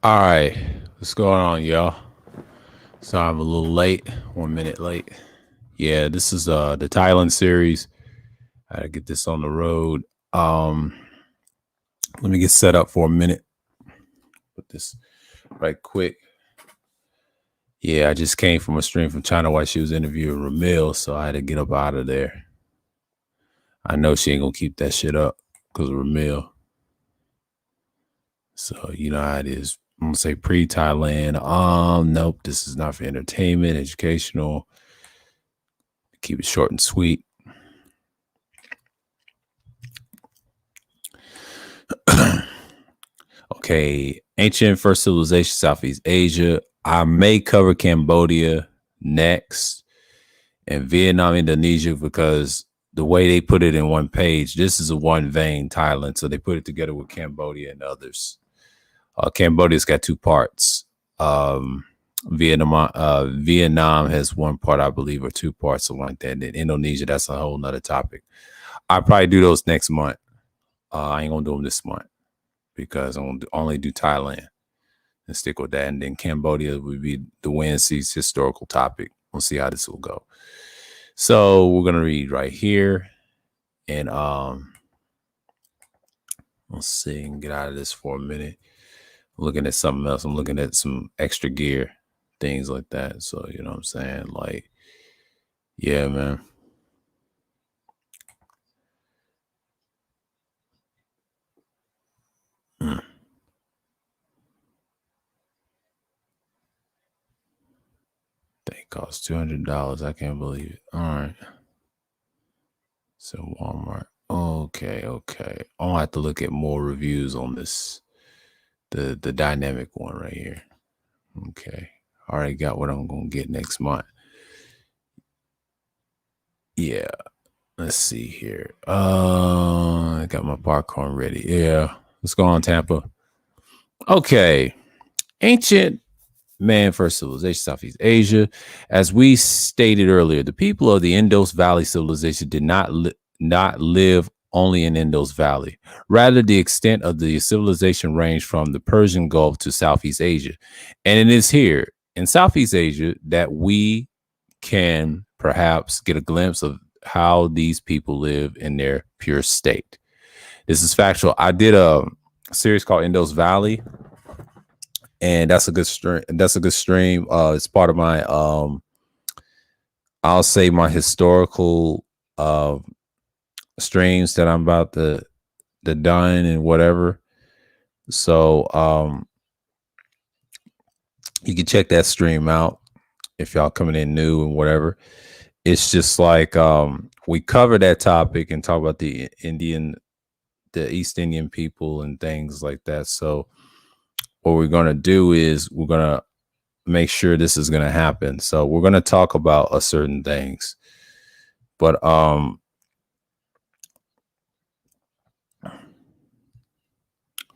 All right, what's going on, y'all? So I'm a little late, 1 minute late. Yeah, this is the Thailand series. I gotta get this on the road. Um, Let me get set up for a minute. Put this right quick. Yeah, I just came from a stream from China while she was interviewing Ramil, so I had to get up out of there. I know she ain't gonna keep that shit up because of Ramil. So you know how it is. I'm gonna say pre-Thailand. Nope, this is not for entertainment, educational. Keep it short and sweet. Okay, ancient first civilization, Southeast Asia. I may cover Cambodia next and Vietnam, Indonesia, because the way they put it in one page, this is a one vein Thailand. So they put it together with Cambodia and others. Cambodia's got two parts. Vietnam has one part, I believe, or two parts, something like that. And then Indonesia, that's a whole nother topic. I'll probably do those next month. I ain't gonna do them this month because I'm gonna only do Thailand and stick with that. And then Cambodia would be the WNC's historical topic. We'll see how this will go. So we're gonna read right here, and let's see and get out of this for a minute. I'm looking at something else. I'm looking at some extra gear, things like that. So you know what I'm saying? Like, yeah, man. Mm. They cost $200. I can't believe it. All right. So Walmart. Okay. I'll have to look at more reviews on this. The dynamic one right here. Okay. Already got what I'm gonna get next month. Yeah. Let's see here. I got my popcorn ready. Yeah. Let's go on, Tampa. Okay. Ancient man first civilization, Southeast Asia. As we stated earlier, the people of the Indus Valley civilization did not live only in Indus Valley. Rather, the extent of the civilization ranged from the Persian Gulf to Southeast Asia. And it is here in Southeast Asia that we can perhaps get a glimpse of how these people live in their pure state. This is factual. I did a series called Indus Valley, and that's a good stream. It's part of my I'll say my historical streams that I'm about to done and whatever. So you can check that stream out if y'all coming in new and whatever. It's just like we cover that topic and talk about the East Indian people and things like that. So what we're gonna do is we're gonna make sure this is gonna happen. So we're gonna talk about certain things, but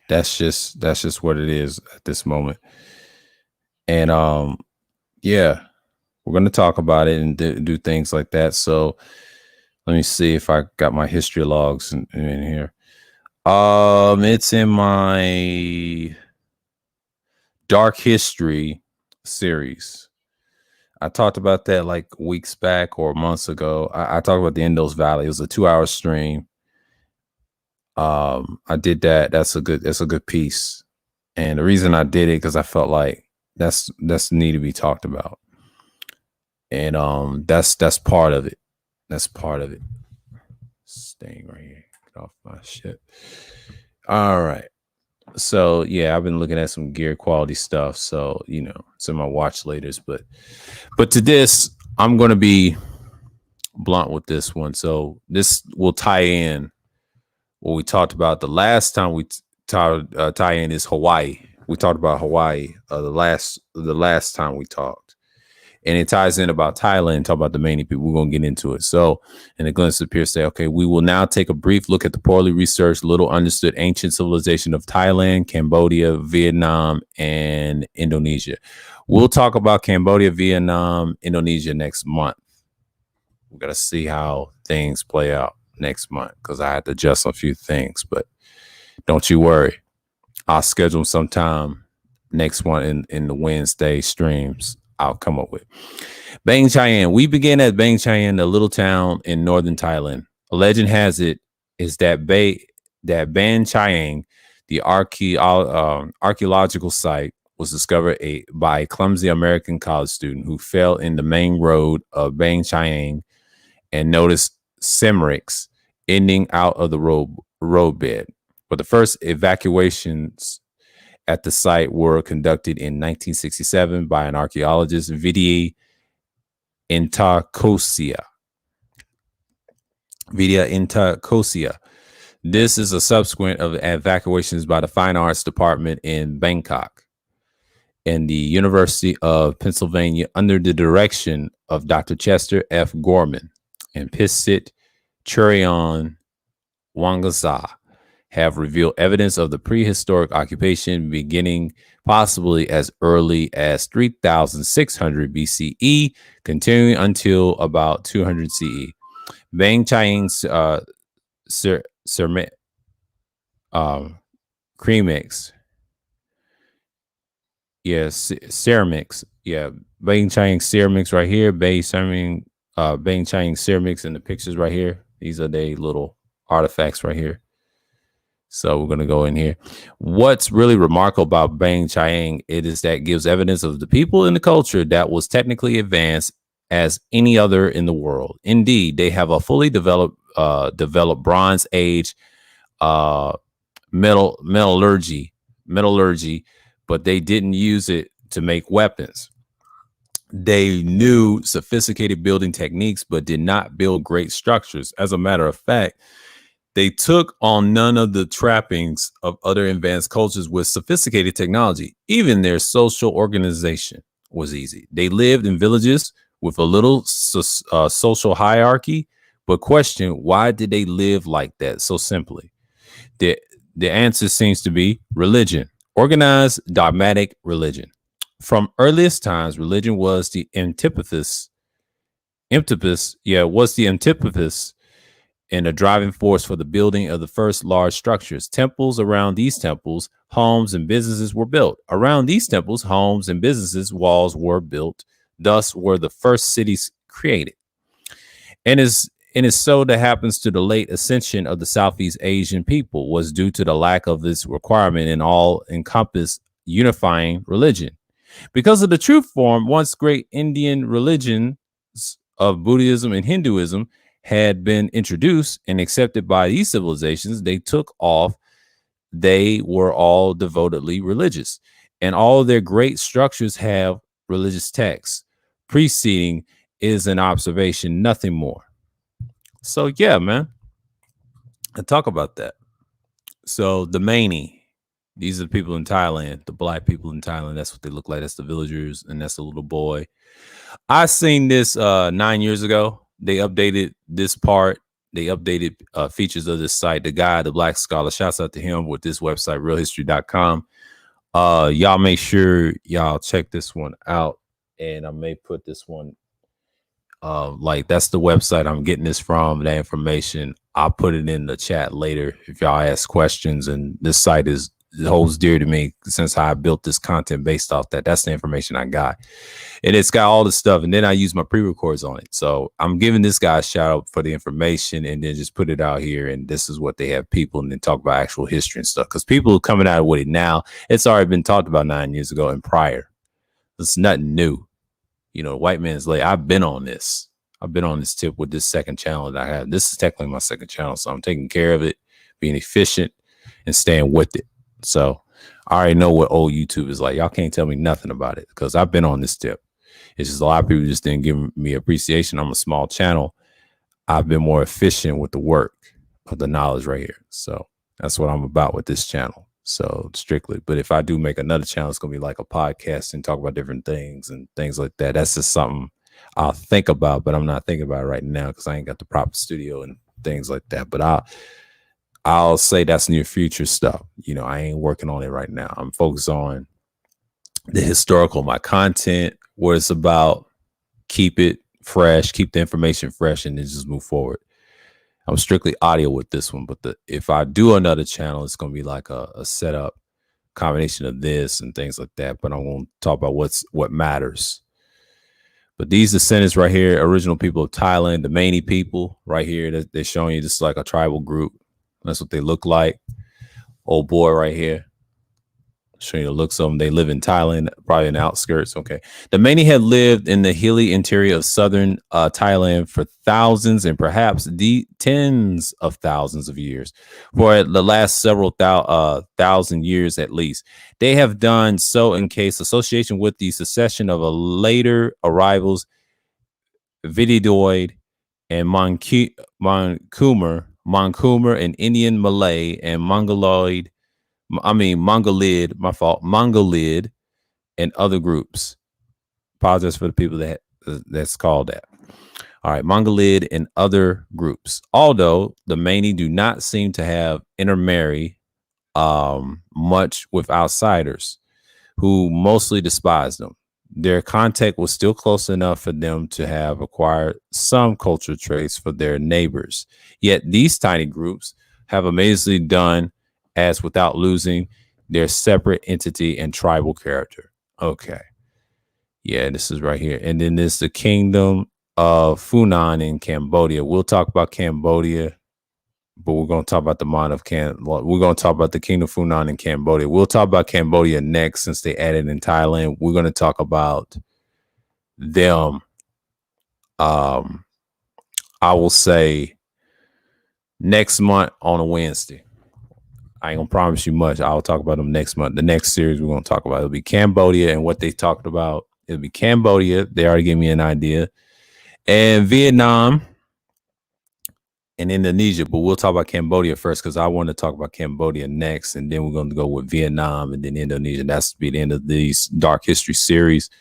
that's just what it is at this moment. And yeah, we're gonna talk about it and do things like that. So let me see if I got my history logs in here. It's in my dark history series. I talked about that like weeks back or months ago. I talked about the Indus Valley. It was a 2-hour stream. I did that. That's a good piece. And the reason I did it because I felt like that's need to be talked about. And that's part of it. That's part of it. Staying right here. Get off my shit. All right. So yeah, I've been looking at some gear quality stuff. So you know, it's in my watch laters. But to this, I'm gonna be blunt with this one. So this will tie in what we talked about the last time we tie in is Hawaii. We talked about Hawaii the last time we talked, and it ties in about Thailand. Talk about the many people. We're gonna get into it. So, and the Glenn appears say, okay, we will now take a brief look at the poorly researched, little understood ancient civilization of Thailand, Cambodia, Vietnam, and Indonesia. We'll talk about Cambodia, Vietnam, Indonesia next month. We got to see how things play out next month because I had to adjust a few things, but don't you worry. I'll schedule some time next one in the Wednesday streams I'll come up with. Bang Chayan. We begin at Bang Chayan, a little town in northern Thailand. A legend has it is that Bang Chayan, the archaeological site, was discovered by a clumsy American college student who fell in the main road of Bang Chayan and noticed Cimmerics ending out of the roadbed. But the first evacuations at the site were conducted in 1967 by an archaeologist, Vidya Intakosia. This is a subsequent of evacuations by the Fine Arts Department in Bangkok and the University of Pennsylvania under the direction of Dr. Chester F. Gorman and Pisit Churion Wangaza have revealed evidence of the prehistoric occupation beginning possibly as early as 3600 BCE, continuing until about 200 CE. Bang Chayan's ceramics. Yes, ceramics. Yeah, Bang Chayan ceramics right here. Bang Chayan ceramics in the pictures right here. These are the little artifacts right here. So we're going to go in here. What's really remarkable about Bang Chayan is that it gives evidence of the people in the culture that was technically advanced as any other in the world. Indeed, they have a fully developed Bronze Age metallurgy, but they didn't use it to make weapons. They knew sophisticated building techniques, but did not build great structures. As a matter of fact, they took on none of the trappings of other advanced cultures with sophisticated technology. Even their social organization was easy. They lived in villages with a little social hierarchy, but question, why did they live like that so simply? The answer seems to be religion, organized, dogmatic religion. From earliest times, religion was the antipathis and a driving force for the building of the first large structures. Temples. Around these temples, homes and businesses were built. Around these temples, homes and businesses, walls were built. Thus were the first cities created. And is so that happens to the late ascension of the Southeast Asian people was due to the lack of this requirement in all encompass unifying religion. Because of the true form, once great Indian religions of Buddhism and Hinduism had been introduced and accepted by these civilizations, they took off. They were all devotedly religious, and all their great structures have religious texts. Preceding is an observation, nothing more. So yeah, man, I talk about that. So the Mani, these are the people in Thailand, the black people in Thailand. That's what they look like. That's the villagers, and that's the little boy. I seen this 9 years ago. They updated this part. They updated features of this site. The guy, the Black Scholar, shouts out to him with this website, realhistory.com. Y'all make sure y'all check this one out. And I may put this one, like that's the website I'm getting this from, that information. I'll put it in the chat later if y'all ask questions. And this site holds dear to me since I built this content based off that. That's the information I got. And it's got all the stuff. And then I use my pre-records on it. So I'm giving this guy a shout out for the information and then just put it out here. And this is what they have people and then talk about actual history and stuff. Because people are coming out with it now. It's already been talked about 9 years ago and prior. It's nothing new. You know, white man's late. I've been on this. I've been on this tip with this second channel that I have. This is technically my second channel. So I'm taking care of it, being efficient and staying with it. So I already know what old YouTube is like. Y'all can't tell me nothing about it because I've been on this tip. It's just a lot of people just didn't give me appreciation. I'm a small channel. I've been more efficient with the work of the knowledge right here. So that's what I'm about with this channel. So strictly. But if I do make another channel, it's going to be like a podcast and talk about different things and things like that. That's just something I'll think about, but I'm not thinking about it right now because I ain't got the proper studio and things like that. But I'll say that's near future stuff. You know, I ain't working on it right now. I'm focused on the historical, my content, what it's about, keep it fresh, keep the information fresh, and then just move forward. I'm strictly audio with this one, but if I do another channel, it's going to be like a setup combination of this and things like that. But I'm going to talk about what matters. But these descendants right here, original people of Thailand, the Mani people right here, that they're showing you, this is like a tribal group. That's what they look like. Old boy right here. Showing you the looks of them. They live in Thailand, probably in the outskirts. Okay. The Mani had lived in the hilly interior of southern Thailand for thousands and perhaps tens of thousands of years. For the last several thousand years at least. They have done so in case association with the succession of a later arrivals, Vididoid and Moncumer and Indian Malay and Mongolid, Mongolid and other groups. Apologize for the people that's called that. All right, Mongolid and other groups. Although the Mani do not seem to have intermarry much with outsiders who mostly despise them. Their contact was still close enough for them to have acquired some cultural traits for their neighbors. Yet these tiny groups have amazingly done as without losing their separate entity and tribal character. Okay. Yeah, this is right here. And then there's the kingdom of Funan in Cambodia. We'll talk about Cambodia, but we're going to talk about the mind of we're going to talk about the kingdom of Funan in Cambodia. We'll talk about Cambodia next since they added in Thailand. We're going to talk about them. I will say next month on a Wednesday. I ain't gonna promise you much. I'll talk about them next month. The next series we're gonna talk about, it'll be Cambodia and what they talked about. It'll be Cambodia. They already gave me an idea. And Vietnam and Indonesia. But we'll talk about Cambodia first because I want to talk about Cambodia next. And then we're going to go with Vietnam and then Indonesia. That's to be the end of these Dark History series.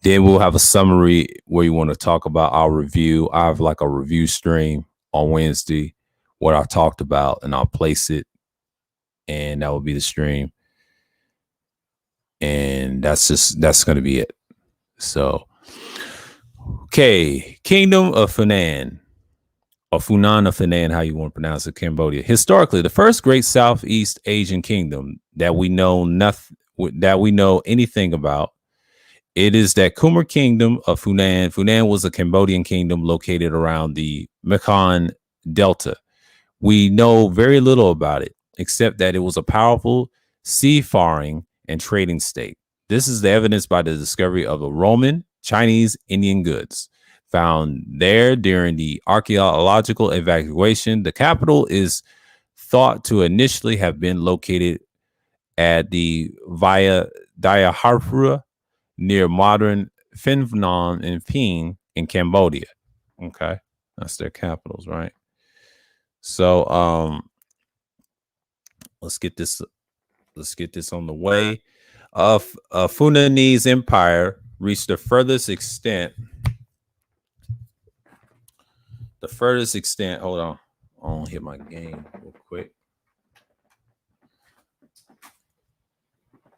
Then we'll have a summary where you want to talk about our review. I have like a review stream on Wednesday, what I talked about, and I'll place it. And that will be the stream. And that's going to be it. So, okay. Kingdom of Funan, or Funan of Funan, how you want to pronounce it, Cambodia. Historically, the first great Southeast Asian kingdom that we know anything about. It is that Khmer Kingdom of Funan. Funan was a Cambodian kingdom located around the Mekong Delta. We know very little about it, except that it was a powerful seafaring and trading state. This is the evidence by the discovery of the Roman, Chinese, Indian goods found there during the archaeological evacuation. The capital is thought to initially have been located at the Via Diaharpura near modern Phnom Penh and Ping in Cambodia. Okay, that's their capitals, right? So let's get this on the way. Fulanese Empire reached the furthest extent. Hold on. I don't hit my game real quick.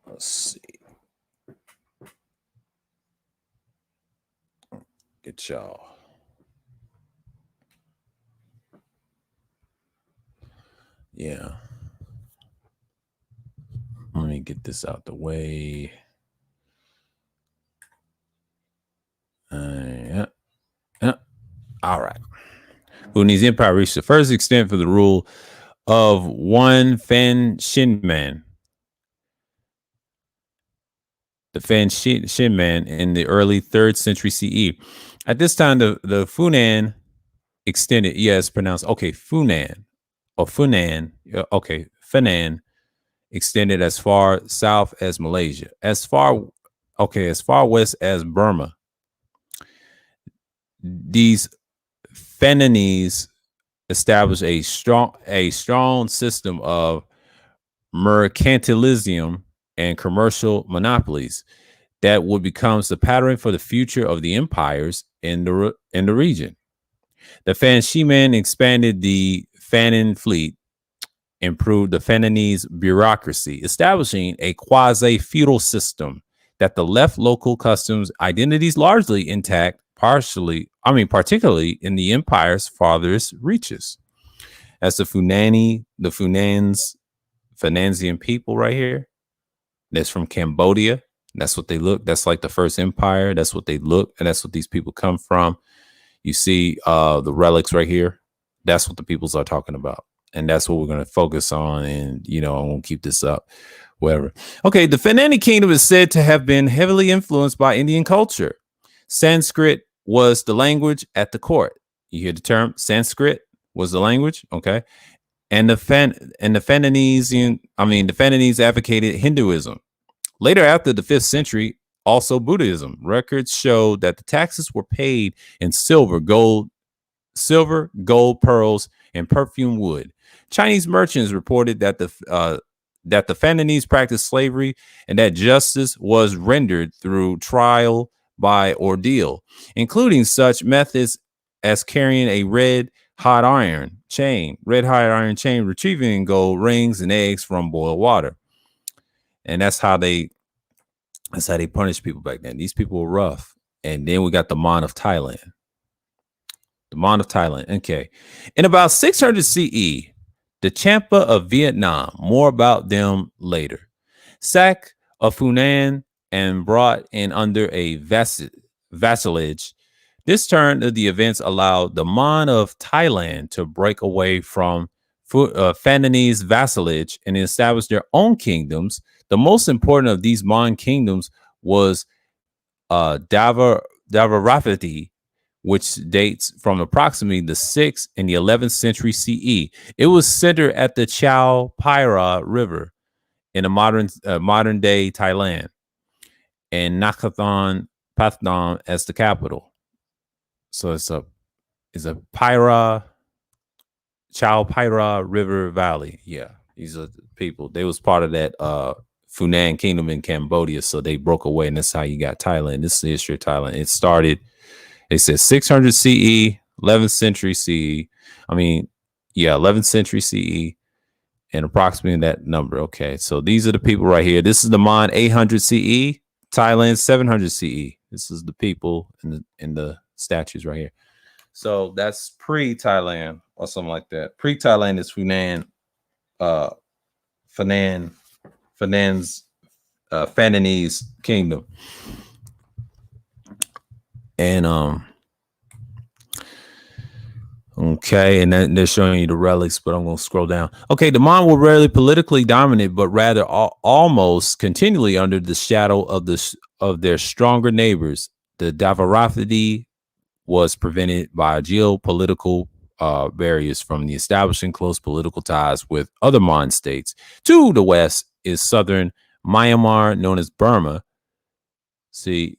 Let's see. Get y'all. Yeah. Let me get this out the way. Yeah. All right. Fulanese Empire reached the first extent for the rule of one Fan Shinman. The Fan Shinman in the early 3rd century CE. At this time, the Funan extended, yes, pronounced, okay, Funan, or Funan, okay, Funan extended as far south as Malaysia, as far west as Burma. These Fananese established a strong system of mercantilism and commercial monopolies that would become the pattern for the future of the empires in the region. The Fan Shiman expanded the Fanan fleet, improved the Fananese bureaucracy, establishing a quasi-feudal system that left local customs identities largely intact, particularly in the empire's farthest reaches. As the Funansian people right here, That's from Cambodia. That's what they look. That's like the first empire. That's what they look, and that's what these people come from. You see the relics right here. That's what the peoples are talking about. And that's what we're going to focus on. And, I won't keep this up, whatever. Okay, the Fanani Kingdom is said to have been heavily influenced by Indian culture. Sanskrit was the language at the court. You hear the term Sanskrit was the language, okay? And the Fananese advocated Hinduism. Later, after the 5th century, also Buddhism. Records show that the taxes were paid in silver, gold, pearls, and perfume wood. Chinese merchants reported that the Fananese practiced slavery and that justice was rendered through trial by ordeal, including such methods as carrying a red hot iron chain, retrieving gold rings and eggs from boiled water. And that's how they punished people back then. These people were rough. And then we got the Mon of Thailand. The Mon of Thailand. Okay. In about 600 CE, the Champa of Vietnam, more about them later, sacked of Funan and brought in under a vassalage. This turn of the events allowed the Mon of Thailand to break away from Fananese vassalage and establish their own kingdoms. The most important of these Mon kingdoms was Davarafati, which dates from approximately the 6th and the 11th century CE. It was centered at the Chao Phraya River in the modern day Thailand, and Nakhon Pathom as the capital. So it's a Chao Phraya River Valley. Yeah, these are the people. They was part of that Funan Kingdom in Cambodia, so they broke away, and that's how you got Thailand. This is the history of Thailand. It started, they said 600 CE, 11th century CE. 11th century CE, and approximately that number. Okay, so these are the people right here. This is the Mon 800 CE, Thailand 700 CE. This is the people in the statues right here. So that's pre-Thailand or something like that. Pre-Thailand is Fananese kingdom. And okay, and then they're showing you the relics, but I'm going to scroll down. Okay, the Mon were rarely politically dominant, but rather almost continually under the shadow of their stronger neighbors. The Davarafidi was prevented by geopolitical barriers from the establishing close political ties with other Mon states. To the west is southern Myanmar, known as Burma. See,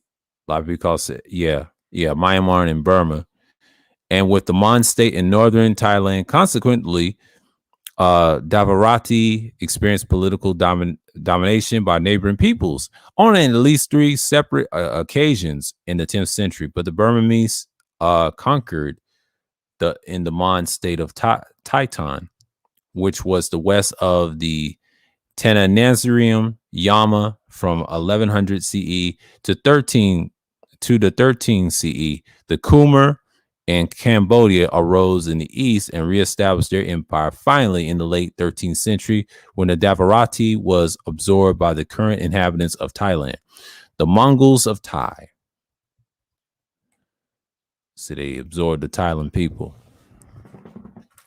a lot of people call it, Myanmar and Burma. And with the Mon state in northern Thailand, consequently, Davarati experienced political domination by neighboring peoples on at least 3 separate occasions in the 10th century. But the Burmese conquered in the Mon state of Taitan, which was the west of the Tananazarium Yama from 1100 CE to the 13 CE. The Khmer and Cambodia arose in the east and reestablished their empire finally in the late 13th century when the Davarati was absorbed by the current inhabitants of Thailand, the Mongols of Thai. So they absorbed the Thailand people.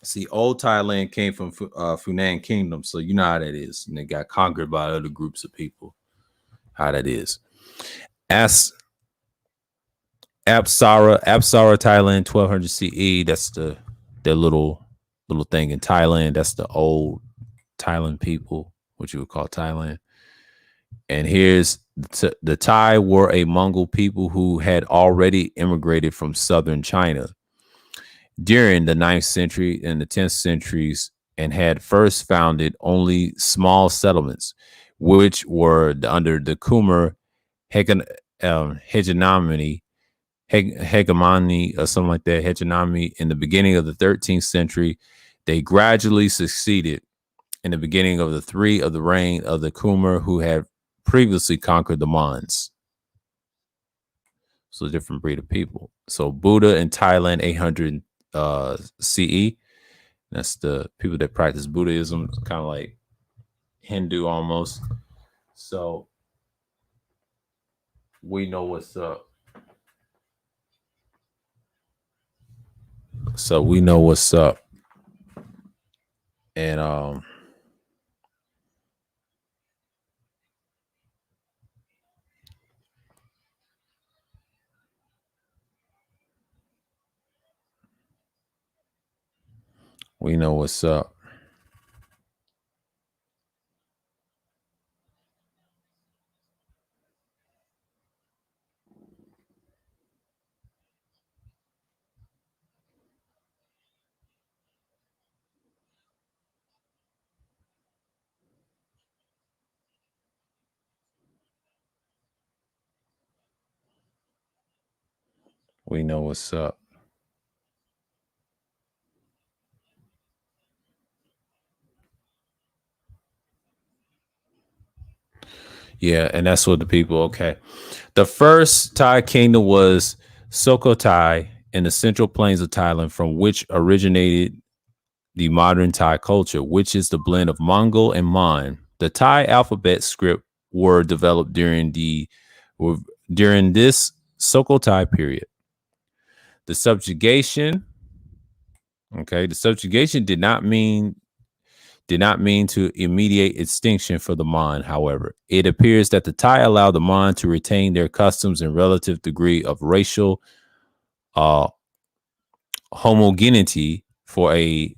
See, old Thailand came from Funan Kingdom, so you know how that is. And they got conquered by other groups of people. How that is. Apsara, Thailand, 1200 CE. That's their little thing in Thailand. That's the old Thailand people, what you would call Thailand. And here's the Thai were a Mongol people who had already immigrated from southern China during the 9th century and the 10th centuries, and had first founded only small settlements, which were under the Khmer hegemony or something like that, hegemony in the beginning of the 13th century. They gradually succeeded in the beginning of the reign of the Khmer, who had previously conquered the Mons. So a different breed of people. So Buddha in Thailand, 800 CE. That's the people that practice Buddhism, kind of like Hindu almost. So we know what's up. So we know what's up. And we know what's up. We know what's up. Yeah, and that's what the people. Okay, the first Thai kingdom was Sukhothai in the central plains of Thailand, from which originated the modern Thai culture, which is the blend of Mongol and Mon. The Thai alphabet script were developed were, during this Sukhothai period. The subjugation, okay, the subjugation did not mean to immediate extinction for the Mon. However, it appears that the Thai allowed the Mon to retain their customs and relative degree of racial uh, homogeneity for a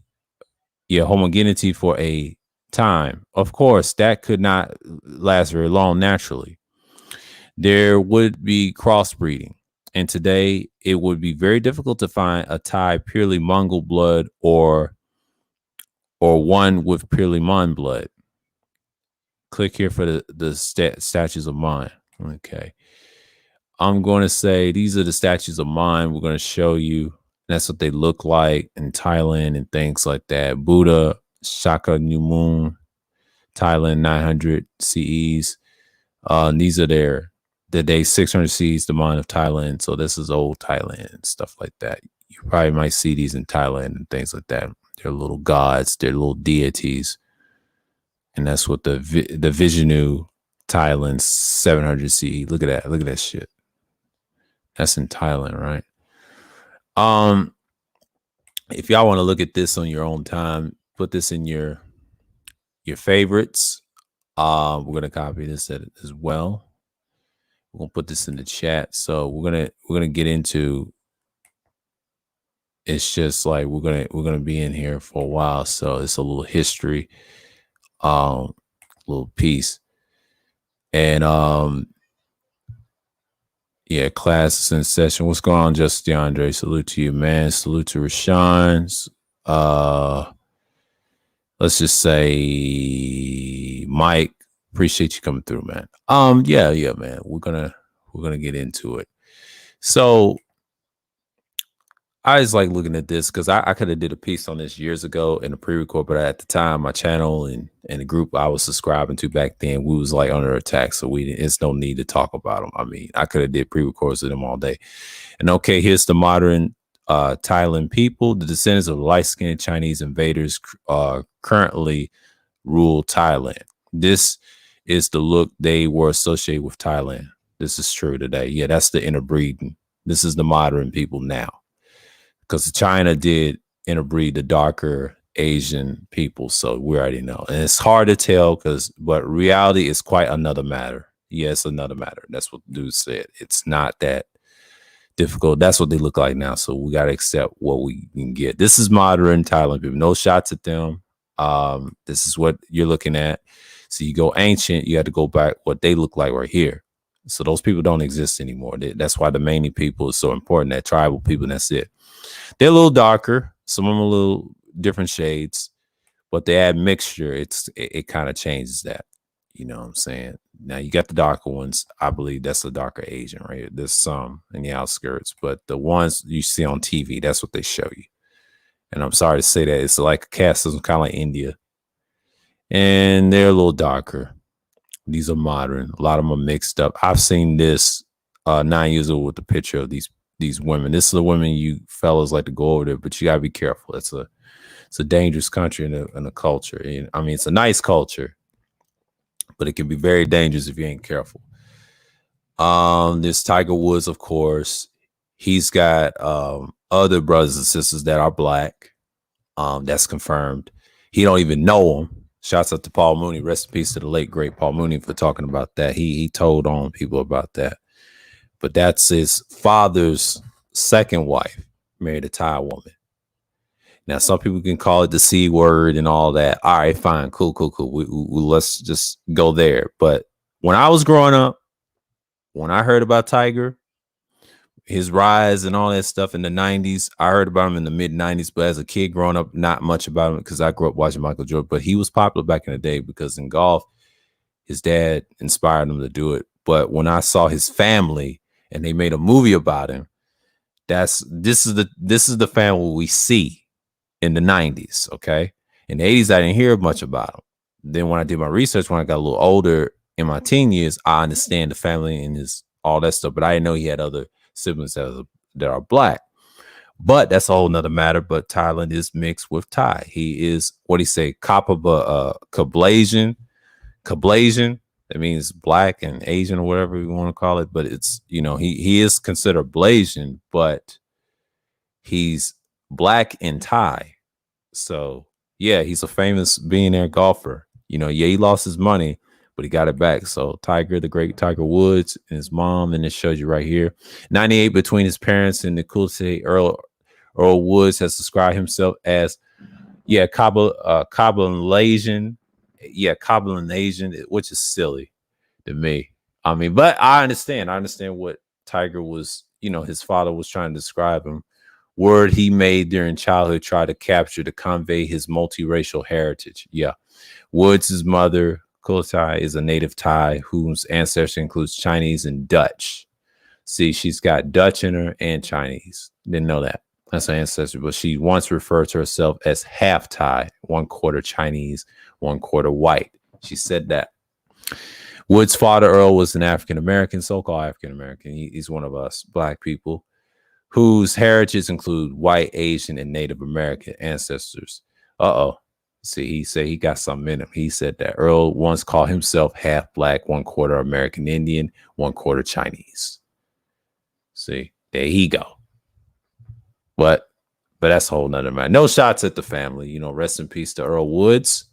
homogeneity for a time. Of course, that could not last very long. Naturally, there would be crossbreeding, and today it would be very difficult to find a Thai purely Mongol blood or one with purely Mon blood. Click here for the statues of Mon. Okay, I'm going to say these are the statues of Mon. We're going to show you. That's what they look like in Thailand and things like that. Buddha, Shaka New Moon, Thailand 900 CEs. These are the day 600 CEs, the Mon of Thailand. So this is old Thailand and stuff like that. You probably might see these in Thailand and things like that. They're little gods, they're little deities. And that's what the Vishnu Thailand 700 CE. Look at that. Look at that shit. That's in Thailand, right? If y'all want to look at this on your own time, put this in your favorites. We're gonna copy this as well. We're gonna put this in the chat. So we're gonna get into. It's just like we're gonna be in here for a while, so it's a little history, little piece, and yeah, class is in session. What's going on, Just DeAndre? Salute to you, man. Salute to Rashawn. Let's just say Mike. Appreciate you coming through, man. Yeah, man. We're gonna get into it. So I was like looking at this because I could have did a piece on this years ago in a pre-record, but at the time, my channel and the group I was subscribing to back then, we was like under attack, so it's no need to talk about them. I mean, I could have did pre-records of them all day. And okay, here's the modern Thailand people, the descendants of light-skinned Chinese invaders currently rule Thailand. This is the look they were associated with Thailand. This is true today. Yeah, that's the interbreeding. This is the modern people now. Because China did interbreed the darker Asian people, so we already know. And it's hard to tell but reality is quite another matter. Yes, another matter. That's what the dude said. It's not that difficult. That's what they look like now. So we got to accept what we can get. This is modern Thailand people. No shots at them. This is what you're looking at. So you go ancient, you have to go back what they look like right here. So those people don't exist anymore. That's why the Mani people is so important. That tribal people, and that's it. They're a little darker. Some of them a little different shades, but they add mixture. It kind of changes that. You know what I'm saying? Now you got the darker ones. I believe that's the darker Asian, right? There's some in the outskirts, but the ones you see on TV, that's what they show you. And I'm sorry to say that it's like a caste system, kind of like India, and they're a little darker. These are modern. A lot of them are mixed up. I've seen this 9 years old with the picture of these women. This is the women you fellas like to go over there, but you gotta be careful. It's a dangerous country and a culture. And I mean, it's a nice culture, but it can be very dangerous if you ain't careful. This Tiger Woods, of course, he's got other brothers and sisters that are black. That's confirmed. He don't even know them. Shouts out to Paul Mooney. Rest in peace to the late great Paul Mooney for talking about that. He told on people about that. But that's his father's second wife, married a Thai woman. Now, some people can call it the C word and all that. All right, fine, cool. Let's just go there. But when I was growing up, when I heard about Tiger, his rise and all that stuff in the 90s, I heard about him in the mid 90s. But as a kid growing up, not much about him because I grew up watching Michael Jordan. But he was popular back in the day because in golf, his dad inspired him to do it. But when I saw his family and they made a movie about him, this is the family we see in the 90s. Okay. In the 80s, I didn't hear much about him. Then when I did my research, when I got a little older in my teen years, I understand the family and his all that stuff. But I didn't know he had other siblings that are black. But that's a whole nother matter. But Thailand is mixed with Thai. He is, what do you say, Kablasian. That means black and Asian or whatever you want to call it. But it's, he is considered Blasian, but he's black and Thai. So, yeah, he's a famous billionaire golfer. He lost his money, but he got it back. So Tiger, the great Tiger Woods, and his mom, and it shows you right here. 98 between his parents and the cool city. Earl Woods has described himself as, Kabbalah-Asian. Yeah, Kabbalah-Asian, which is silly to me. I mean, but I understand. I understand what Tiger was, his father was trying to describe him. Word he made during childhood tried to capture to convey his multiracial heritage. Yeah. Woods' mother, Kultai, is a native Thai whose ancestry includes Chinese and Dutch. See, she's got Dutch in her and Chinese. Didn't know that. That's her ancestry. But she once referred to herself as half Thai, 1/4 Chinese, 1/4 white. She said that. Woods' father, Earl, was an African-American, so-called African-American. He's one of us black people whose heritage include white, Asian, and Native American ancestors. See, he said he got something in him. He said that Earl once called himself half black, 1/4 American Indian, 1/4 Chinese. See, there he go. But that's a whole nother matter. No shots at the family. Rest in peace to Earl Woods.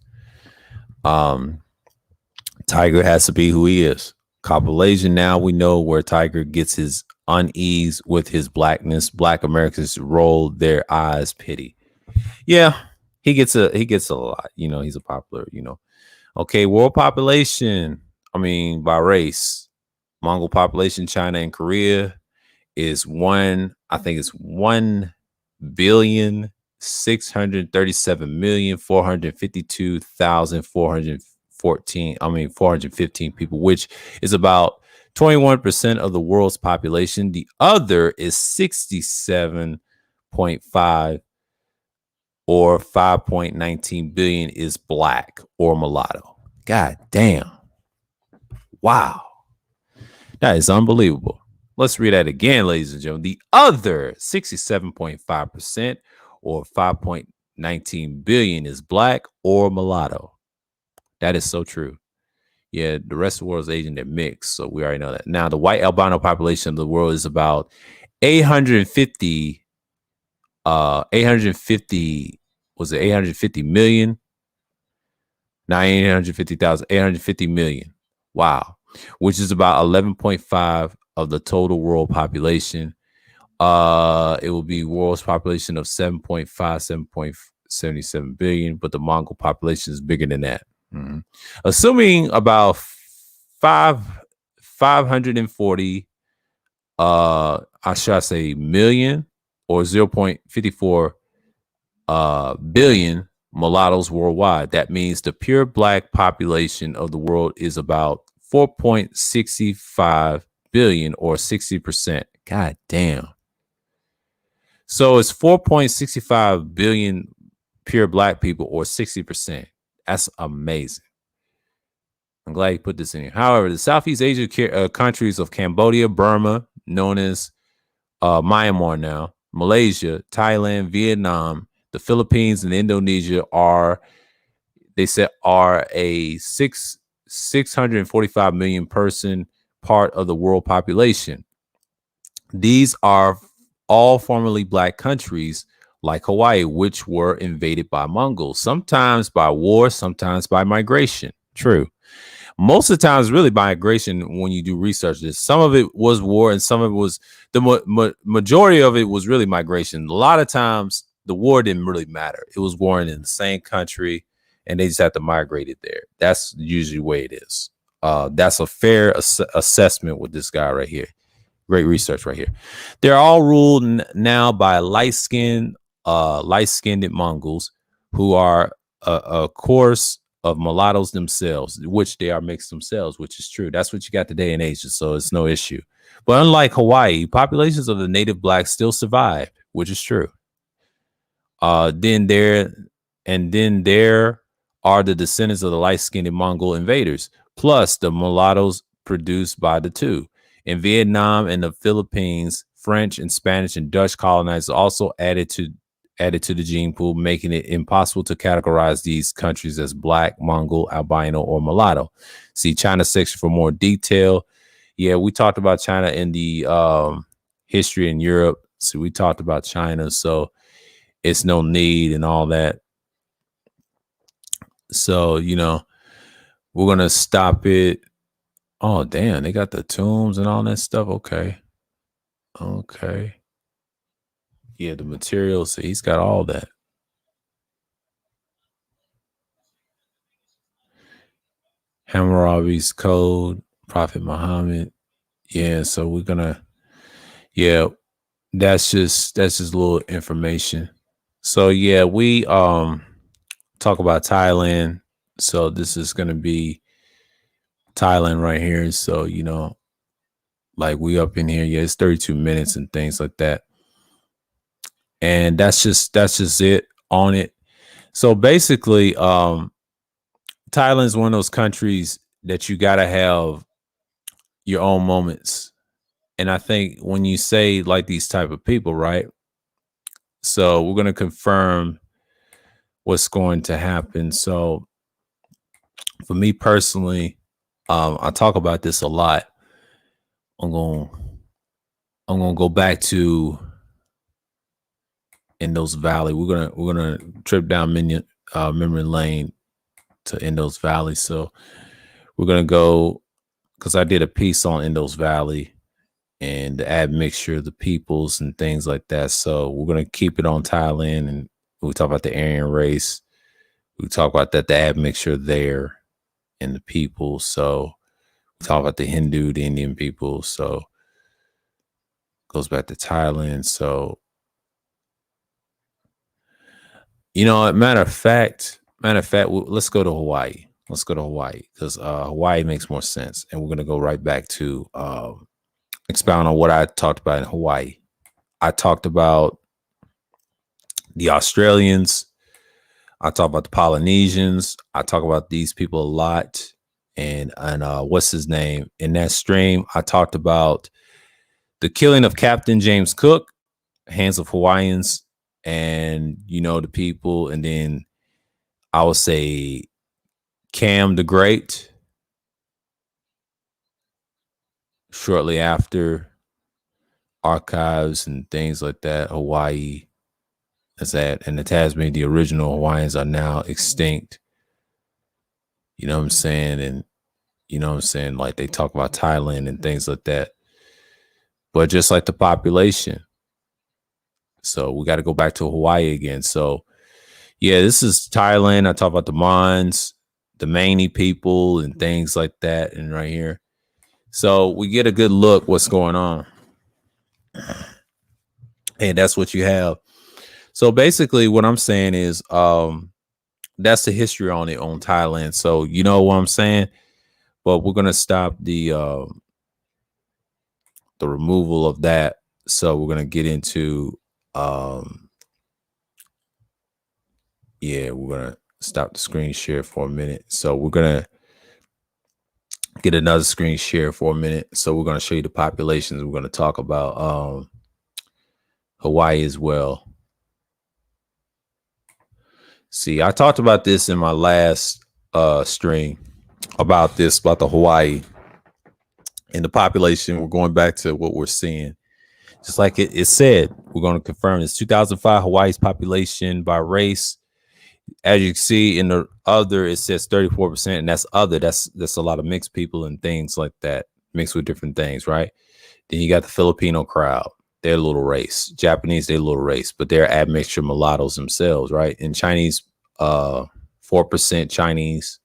Tiger has to be who he is. Kabbalazian, now we know where Tiger gets his unease with his blackness. Black Americans roll their eyes pity. Yeah, he gets a lot. He's a popular, Okay, world population. I mean, by race. Mongol population, China and Korea is 1,637,452,415 people, which is about 21% of the world's population. The other is 67.5 or 5.19 billion is black or mulatto. God damn. Wow. That is unbelievable. Let's read that again, ladies and gentlemen. The other 67.5% or 5.19 billion is black or mulatto. That is so true. Yeah, the rest of the world is Asian, they're mixed. So we already know that. Now, the white albino population of the world is about 850 million? Not 850,000, 850 million. Wow. Which is about 11.5 of the total world population. It will be world's population of 7.5, 7.77 billion, but the Mongol population is bigger than that. Mm-hmm. Assuming about 540 I should say million or 0.54 billion mulattoes worldwide. That means the pure black population of the world is about 4.65 billion or 60%. God damn. So it's 4.65 billion pure black people or 60%. That's amazing. I'm glad you put this in here. However, the Southeast Asia countries of Cambodia, Burma, known as Myanmar now, Malaysia, Thailand, Vietnam, the Philippines, and Indonesia are a 645 million person part of the world population. These are all formerly black countries like Hawaii, which were invaded by Mongols, sometimes by war, sometimes by migration. True. Most of the time, it's really by migration when you do research. This, some of it was war, and some of it was majority of it was really migration. A lot of times, the war didn't really matter. It was warring in the same country, and they just have to migrate it there. That's usually the way it is. That's a fair assessment with this guy right here. Great research right here. They're all ruled now by light-skinned Mongols who are a course of mulattoes themselves, which they are mixed themselves, which is true. That's what you got today in Asia, so it's no issue. But unlike Hawaii, populations of the native blacks still survive, which is true. Then there are the descendants of the light-skinned Mongol invaders, plus the mulattoes produced by the two. In Vietnam and the Philippines, French and Spanish and Dutch colonizers also added to the gene pool, making it impossible to categorize these countries as black, Mongol, albino, or mulatto. See China section for more detail. Yeah, we talked about China in the history in Europe. So we talked about China, so it's no need and all that. So, we're going to stop it. Oh, damn, they got the tombs and all that stuff. Okay. Yeah, the materials. So he's got all that. Hammurabi's code, Prophet Muhammad. Yeah, so we're gonna. Yeah, that's just a little information. So yeah, we talk about Thailand. So this is gonna be Thailand right here. So like we up in here. Yeah, it's 32 minutes and things like that. And that's just it on it. So basically, Thailand is one of those countries that you gotta have your own moments. And I think when you say like these type of people, right? So we're gonna confirm what's going to happen. So for me personally, I talk about this a lot. I'm gonna go back to Indo's Valley. We're gonna trip down memory lane to Indo's Valley. So we're gonna go because I did a piece on Indo's Valley and the admixture of the peoples and things like that. So we're gonna keep it on Thailand, and we talk about the Aryan race. We talk about the admixture there and the people. So we talk about the Hindu, the Indian people. So goes back to Thailand. So matter of fact, let's go to Hawaii. Let's go to Hawaii because Hawaii makes more sense, and we're gonna go right back to expound on what I talked about in Hawaii. I talked about the Australians. I talk about the Polynesians. I talk about these people a lot. And what's his name? In that stream, I talked about the killing of Captain James Cook, hands of Hawaiians, and the people. And then I would say Cam the Great shortly after, archives and things like that. Hawaii. That's that. And the Tasmanian, the original Hawaiians are now extinct. You know what I'm saying? And like they talk about Thailand and things like that. But just like the population. So we got to go back to Hawaii again. So yeah, this is Thailand. I talk about the Mons, the Maney people and things like that. And right here. So we get a good look what's going on. And that's what you have. So basically what I'm saying is that's the history on it on Thailand. So you know what I'm saying? But we're gonna stop the removal of that. So we're gonna get into we're gonna stop the screen share for a minute. So we're gonna get another screen share for a minute. So we're gonna show you the populations. We're gonna talk about Hawaii as well. See, I talked about this in my last stream. about this, about the Hawaii and the population. We're going back to what we're seeing. Just like it said, we're going to confirm this. 2005 Hawaii's population by race. As you can see in the other, it says 34%, and that's other. That's a lot of mixed people and things like that, mixed with different things, right? Then you got the Filipino crowd. They're a little race. Japanese, they're a little race, but they're admixture mulattoes themselves, right? And Chinese, 4% Chinese.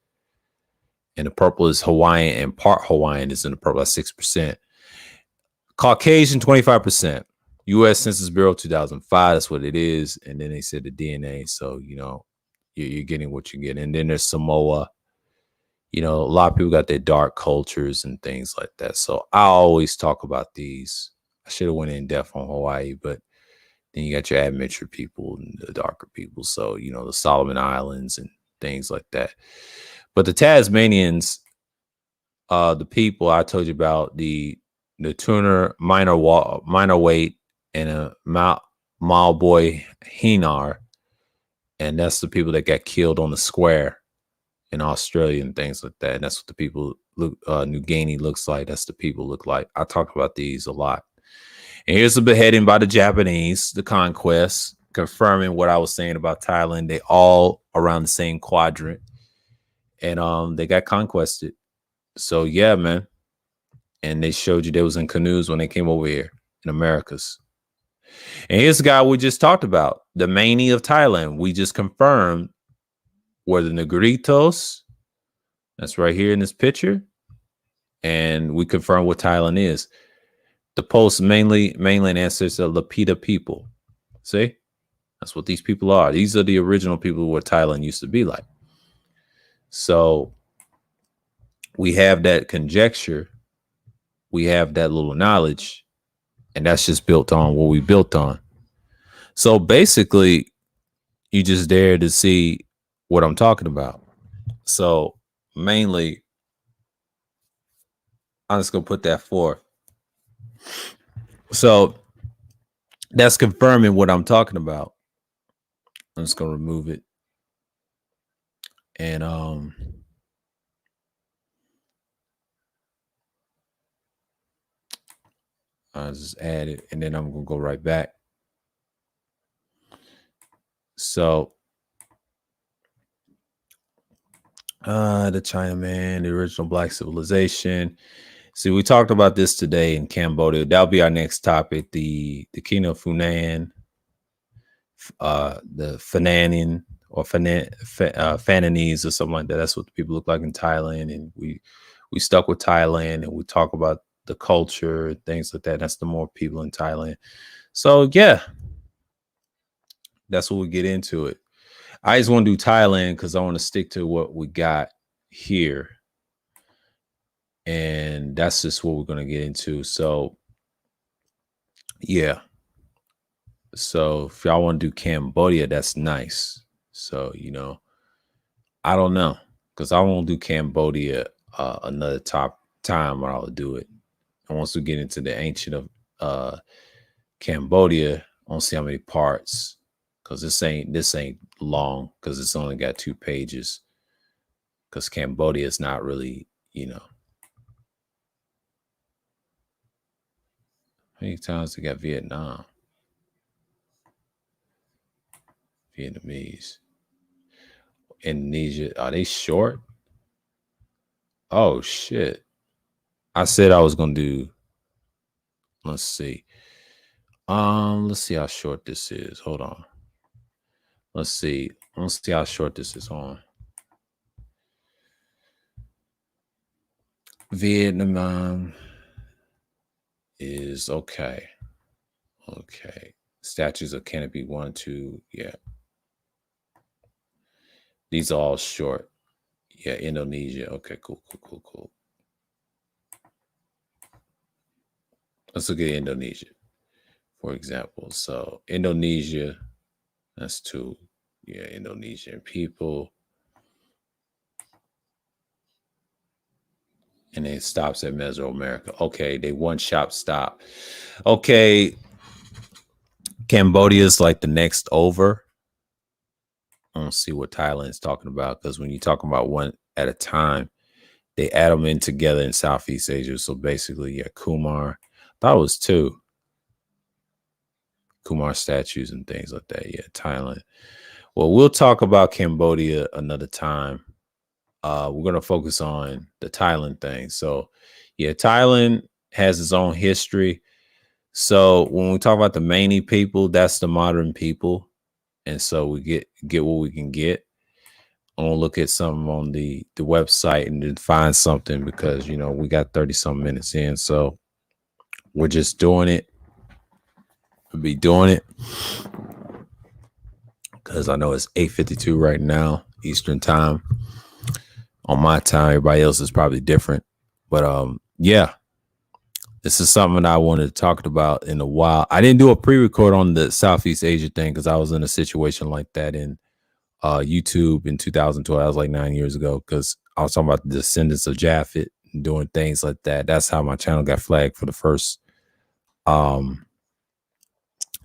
And the purple is Hawaiian, and part Hawaiian is in the purple at 6%. Caucasian, 25%. U.S. Census Bureau 2005, that's what it is. And then they said the DNA. So, you're getting what you get. And then there's Samoa. A lot of people got their dark cultures and things like that. So I always talk about these. I should have went in depth on Hawaii, but then you got your admixture people and the darker people. So, the Solomon Islands and things like that. But the Tasmanians, the people I told you about, the tuner minor weight and a Maoboy Hinar, and that's the people that got killed on the square in Australia and things like that. And that's what the people look. New Guinea looks like. That's the people look like. I talk about these a lot. And here's the beheading by the Japanese, the conquest, confirming what I was saying about Thailand. They all around the same quadrant, and they got conquested. So yeah, man. And they showed you they was in canoes when they came over here in Americas. And here's the guy we just talked about, the Mani of Thailand. We just confirmed where the Negritos, that's right here in this picture. And we confirmed what Thailand is. The mainland ancestors of Lapita people. See? That's what these people are. These are the original people what Thailand used to be like. So we have that conjecture. We have that little knowledge. And that's just built on what we built on. So basically, you just dare to see what I'm talking about. So mainly, I'm just going to put that forth. So that's confirming what I'm talking about. I'm just going to remove it. And I'll just add it, and then I'm going to go right back. So the Chinaman, the original Black civilization. See, we talked about this today in Cambodia. That'll be our next topic. The King of Funan, the Fananin or Fananese or something like that. That's what the people look like in Thailand. And we stuck with Thailand, and we talk about the culture, things like that. That's the more people in Thailand. So yeah, that's what we get into it. I just want to do Thailand because I want to stick to what we got here. And that's just what we're going to get into. So, yeah. So, if y'all want to do Cambodia, that's nice. So, I don't know. Because I won't do Cambodia another time when I'll do it. And once we get into the ancient of Cambodia, I want to see how many parts. Because this ain't long. Because it's only got 2 pages. Because Cambodia is not really, How many times they got Vietnam? Vietnamese. Indonesia. Are they short? Oh, shit. I said I was going to do. Let's see. Let's see how short this is. Hold on. Let's see. Let's see how short this is on. Vietnam is okay. Okay. Statues of Canopy 1, 2. Yeah. These are all short. Yeah, Indonesia. Okay, cool. Let's look at Indonesia, for example. So Indonesia, that's 2. Yeah, Indonesian people. And it stops at Mesoamerica. Okay, they one-shop stop. Okay, Cambodia is like the next over. I don't see what Thailand is talking about, because when you're talking about one at a time, they add them in together in Southeast Asia. So basically, yeah, Kumar. Thought it was two Kumar statues and things like that. Yeah, Thailand. Well, we'll talk about Cambodia another time. We're gonna focus on the Thailand thing. So, yeah, Thailand has its own history. So when we talk about the Mani people, that's the modern people, and so we get what we can get. I'm gonna look at something on the website and then find something because we got 30 some minutes in, so we're just doing it. We'll be doing it because I know it's 8:52 right now Eastern time. On my time, everybody else is probably different, but yeah, this is something I wanted to talk about in a while. I didn't do a pre-record on the Southeast Asia thing because I was in a situation like that in YouTube in 2012. That was like 9 years ago because I was talking about the descendants of Japhet and doing things like that. That's how my channel got flagged for the first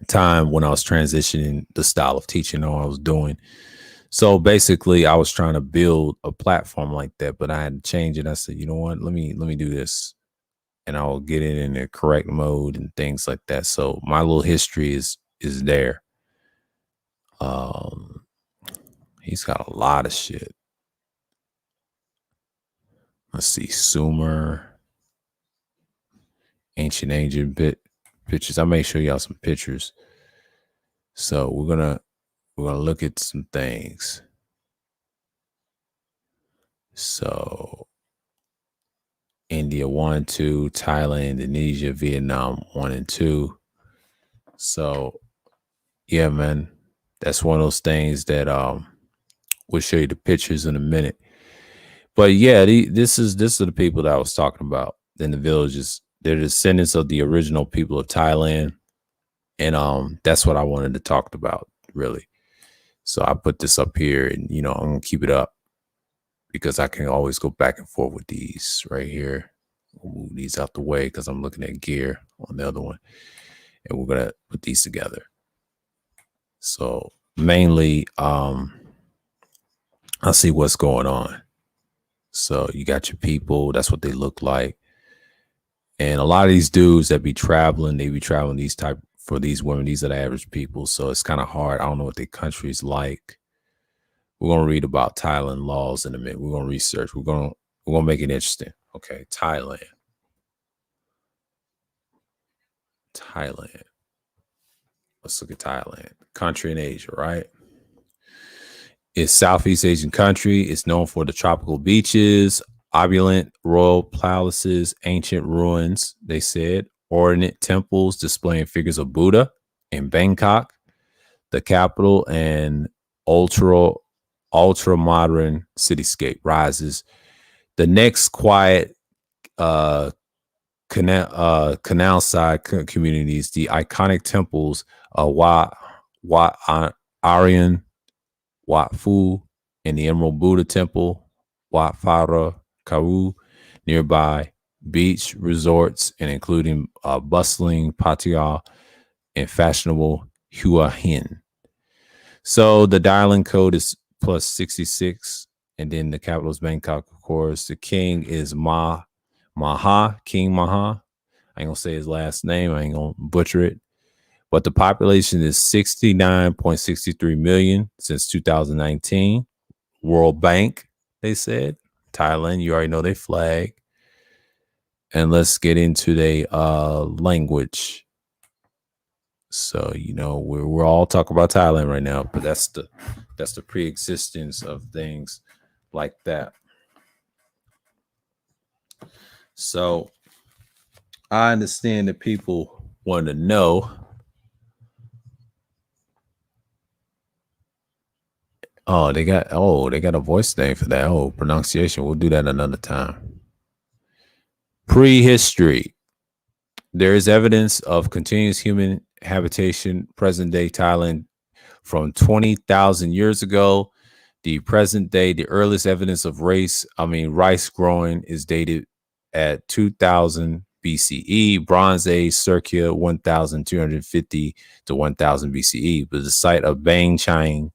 time when I was transitioning the style of teaching I was doing. So basically, I was trying to build a platform like that, but I had to change it. I said, you know what? Let me do this, and I will get it in the correct mode and things like that. So my little history is there. He's got a lot of shit. Let's see, Sumer, ancient pictures. I may show y'all some pictures. So we're gonna look at some things. So India 1, 2, Thailand, Indonesia, Vietnam 1 and 2. So yeah, man, that's one of those things that we'll show you the pictures in a minute. But yeah, this are the people that I was talking about in the villages. They're descendants of the original people of Thailand, and that's what I wanted to talk about, really. So I put this up here, and I'm gonna keep it up because I can always go back and forth with these right here. We'll move these out the way because I'm looking at gear on the other one, and we're gonna put these together. So mainly, I'll see what's going on. So you got your people. That's what they look like. And a lot of these dudes that be traveling, they be traveling for these women. These are the average people. So it's kind of hard. I don't know what their country's like. We're going to read about Thailand laws in a minute. We're going to research. We're going to make it interesting. Okay. Thailand. Let's look at Thailand. Country in Asia, right? It's Southeast Asian country. It's known for the tropical beaches, opulent royal palaces, ancient ruins, they said, ornate temples displaying figures of Buddha in Bangkok, the capital, and ultra modern cityscape rises. The next quiet canal side communities, the iconic temples of Wat Aryan, Wat Phu, and the Emerald Buddha Temple, Wat Phara Karu, nearby beach resorts, and including bustling Pattaya and fashionable Hua Hin. So the dialing code is plus 66, and then the capital is Bangkok, of course. The king is King Maha. I ain't gonna say his last name. I ain't gonna butcher it. But the population is 69.63 million since 2019. World Bank, they said. Thailand, you already know they flag. And let's get into the language. So, we're all talking about Thailand right now, but that's the pre-existence of things like that. So I understand that people want to know. Oh, they got a voice thing for that. Oh, pronunciation. We'll do that another time. Prehistory. There is evidence of continuous human habitation present day Thailand from 20,000 years ago. The present day, the earliest evidence of rice growing is dated at 2000 BCE, Bronze Age circa 1250 to 1000 BCE. But the site of Bang Chang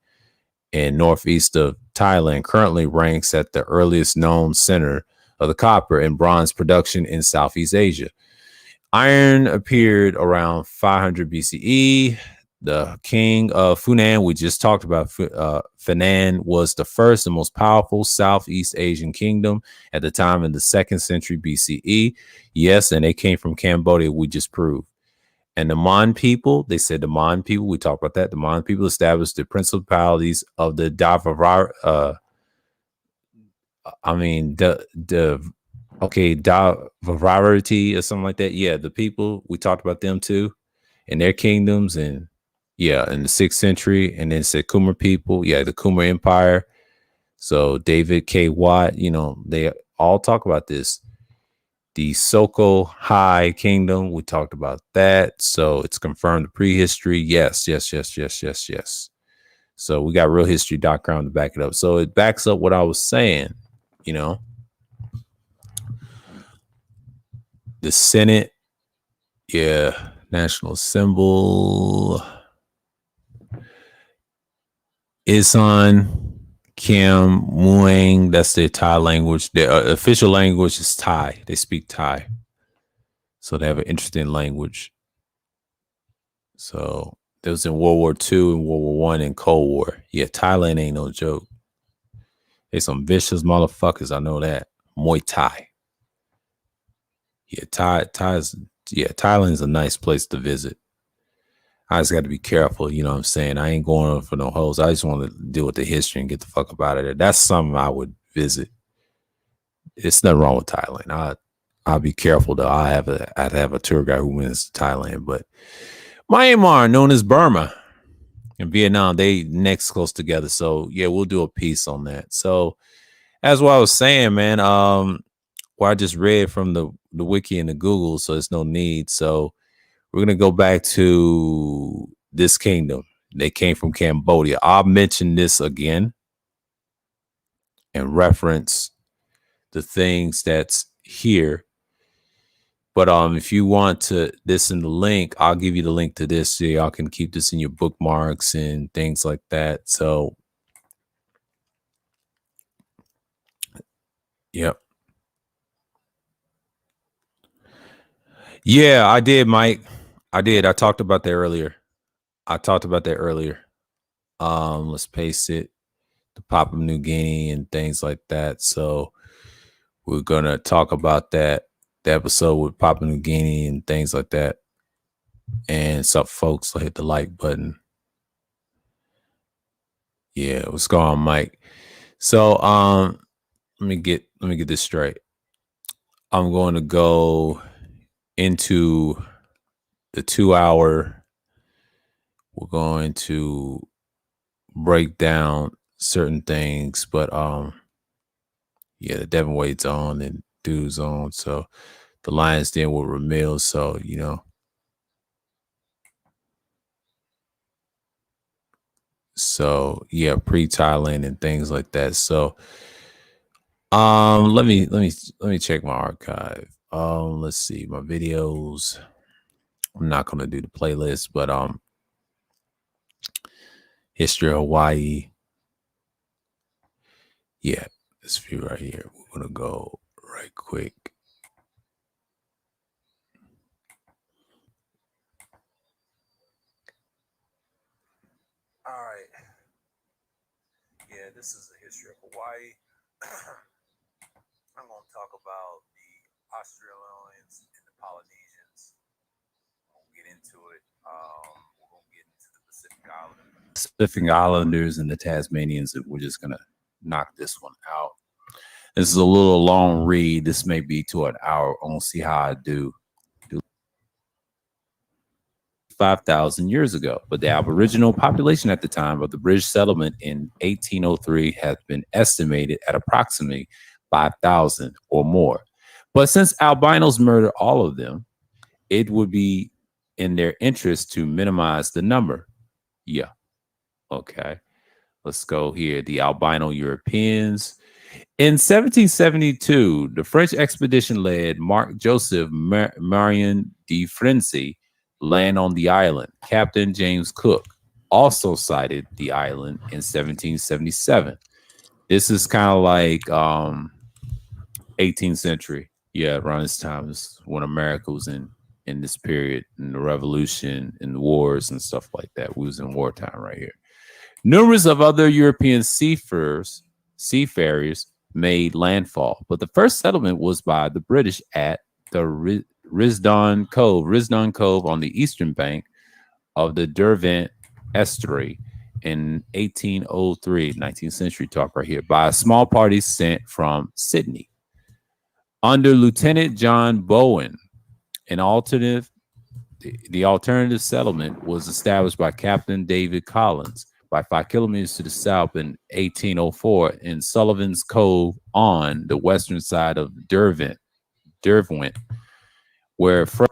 in northeast of Thailand currently ranks at the earliest known center of the copper and bronze production in Southeast Asia. Iron appeared around 500 BCE. The king of Funan, we just talked about, Funan was the first and most powerful Southeast Asian kingdom at the time in the 2nd century BCE. Yes, and they came from Cambodia, we just proved. And the Mon people, they said the Mon people, we talked about that. The Mon people established the principalities of the Davarar, Davararity or something like that. Yeah, the people, we talked about them too, and their kingdoms, and yeah, in the 6th century, and then said Khmer people, yeah, the Khmer Empire. So David K. Watt, you know, they all talk about this. The Soko High Kingdom, we talked about that. So it's confirmed prehistory. Yes. So we got real history background to back it up. So it backs up what I was saying, you know. The Senate, yeah, national symbol. Isan Kim Muang, that's their Thai language. Their official language is Thai. They speak Thai. So they have an interesting language. So there was in World War II and World War I and Cold War. Yeah, Thailand ain't no joke. They some vicious motherfuckers, I know that. Muay Thai. Yeah, Thailand's a nice place to visit. I just got to be careful, you know what I'm saying? I ain't going for no hoes. I just want to deal with the history and get the fuck up out of there. That's something I would visit. It's nothing wrong with Thailand. I'll be careful though. I'd have a tour guide who wins to Thailand. But Myanmar, known as Burma, and Vietnam, they next close together. So yeah, we'll do a piece on that. So as what I was saying, man, well, I just read from the wiki and the Google, so there's no need. So we're going to go back to this kingdom. They came from Cambodia. I'll mention this again and reference the things that's here. But if you want to this in the link, I'll give you the link to this so y'all can keep this in your bookmarks and things like that. So, yep. Yeah, I did, Mike. I did. I talked about that earlier. Let's paste it to Papua New Guinea and things like that. So we're gonna talk about that, the episode with Papua New Guinea and things like that. And some folks hit the like button. Yeah, what's going on, Mike? So let me get this straight. I'm going to go into the 2 hour. We're going to break down certain things, but yeah, the Devin Wade's on and Dude's on. So the Lions Den with Ramil. So, you know. So yeah, pre-Thailand and things like that. So let me check my archive. Let's see my videos. I'm not gonna do the playlist, but history of Hawaii. Yeah, this view right here. We're gonna go right quick. All right. Yeah, this is the history of Hawaii. I'm gonna talk about the Australians and the Polynesians. We'll get into it. We're gonna get into the Pacific Islanders and the Tasmanians, and we're just gonna knock this one out. This is a little long read. This may be to an hour. I'm gonna see how I do. 5,000 years ago, but the Aboriginal population at the time of the British settlement in 1803 has been estimated at approximately 5,000 or more. But since albinos murder all of them, it would be in their interest to minimize the number. Yeah. Okay. Let's go here. The albino Europeans. In 1772, the French expedition led Marc Joseph Marion de Frenzy land on the island. Captain James Cook also sighted the island in 1777. This is kind of like 18th century. Yeah, around this time is when America was in this period, in the revolution, in the wars and stuff like that. We was in wartime right here. Numerous of other European seafarers made landfall, but the first settlement was by the British at the Risdon Cove on the eastern bank of the Derwent estuary in 1803, 19th century talk right here, by a small party sent from Sydney. Under Lieutenant John Bowen, the alternative settlement was established by Captain David Collins by 5 kilometers to the south in 1804 in Sullivan's Cove on the western side of Derwent, where fresh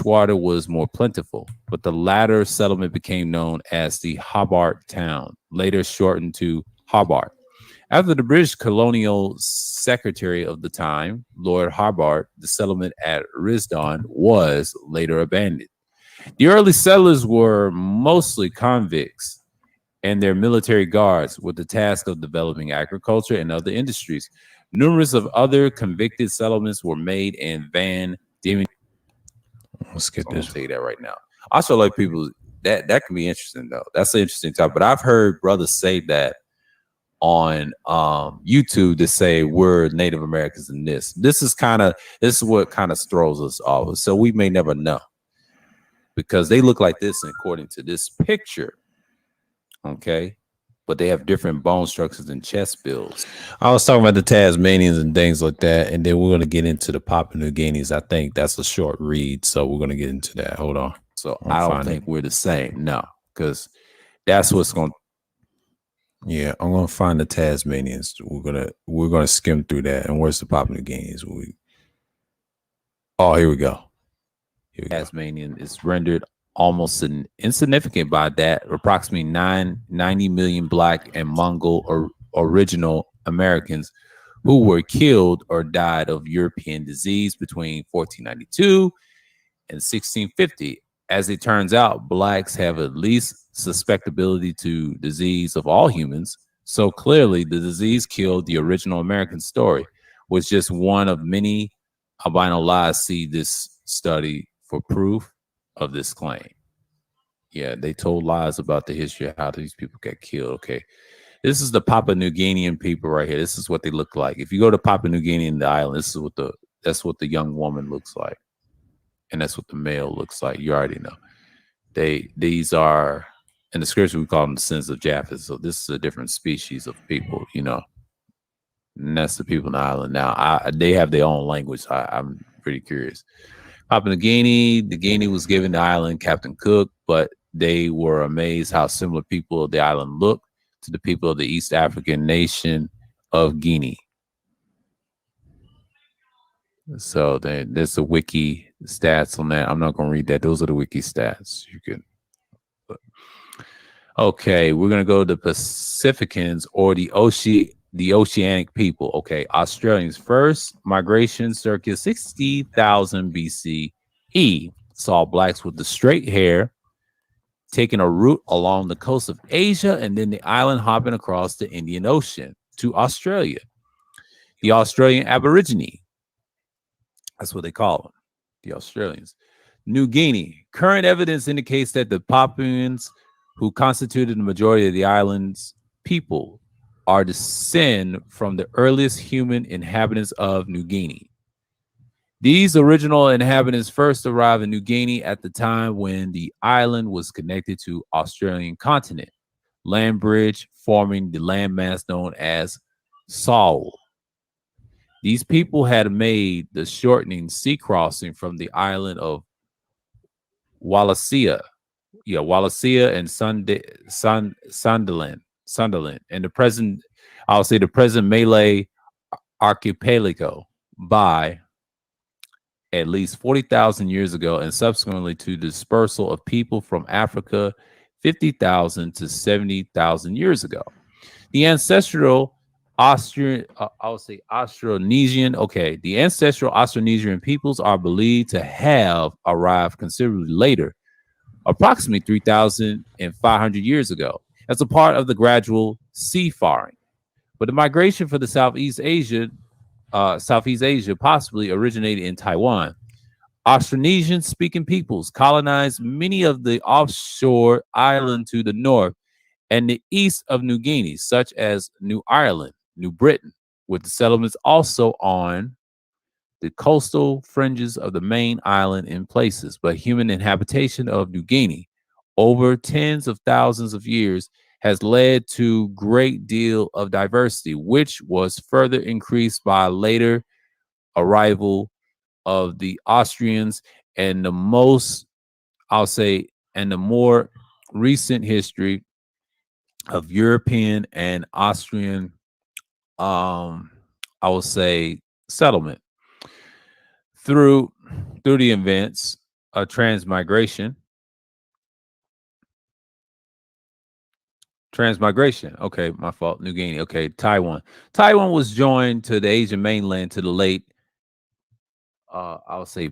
water was more plentiful, but the latter settlement became known as the Hobart town, later shortened to Hobart. After the British colonial secretary of the time, Lord Hobart, the settlement at Risdon was later abandoned. The early settlers were mostly convicts and their military guards with the task of developing agriculture and other industries. Numerous of other convicted settlements were made in Van Diemen. Let's get this. I'll tell you that right now. I also like people that can be interesting though. That's an interesting topic. But I've heard brothers say that on YouTube to say we're Native Americans in this. This is what kind of throws us off. So we may never know because they look like this according to this picture. Okay. But they have different bone structures and chest builds. I was talking about the Tasmanians and things like that, and then we're going to get into the Papua New Guineas. I think that's a short read, so we're going to get into that. Hold on. So I don't think we're the same, no, because that's what's going. Yeah, I'm going to find the Tasmanians. We're gonna skim through that. And where's the Papua New Guineas? Oh, here we go. Tasmanian is rendered almost insignificant by that approximately 90 million Black and Mongol or original Americans who were killed or died of European disease between 1492 and 1650. As it turns out, Blacks have at least susceptibility to disease of all humans. So clearly the disease killed the original American story was just one of many albino lies. See this study for proof of this claim. Yeah, they told lies about the history of how these people got killed. Okay, this is the Papua New Guinean people right here. This is what they look like. If you go to Papua New Guinea in the island, that's what the young woman looks like, and that's what the male looks like. You already know. These are in the scripture we call them the sons of Japheth. So this is a different species of people, you know. And that's the people in the island. Now they have their own language. I'm pretty curious. Papua New Guinea, the Guinea was given the island Captain Cook, but they were amazed how similar people of the island looked to the people of the East African nation of Guinea. So there's the wiki stats on that. I'm not going to read that. Those are the wiki stats. You can. Okay, we're going to go to the Pacificans or the oceanic people. Okay, Australians' first migration circa 60,000 BCE saw Blacks with the straight hair taking a route along the coast of Asia and then the island hopping across the Indian Ocean to Australia. The Australian Aborigine, that's what they call them, the Australians. New Guinea. Current evidence indicates that the Papuans, who constituted the majority of the island's people, are descend from the earliest human inhabitants of New Guinea. These original inhabitants first arrived in New Guinea at the time when the island was connected to Australian continent, land bridge forming the landmass known as Saul. These people had made the shortening sea crossing from the island of Wallacea and Sunderland, and the present Malay archipelago by at least 40,000 years ago, and subsequently to the dispersal of people from Africa 50,000 to 70,000 years ago. The ancestral Austronesian, the ancestral Austronesian peoples are believed to have arrived considerably later, approximately 3,500 years ago, as a part of the gradual seafaring. But the migration for the Southeast Asia possibly originated in Taiwan. Austronesian speaking peoples colonized many of the offshore islands to the north and the east of New Guinea, such as New Ireland, New Britain, with the settlements also on the coastal fringes of the main island in places, but human inhabitation of New Guinea over tens of thousands of years has led to great deal of diversity, which was further increased by later arrival of the Austrians and the most, I'll say, and the more recent history of European and Austrian, I will say, settlement through the events of transmigration. Transmigration. Okay, my fault. New Guinea. Okay, Taiwan. Taiwan was joined to the Asian mainland to the late, I'll say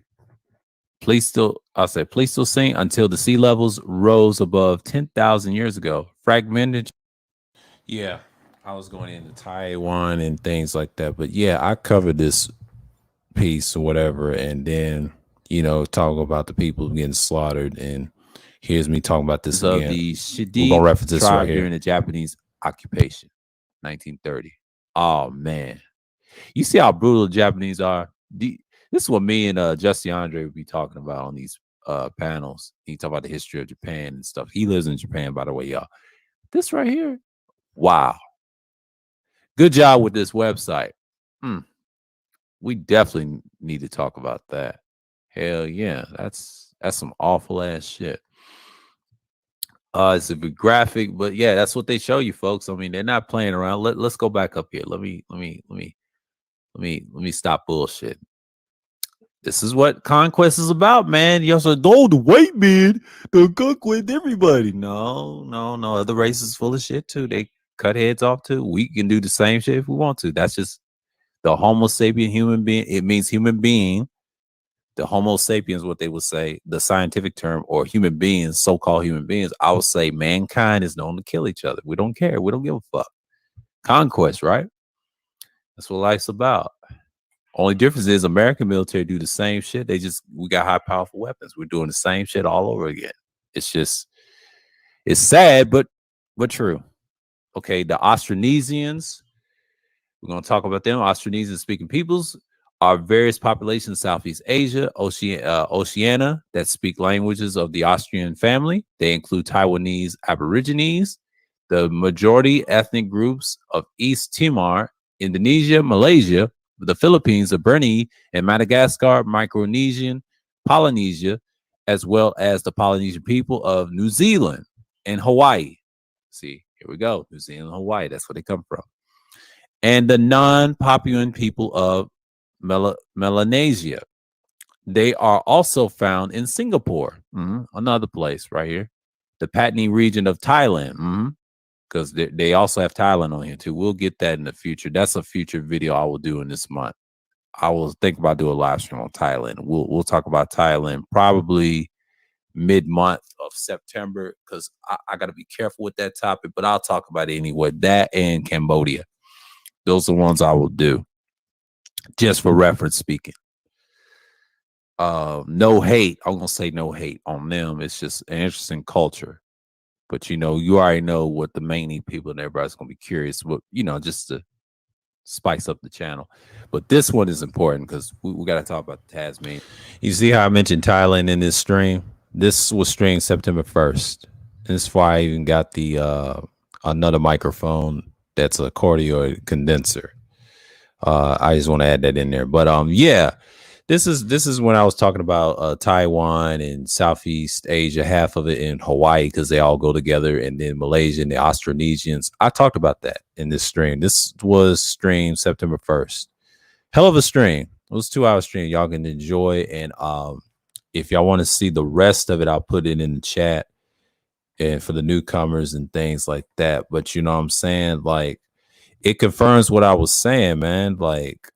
Pleistocene until the sea levels rose above 10,000 years ago. Fragmented. Yeah, I was going into Taiwan and things like that, but yeah, I covered this piece or whatever, and then talk about the people getting slaughtered, and here's me talking about this Of again. the We're gonna Shidi reference this right tribe here. during the Japanese occupation, 1930. Oh man, you see how brutal the Japanese are. This is what me and Justin Andre would be talking about on these panels. He talk about the history of Japan and stuff. He lives in Japan, by the way, y'all. This right here, wow. Good job with this website. Hmm. We definitely need to talk about that. Hell yeah, that's some awful ass shit. It's a big graphic, but yeah, that's what they show you, folks. I mean, they're not playing around. Let's go back up here. Let me stop bullshit. This is what conquest is about, man. You also know the white man, the conquest everybody. No, no, no. Other races full of shit too. They cut heads off too. We can do the same shit if we want to. That's just the Homo sapien human being. It means human being. The Homo sapiens, what they would say, the scientific term, or human beings, so-called human beings. I would say mankind is known to kill each other. We don't care. We don't give a fuck. Conquest, right? That's what life's about. Only difference is American military do the same shit. We got high powerful weapons. We're doing the same shit all over again. It's sad, but true. Okay, the Austronesians, we're going to talk about them. Austronesian speaking peoples are various populations in Southeast Asia, Oceania, that speak languages of the Austrian family. They include Taiwanese Aborigines, the majority ethnic groups of East Timor, Indonesia, Malaysia, the Philippines, the Brunei, and Madagascar, Micronesian, Polynesia, as well as the Polynesian people of New Zealand and Hawaii. See, here we go. New Zealand, Hawaii. That's where they come from. And the non-Papuan people of Melanesia. They are also found in Singapore, another place right here. The Patni region of Thailand, because they also have Thailand on here too. We'll get that in the future. That's a future video I will do in this month. I will think about doing a live stream on Thailand. We'll talk about Thailand probably mid-month of September, because I got to be careful with that topic, but I'll talk about it anyway. That and Cambodia. Those are the ones I will do, just for reference speaking. No hate. I'm gonna say no hate on them. It's just an interesting culture. But you already know what the main people and everybody's gonna be curious. But just to spice up the channel. But this one is important because we got to talk about the Tasmanian. You see how I mentioned Thailand in this stream? This was streamed September 1st. And this is why I even got the another microphone that's a cardioid condenser. I just want to add that in there. But yeah, this is when I was talking about Taiwan and Southeast Asia, half of it in Hawaii, because they all go together, and then Malaysia and the Austronesians. I talked about that in this stream. This was streamed September 1st. Hell of a stream. It was a 2-hour stream. Y'all can enjoy. And if y'all want to see the rest of it, I'll put it in the chat, and for the newcomers and things like that. But you know what I'm saying? Like, it confirms what I was saying, man. Like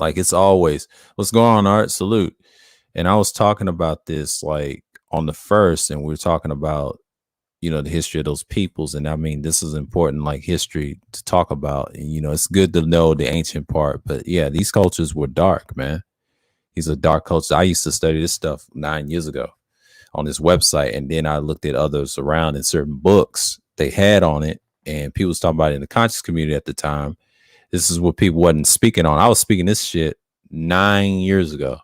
it's always, what's going on, Art? Salute. And I was talking about this like on the 1st, and we were talking about, the history of those peoples. And I mean, this is important, like history to talk about. And, it's good to know the ancient part. But yeah, these cultures were dark, man. These are dark cultures. I used to study this stuff 9 years ago on this website. And then I looked at others around in certain books they had on it. And people was talking about it in the conscious community at the time. This is what people wasn't speaking on. I was speaking this shit 9 years ago.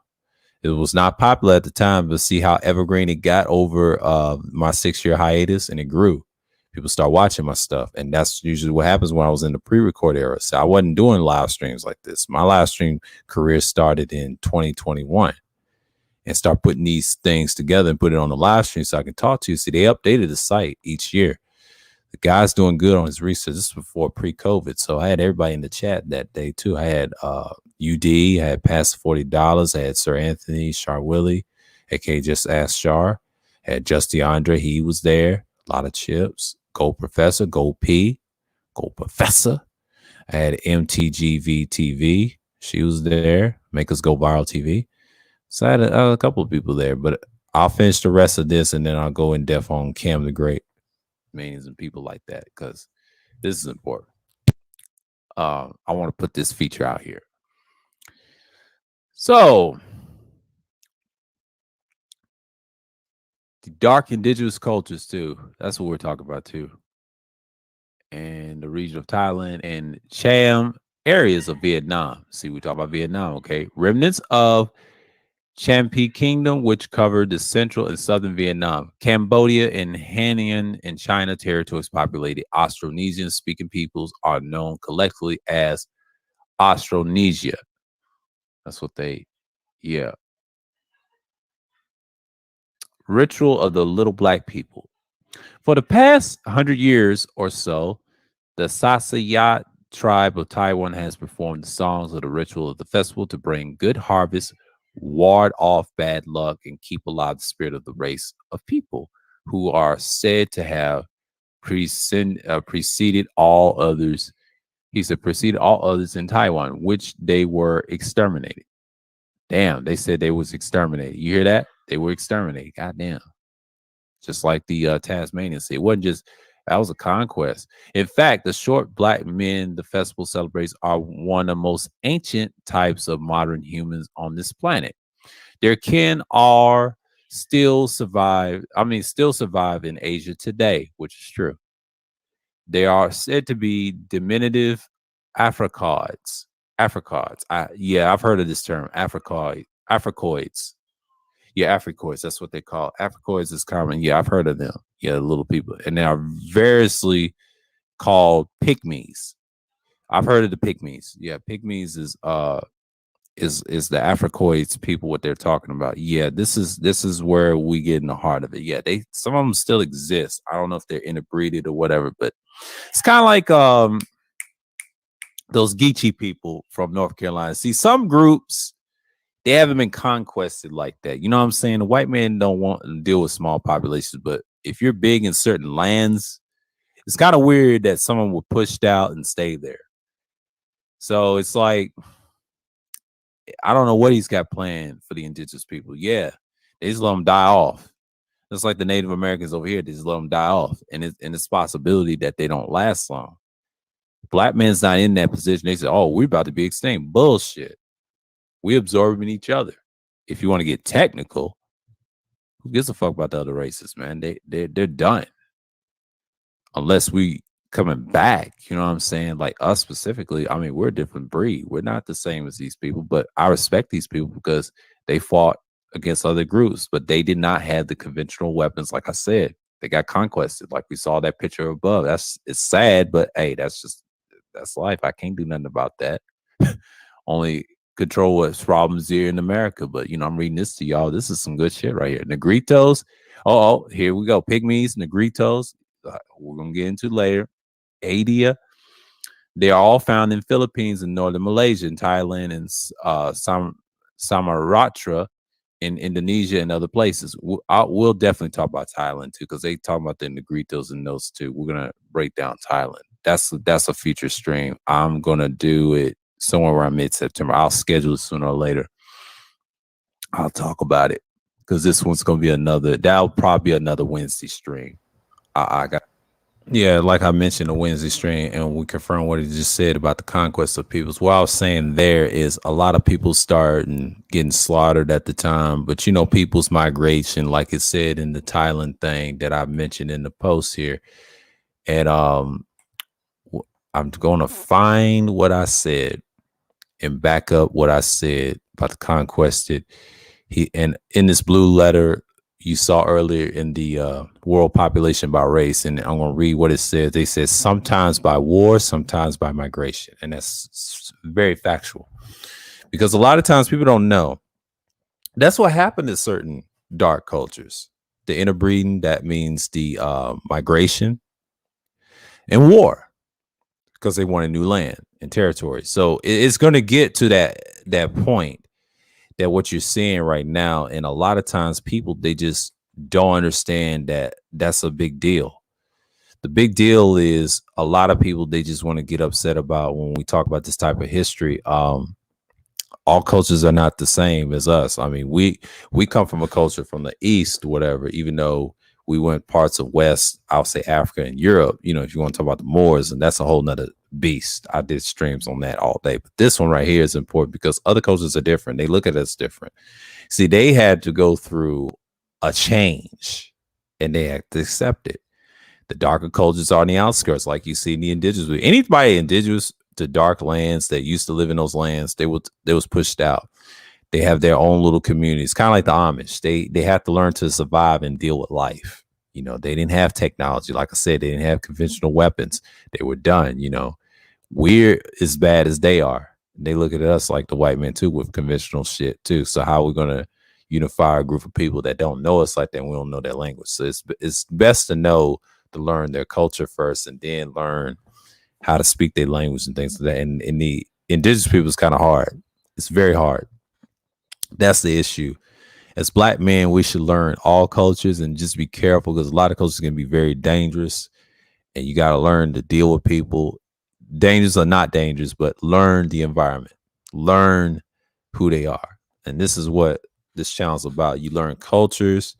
It was not popular at the time, but see how evergreen it got over my 6-year hiatus, and it grew. People start watching my stuff, and that's usually what happens when I was in the pre-record era. So I wasn't doing live streams like this. My live stream career started in 2021, and start putting these things together and put it on the live stream so I can talk to you. See, they updated the site each year. The guy's doing good on his research. This is before pre-COVID, so I had everybody in the chat that day too. I had UD, I had Pastor $40, I had Sir Anthony, Char Willie, aka Just Ask Char, I had Justy Andre, he was there, a lot of chips, Gold Professor, Gold P, Gold Professor. I had MTGV TV, she was there, Make Us Go Viral TV. So I had a couple of people there, but I'll finish the rest of this and then I'll go in depth on Cam the Great, meanings and people like that, because this is important. I want to put this feature out here. So, the dark indigenous cultures too. That's what we're talking about too. And the region of Thailand and Cham areas of Vietnam. See, we talk about Vietnam, okay? Remnants of Champi Kingdom, which covered the central and southern Vietnam, Cambodia, and Hainan and China territories populated. Austronesian-speaking peoples are known collectively as Austronesia. That's what they, yeah. Ritual of the little black people. For the past 100 years or so, the Sasayat tribe of Taiwan has performed the songs of the ritual of the festival to bring good harvest, ward off bad luck, and keep alive the spirit of the race of people who are said to have preceded all others. He said, preceded all others in Taiwan, which they were exterminated. Damn, they said they was exterminated. You hear that? They were exterminated. Goddamn. Just like the Tasmanians. It wasn't just, that was a conquest. In fact, the short black men the festival celebrates are one of the most ancient types of modern humans on this planet. Their kin are still survive in Asia today, which is true. They are said to be diminutive Africoids. I've heard of this term, Africoids. Yeah, Africoids. That's what they call Africoids. Is common. Yeah, I've heard of them. Yeah, little people, and they are variously called pygmies. I've heard of the pygmies. Yeah, pygmies is the Africoids people. What they're talking about. Yeah, this is where we get in the heart of it. Yeah, some of them still exist. I don't know if they're interbreeded or whatever, but it's kind of like those Geechee people from North Carolina. See, some groups, they haven't been conquested like that. You know what I'm saying? The white man don't want to deal with small populations, but if you're big in certain lands, it's kind of weird that someone would pushed out and stay there. So it's like, I don't know what he's got planned for the indigenous people. Yeah, they just let them die off. Just like the Native Americans over here, they just let them die off. And it's a possibility that they don't last long. Black men's not in that position. They say, oh, we're about to be extinct. Bullshit. We absorbing each other. If you want to get technical, who gives a fuck about the other races, man? They're done. Unless we coming back, you know what I'm saying? Like us specifically, I mean, we're a different breed. We're not the same as these people, but I respect these people because they fought against other groups, but they did not have the conventional weapons. Like I said, they got conquested. Like we saw that picture above. It's sad, but hey, that's life. I can't do nothing about that. Only control what's problems here in America. But I'm reading this to y'all. This is some good shit right here. Negritos. Oh, here we go. Pygmies, Negritos. We're gonna get into later. Adia. They are all found in Philippines and northern Malaysia, and Thailand, and Samaratra in Indonesia and other places. We'll definitely talk about Thailand too, because they talk about the Negritos and those too. We're gonna break down Thailand. That's a future stream. I'm gonna do it somewhere around mid-September. I'll schedule it sooner or later. I'll talk about it because this one's gonna be that'll probably be another Wednesday stream. I got Yeah, like I mentioned the Wednesday stream, and we confirm what he just said about the conquest of peoples. What I was saying there is a lot of people starting getting slaughtered at the time, but you know, people's migration, like it said in the Thailand thing that I mentioned in the post here, and I'm going to find what I said and back up what I said about the conquested. He and in this blue letter you saw earlier in the world population by race, and I'm going to read what it says. They said sometimes by war, sometimes by migration, and that's very factual because a lot of times people don't know. That's what happened to certain dark cultures. The interbreeding, that means the migration and war because they want a new land and territory. So it's going to get to that point that what you're seeing right now, and a lot of times people they just don't understand that that's a big deal. The big deal is a lot of people they just want to get upset about when we talk about this type of history. All cultures are not the same as us. I mean, we come from a culture from the east, whatever, even though we went parts of west, I'll say Africa and Europe, you know, if you want to talk about the Moors, and that's a whole nother beast. I did streams on that all day. But this one right here is important because other cultures are different. They look at us different. See, they had to go through a change and they had to accept it. The darker cultures are on the outskirts, like you see in the indigenous. Anybody indigenous to dark lands that used to live in those lands, they was pushed out. They have their own little communities, kind of like the Amish. They have to learn to survive and deal with life. You know, they didn't have technology. Like I said, they didn't have conventional weapons. They were done. You know, we're as bad as they are. They look at us like the white men too with conventional shit too. So how are we gonna unify a group of people that don't know us like that? And we don't know their language. So it's best to know to learn their culture first and then learn how to speak their language and things like that. And in the indigenous people, it's kind of hard. It's very hard. That's the issue. As black men, we should learn all cultures and just be careful because a lot of cultures can be very dangerous. And you got to learn to deal with people. Dangerous or not dangerous, but learn the environment, learn who they are. And this is what this channel is about. You learn cultures.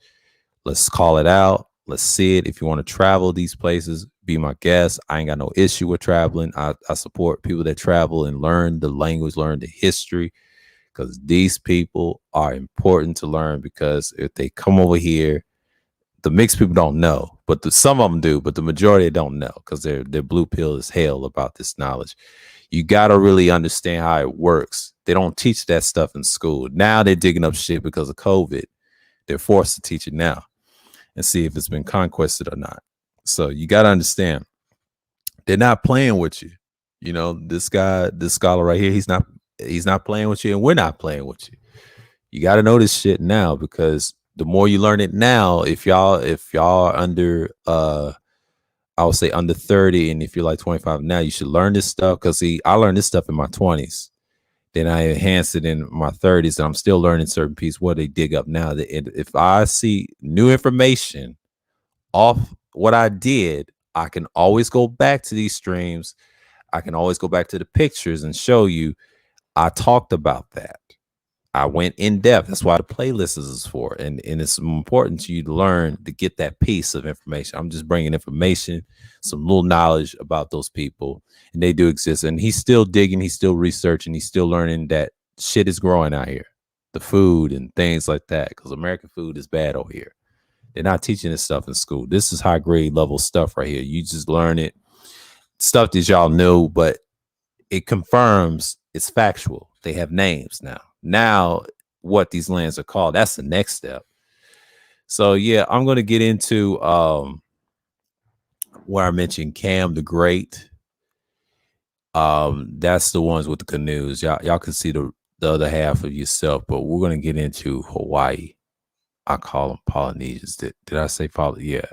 Let's call it out. Let's see it. If you want to travel these places, be my guest. I ain't got no issue with traveling. I support people that travel and learn the language, learn the history, because these people are important to learn because if they come over here, the mixed people don't know, but some of them do, but the majority don't know because they're blue pill as hell about this knowledge. You got to really understand how it works. They don't teach that stuff in school. Now they're digging up shit because of COVID. They're forced to teach it now and see if it's been conquested or not. So you got to understand, they're not playing with you. You know, this scholar right here, he's not playing with you, and we're not playing with you. You got to know this shit now because the more you learn it now, if y'all are under I would say under 30, and if you're like 25 now, you should learn this stuff. Because see, I learned this stuff in my 20s. Then I enhanced it in my 30s, and I'm still learning certain pieces what they dig up now. If I see new information off what I did, I can always go back to these streams. I can always go back to the pictures and show you I talked about that. I went in depth. That's why the playlist is for. And it's important to you to learn to get that piece of information. I'm just bringing information, some little knowledge about those people, and they do exist. And he's still digging, he's still researching, he's still learning that shit is growing out here, the food and things like that, because American food is bad over here. They're not teaching this stuff in school. This is high grade level stuff right here. You just learn it, stuff that y'all knew, but it confirms it's factual. They have names now. Now, what these lands are called, that's the next step. So yeah, I'm going to get into where I mentioned Cam the Great. That's the ones with the canoes. Y'all can see the other half of yourself, but we're going to get into Hawaii. I call them Polynesians. Did I say Poly? Yeah.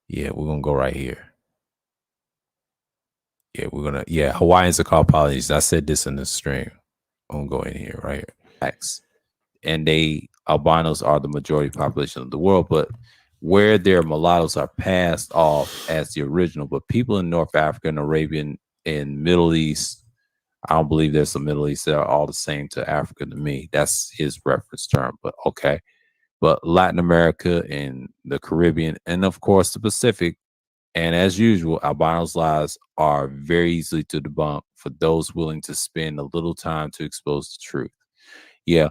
Yeah, we're going to go right here. Yeah, Hawaiians are called Polynesians. I said this in the stream. I'm going to go in here right here. X. And albinos are the majority population of the world, but where their mulattoes are passed off as the original. But people in North Africa and Arabian and Middle East, I don't believe there's some Middle East that are all the same to Africa to me. That's his reference term, but okay. but Latin America and the Caribbean, and of course the Pacific. And as usual, albinos' lies are very easily to debunk for those willing to spend a little time to expose the truth. Yeah,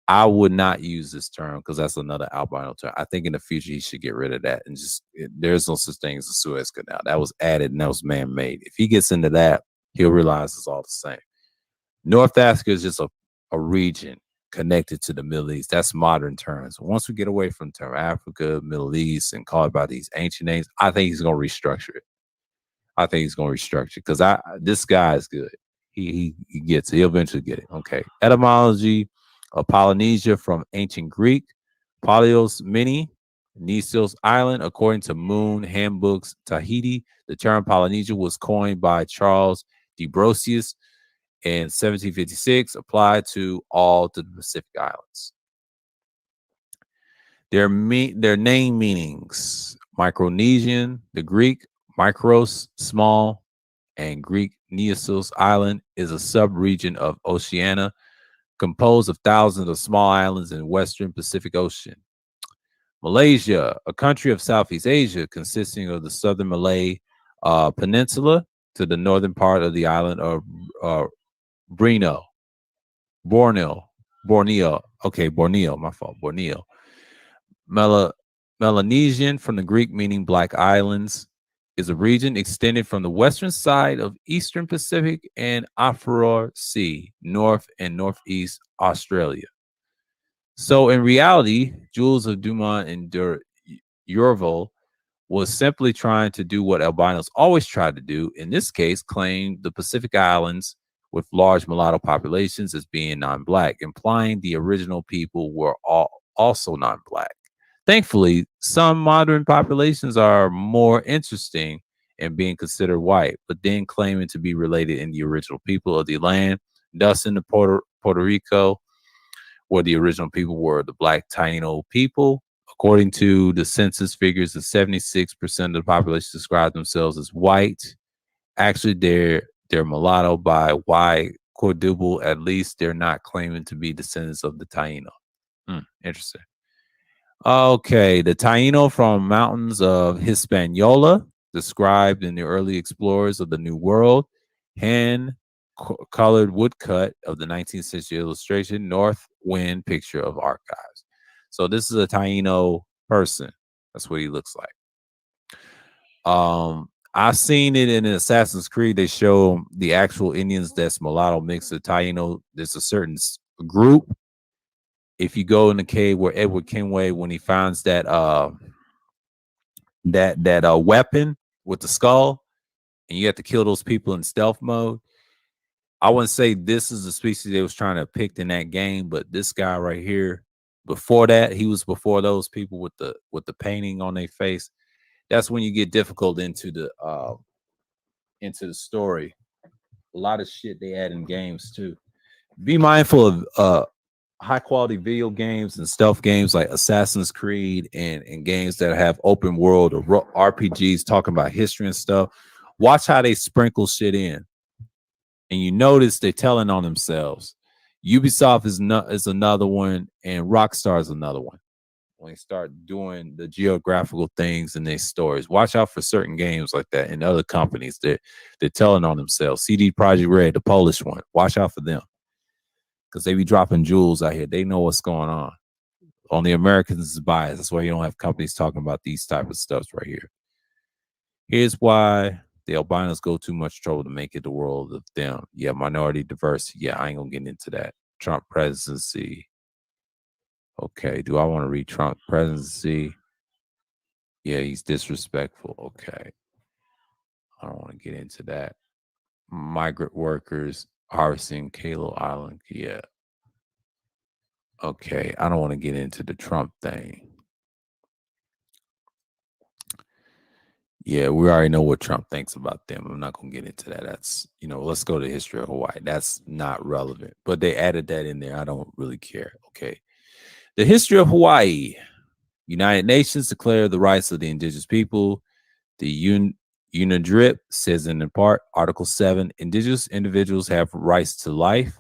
I would not use this term because that's another albino term. I think in the future he should get rid of that and just there's no such thing as a Suez Canal. That was added and that was man made. If he gets into that, he'll realize it's all the same. North Africa is just a region connected to the Middle East. That's modern terms. Once we get away from term Africa, Middle East, and call it by these ancient names, I think he's going to restructure it. I think he's going to restructure it because this guy is good. He gets it. He'll eventually get it. Okay. Etymology of Polynesia from ancient Greek. Polyos mini, Nisos Island. According to Moon Handbooks Tahiti, the term Polynesia was coined by Charles de Brosius in 1756, applied to all the Pacific Islands. Their name meanings: Micronesian, the Greek Micros, small, and Greek Nisos Island is a sub-region of Oceania composed of thousands of small islands in western Pacific Ocean. Malaysia, a country of Southeast Asia consisting of the southern Malay Peninsula to the northern part of the island of Borneo. Okay, Borneo, my fault. Borneo. Melanesian, from the Greek meaning black islands, is a region extended from the western side of Eastern Pacific and Afaroa Sea, North and Northeast Australia. So in reality, Jules of Dumont and D'Urville was simply trying to do what albinos always try to do, in this case, claim the Pacific Islands with large mulatto populations as being non-black, implying the original people were also non-black. Thankfully, some modern populations are more interesting in being considered white, but then claiming to be related in the original people of the land, thus in the Puerto Rico, where the original people were the black Taino people. According to the census figures, the 76% of the population describe themselves as white. Actually, they're mulatto by Y quadruple. At least they're not claiming to be descendants of the Taino. Interesting. Okay, the Taino from mountains of Hispaniola, described in the early explorers of the New World, hand-colored woodcut of the 19th century illustration, North Wind picture of archives. So this is a Taino person. That's what he looks like. I've seen it in Assassin's Creed. They show the actual Indians that's mulatto mixed with Taino. There's a certain group. If you go in the cave where Edward Kenway, when he finds that weapon with the skull, and you have to kill those people in stealth mode, I wouldn't say this is the species they was trying to pick in that game, but this guy right here, before that, he was before those people with the painting on their face. That's when you get difficult into the story. A lot of shit they add in games too. Be mindful of high quality video games and stealth games like Assassin's Creed and games that have open world or RPGs talking about history and stuff. Watch how they sprinkle shit in, and you notice they're telling on themselves. Ubisoft is another one, and Rockstar is another one. When they start doing the geographical things in their stories, watch out for certain games like that and other companies that they're telling on themselves. CD Projekt Red, the Polish one, watch out for them. Because they be dropping jewels out here. They know what's going on. Only Americans is biased. That's why you don't have companies talking about these type of stuff right here. Here's why the albinos go too much trouble to make it the world of them. Yeah, minority diversity. Yeah, I ain't gonna get into that. Trump presidency. Okay, do I want to read Trump presidency? Yeah, he's disrespectful. Okay. I don't want to get into that. Migrant workers harvesting Kalo Island. Yeah. Okay, I don't want to get into the Trump thing. Yeah, we already know what Trump thinks about them. I'm not going to get into that. That's, let's go to history of Hawaii. That's not relevant. But they added that in there. I don't really care. Okay. The history of Hawaii. United Nations declare the rights of the indigenous people. The UNIDRIP says in part, Article 7, indigenous individuals have rights to life,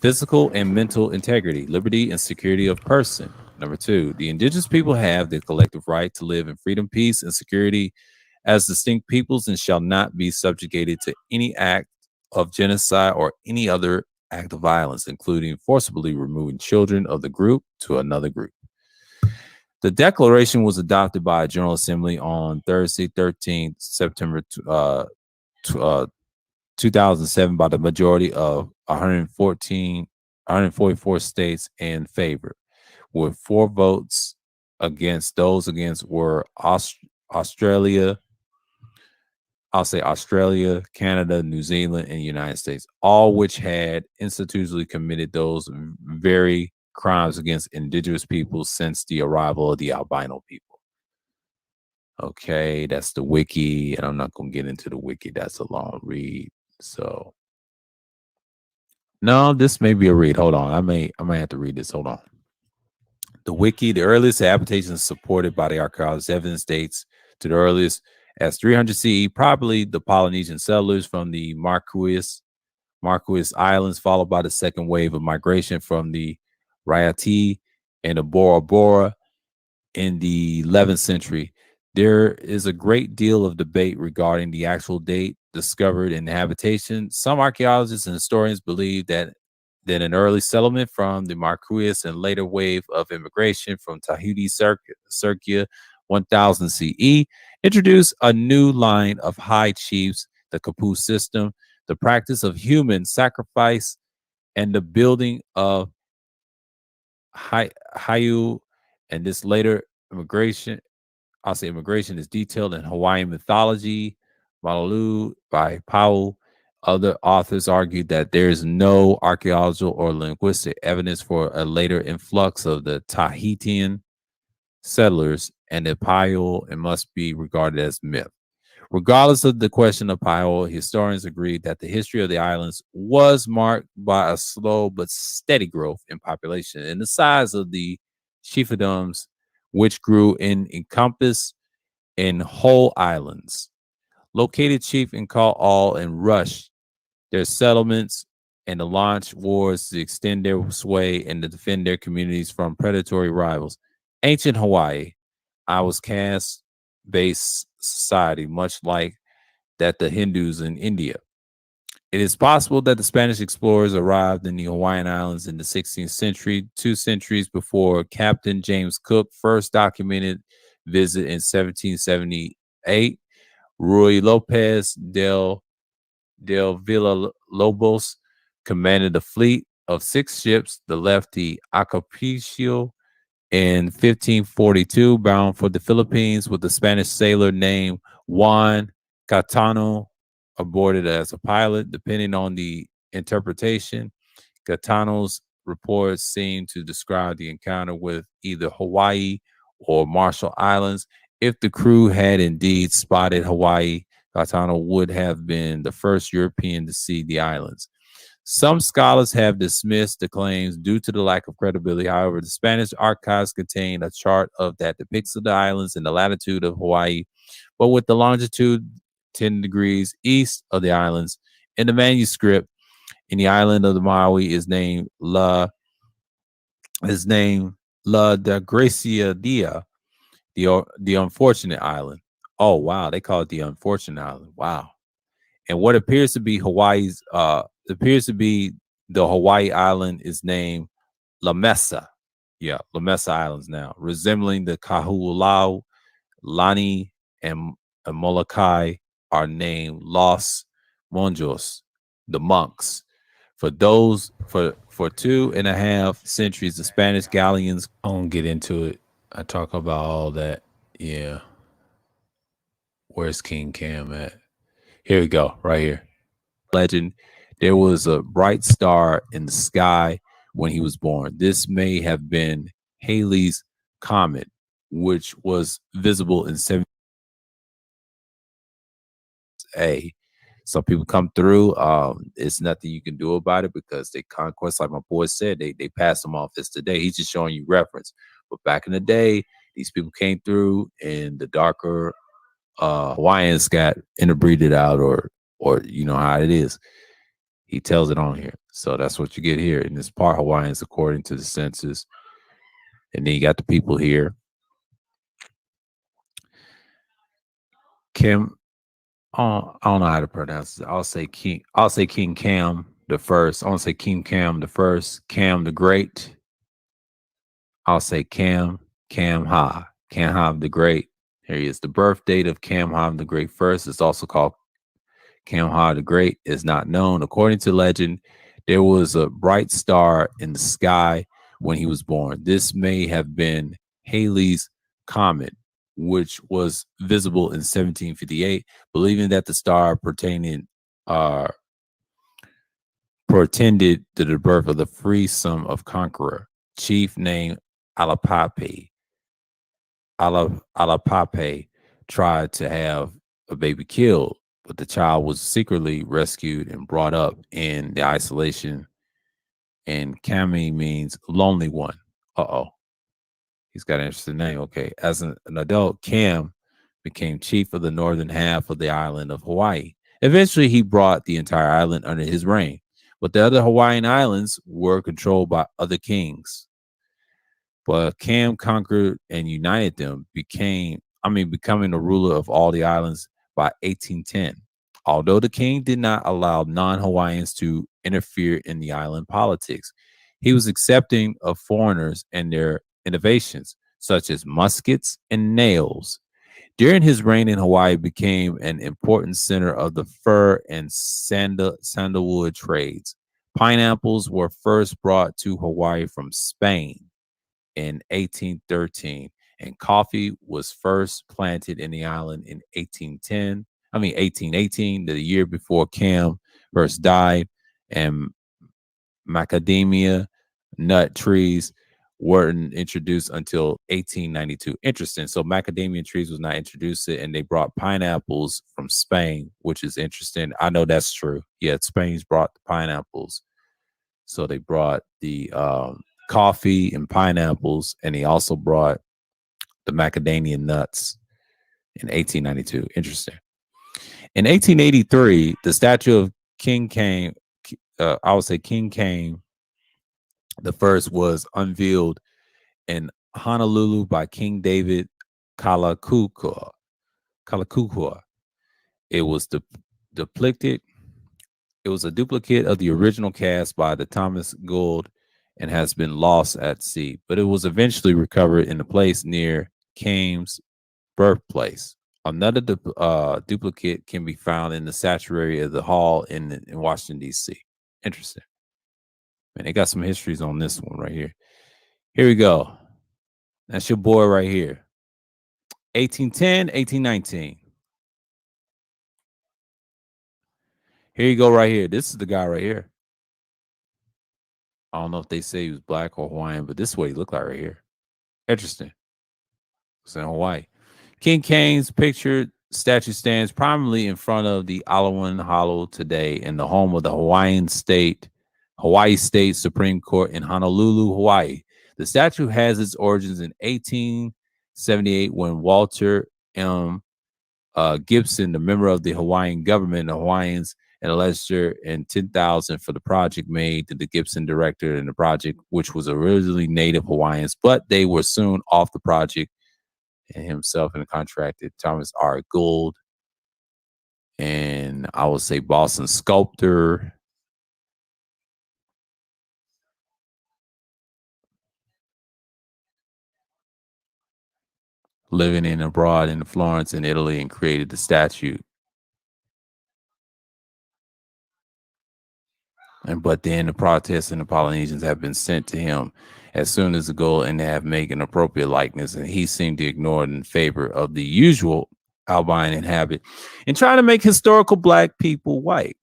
physical and mental integrity, liberty, and security of person. Number two, the indigenous people have the collective right to live in freedom, peace, and security as distinct peoples and shall not be subjugated to any act of genocide or any other act of violence, including forcibly removing children of the group to another group. The declaration was adopted by a General Assembly on Thursday, 13th September 2007 by the majority of 144 states in favor, with 4 votes against. Those against were Australia, I'll say Australia, Canada, New Zealand, and United States, all which had institutionally committed those very crimes against indigenous people since the arrival of the albino people. Okay, that's the wiki, and I'm not going to get into the wiki. That's a long read. So, no, this may be a read. Hold on, I may have to read this. Hold on. The wiki, the earliest habitations supported by the archaeologist evidence dates to the earliest as 300 CE, probably the Polynesian settlers from the Marquesas Islands, followed by the second wave of migration from the Raiatea and the Bora Bora in the 11th century. There is a great deal of debate regarding the actual date discovered in the habitation. Some archaeologists and historians believe that an early settlement from the Marquesas and later wave of immigration from Tahiti circa 1000 CE introduced a new line of high chiefs, the Kapu system, the practice of human sacrifice, and the building of Hayu. And this later immigration, I'll say immigration, is detailed in Hawaiian mythology, Malalu by Pau. Other authors argued that there is no archaeological or linguistic evidence for a later influx of the Tahitian settlers, and that Pau and must be regarded as myth. Regardless of the question of Pau, historians agreed that the history of the islands was marked by a slow but steady growth in population and the size of the chiefdoms, which grew in encompass in whole islands. Located chief and call all and rush their settlements and to launch wars to extend their sway and to defend their communities from predatory rivals. Ancient Hawaii, I was caste-based society, much like that the Hindus in India. It is possible that the Spanish explorers arrived in the Hawaiian Islands in the 16th century, 2 centuries before Captain James Cook first documented visit in 1778. Ruy Lopez del Villalobos commanded a fleet of 6 ships, the Lefty Acapulco, in 1542, bound for the Philippines with a Spanish sailor named Juan Catano aboarded as a pilot. Depending on the interpretation, Catano's reports seem to describe the encounter with either Hawaii or Marshall Islands. If the crew had indeed spotted Hawaii, Catano would have been the first European to see the islands. Some scholars have dismissed the claims due to the lack of credibility. However, the Spanish archives contain a chart that depicts the islands and the latitude of Hawaii, but with the longitude 10 degrees east of the islands. In the manuscript, in the island of the Maui is named La de Gracia Dia, the unfortunate island. Oh wow, they call it the unfortunate island. Wow. And what appears to be the Hawaii island is named La Mesa. Yeah, La Mesa Islands now, resembling the Kahulau, Lani, and Molokai are named Los Monjos, the monks. For 2.5 centuries, the Spanish galleons. I won't get into it. I talk about all that. Yeah. Where's King Cam at? Here we go, right here. Legend, there was a bright star in the sky when he was born. This may have been Halley's Comet, which was visible in 7A. Some people come through. It's nothing you can do about it because they conquest, like my boy said, they passed them off as today. He's just showing you reference. But back in the day, these people came through and the darker Hawaiians got interbreeded out, or you know how it is. He tells it on here. So that's what you get here. And it's part Hawaiians according to the census. And then you got the people here. Kim, I don't know how to pronounce it. I'll say King. I'll say King Cam the first. I want to say King Cam the first. Cam the Great. I'll say Cam Ha. Cam Ha the Great. Here he is. The birth date of Cam Ha the Great first is also called Cam Ha the Great is not known. According to legend, there was a bright star in the sky when he was born. This may have been Halley's Comet, which was visible in 1758, believing that the star uh, portended to the birth of the free son of Conqueror, chief named Alapape. Alapape tried to have a baby killed, but the child was secretly rescued and brought up in the isolation. And Kami means lonely one. Uh-oh. He's got an interesting name. Okay. As an adult, Cam became chief of the northern half of the island of Hawaii. Eventually, he brought the entire island under his reign, but the other Hawaiian islands were controlled by other kings. But Cam conquered and united them, becoming the ruler of all the islands by 1810. Although the king did not allow non-Hawaiians to interfere in the island politics, he was accepting of foreigners and their innovations, such as muskets and nails. During his reign in Hawaii became an important center of the fur and sandalwood trades. Pineapples were first brought to Hawaii from Spain in 1813, and coffee was first planted in the island in 1818, the year before Cam first died, and macadamia nut trees weren't introduced until 1892. Interesting. So macadamia trees was not introduced, and they brought pineapples from Spain, which is interesting. I know that's true. Yeah, Spain's brought the pineapples. So they brought the coffee and pineapples, and he also brought the macadamia nuts in 1892. Interesting. In 1883, the statue of King Came, I would say King Came the first, was unveiled in Honolulu by King David Kalakukua. Kalakukua. It was depicted. It was a duplicate of the original cast by the Thomas Gould and has been lost at sea, but it was eventually recovered in a place near Kame's birthplace. Another duplicate can be found in the sanctuary of the hall in Washington, D.C. Interesting. Man, they got some histories on this one right here. Here we go. That's your boy right here. 1810, 1819. Here you go right here. This is the guy right here. I don't know if they say he was black or Hawaiian, but this is what he looked like right here. Interesting. It's in Hawaii. King Kane's pictured statue stands prominently in front of the Alawan Hollow today in the home of the Hawaii State Supreme Court in Honolulu, Hawaii. The statue has its origins in 1878 when Walter M. Gibson, the member of the Hawaiian government, the Hawaiians, and a legislature in 10,000 for the project made to the Gibson director in the project, which was originally native Hawaiians, but they were soon off the project, and himself and contracted Thomas R. Gould, and I would say Boston sculptor. Living in abroad in Florence in Italy and created the statue. But then the Protestants and the Polynesians have been sent to him as soon as the goal, and they have made an appropriate likeness, and he seemed to ignore it in favor of the usual albino habit and trying to make historical black people white.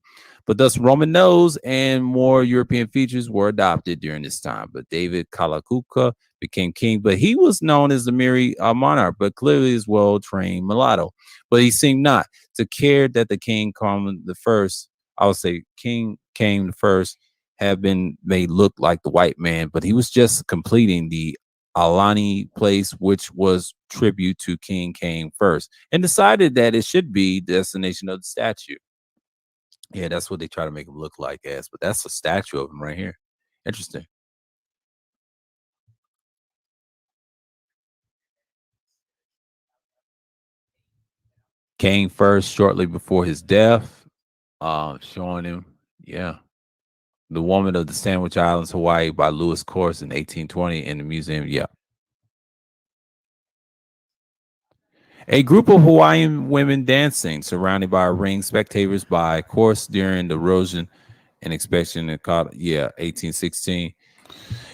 But thus Roman nose and more European features were adopted during this time. But David Kalakuka became king, but he was known as the Miri monarch, but clearly is well-trained mulatto. But he seemed not to care that the king came the first, I would say King came the first, have been made look like the white man, but he was just completing the Alani place, which was tribute to King came first, and decided that it should be the destination of the statue. Yeah, that's what they try to make him look like as, but that's a statue of him right here. Interesting. came first shortly before his death, showing him, yeah, The Woman of the Sandwich Islands, Hawaii by Lewis Corse in 1820 in the museum. Yeah. A group of Hawaiian women dancing, surrounded by a ring, spectators by Corse during the erosion and inspection. Called, yeah, 1816.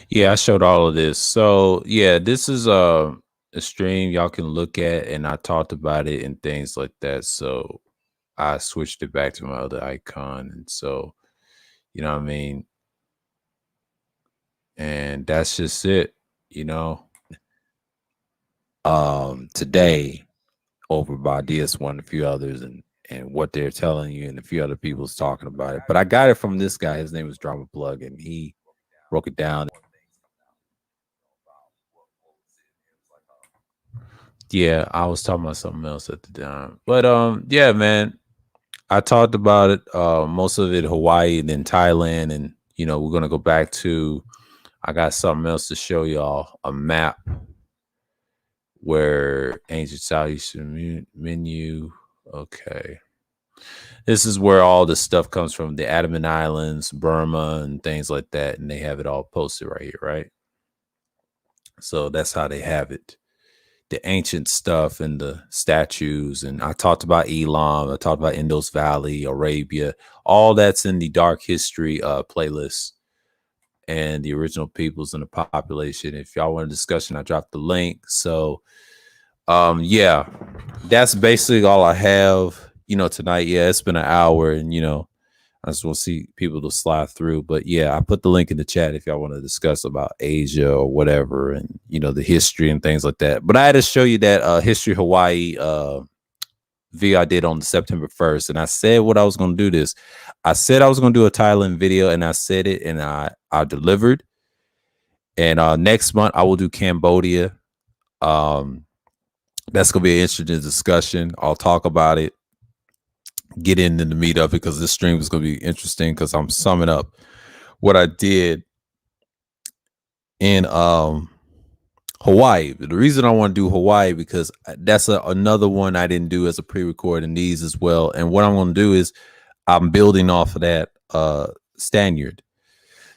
Yeah, I showed all of this. So yeah, this is a stream y'all can look at, and I talked about it and things like that. So I switched it back to my other icon, and so you know what I mean. And that's just it, you know. Today over by DS1 and a few others, and what they're telling you, and a few other people's talking about it. But I got it from this guy. His name was Drama Plug, and he broke it down. Yeah, I was talking about something else at the time. But yeah, man. I talked about it, most of it Hawaii and then Thailand, and you know, we're gonna go back to I got something else to show y'all, a map where ancient Southeastern menu. Okay. This is where all the stuff comes from, the Andaman Islands, Burma, and things like that, and they have it all posted right here, right? So that's how they have it. The ancient stuff and the statues. And I talked about Elam, I talked about Indus Valley, Arabia, all that's in the Dark History playlist and the original peoples and the population. If y'all want a discussion, I dropped the link. So yeah, that's basically all I have, you know, tonight. Yeah, it's been an hour, and you know, I just want to see people to slide through. But yeah, I put the link in the chat if y'all want to discuss about Asia or whatever, and you know, the history and things like that. But I had to show you that History Hawaii video I did on September 1st. And I said what I was gonna do this. I said I was gonna do a Thailand video, and I said it, and I delivered. And next month I will do Cambodia. That's gonna be an interesting discussion. I'll talk about it, get into the meat of it, because this stream is going to be interesting because I'm summing up what I did in Hawaii. The reason I want to do Hawaii because that's another one I didn't do as a pre-record, and these as well. And what I'm going to do is I'm building off of that Stanyard.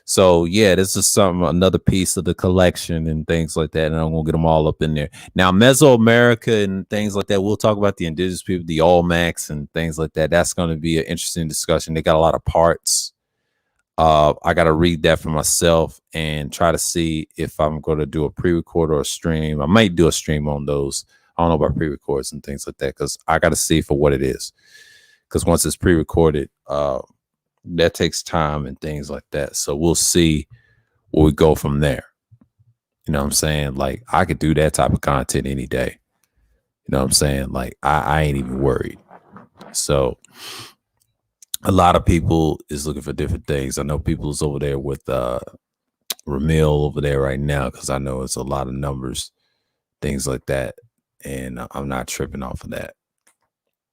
So yeah, this is another piece of the collection and things like that, and I'm gonna get them all up in there. Now, Mesoamerica and things like that, we'll talk about the indigenous people, the Olmecs and things like that. That's going to be an interesting discussion. They got a lot of parts. I got to read that for myself and try to see if I'm going to do a pre-record or a stream. I might do a stream on those. I don't know about pre-records and things like that because I got to see for what it is. Because once it's pre-recorded, that takes time and things like that. So we'll see where we go from there. You know what I'm saying? Like I could do that type of content any day. You know what I'm saying? Like I ain't even worried. So a lot of people is looking for different things. I know people's over there with Ramil over there right now because I know it's a lot of numbers, things like that. And I'm not tripping off of that.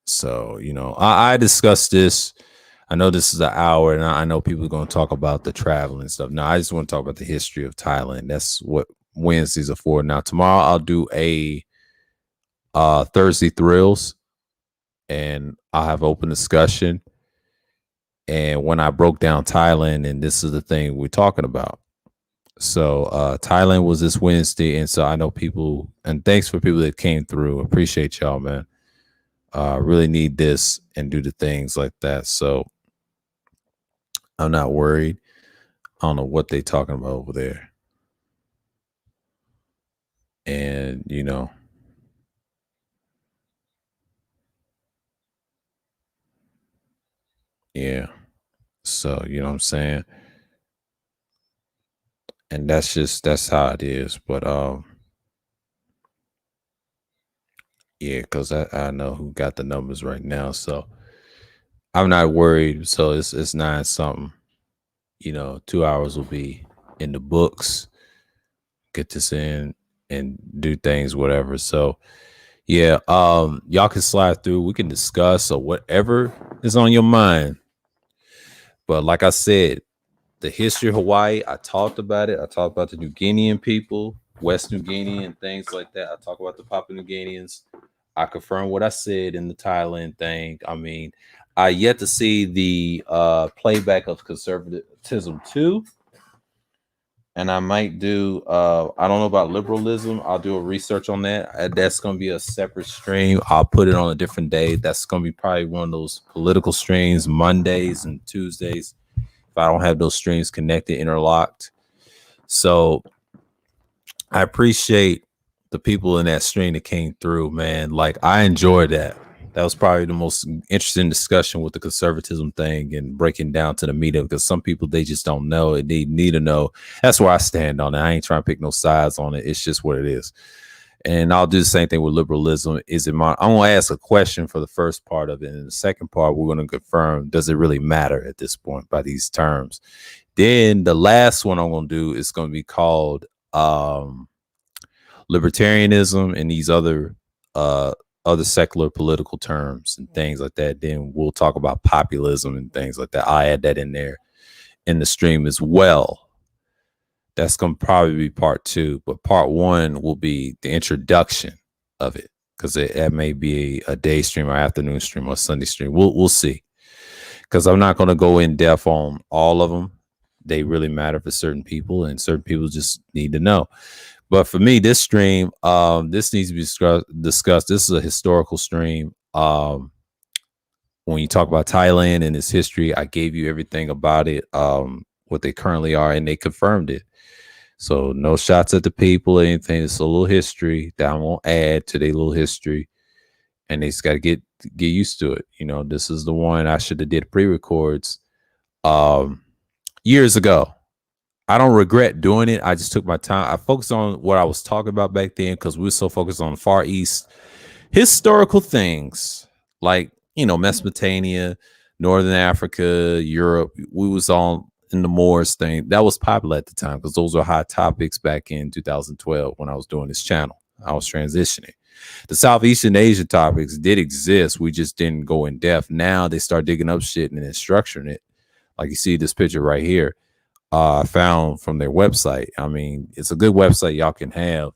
So, you know, I discussed this. I know this is an hour, and I know people are going to talk about the travel and stuff. Now, I just want to talk about the history of Thailand. That's what Wednesdays are for. Now, tomorrow I'll do a Thursday Thrills, and I'll have open discussion. And when I broke down Thailand, and this is the thing we're talking about. So Thailand was this Wednesday, and so I know people, and thanks for people that came through. Appreciate y'all, man. Really need this and do the things like that. So I'm not worried. I don't know what they talking about over there. And, you know, yeah. So, you know what I'm saying? And that's how it is. But yeah, because I know who got the numbers right now. So I'm not worried. So it's 9 something. You know, 2 hours will be in the books. Get this in and do things, whatever. So yeah, y'all can slide through. We can discuss or whatever is on your mind. But like I said, the history of Hawaii, I talked about it. I talked about the New Guinean people, West New Guinea, and things like that. I talk about the Papua New Guineans. I confirm what I said in the Thailand thing. I mean, I yet to see the playback of conservatism 2. And I might do I don't know about liberalism. I'll do a research on that. That's gonna be a separate stream. I'll put it on a different day. That's gonna be probably one of those political streams, Mondays and Tuesdays, if I don't have those streams connected, interlocked. So I appreciate the people in that stream that came through, man. Like, I enjoyed that. That was probably the most interesting discussion with the conservatism thing and breaking down to the meat of it, because some people, they just don't know it. They need to know. That's where I stand on it. I ain't trying to pick no sides on it. It's just what it is. And I'll do the same thing with liberalism. Is it my? I'm gonna ask a question for the first part of it, and the second part we're gonna confirm, does it really matter at this point by these terms? Then the last one I'm gonna do is gonna be called libertarianism and these other secular political terms and things like that. Then we'll talk about populism and things like that. I add that in there in the stream as well. That's going to probably be part 2, but part 1 will be the introduction of it, because it may be a day stream or afternoon stream or Sunday stream. We'll see, because I'm not going to go in depth on all of them. They really matter for certain people, and certain people just need to know. But for me, this stream, this needs to be discussed. This is a historical stream. When you talk about Thailand and its history, I gave you everything about it, what they currently are, and they confirmed it. So no shots at the people or anything. It's a little history that I won't add to their little history, and they just got to get used to it. You know, this is the one I should have did pre-records years ago. I don't regret doing it. I just took my time. I focused on what I was talking about back then, because we were so focused on the Far East historical things, like, you know, Mesopotamia, Northern Africa, Europe. We was on in the Moors thing. That was popular at the time, because those were hot topics back in 2012 when I was doing this channel. I was transitioning. The Southeastern Asia topics did exist. We just didn't go in depth. Now they start digging up shit and then structuring it. Like you see this picture right here. I found from their website. I mean, it's a good website y'all can have.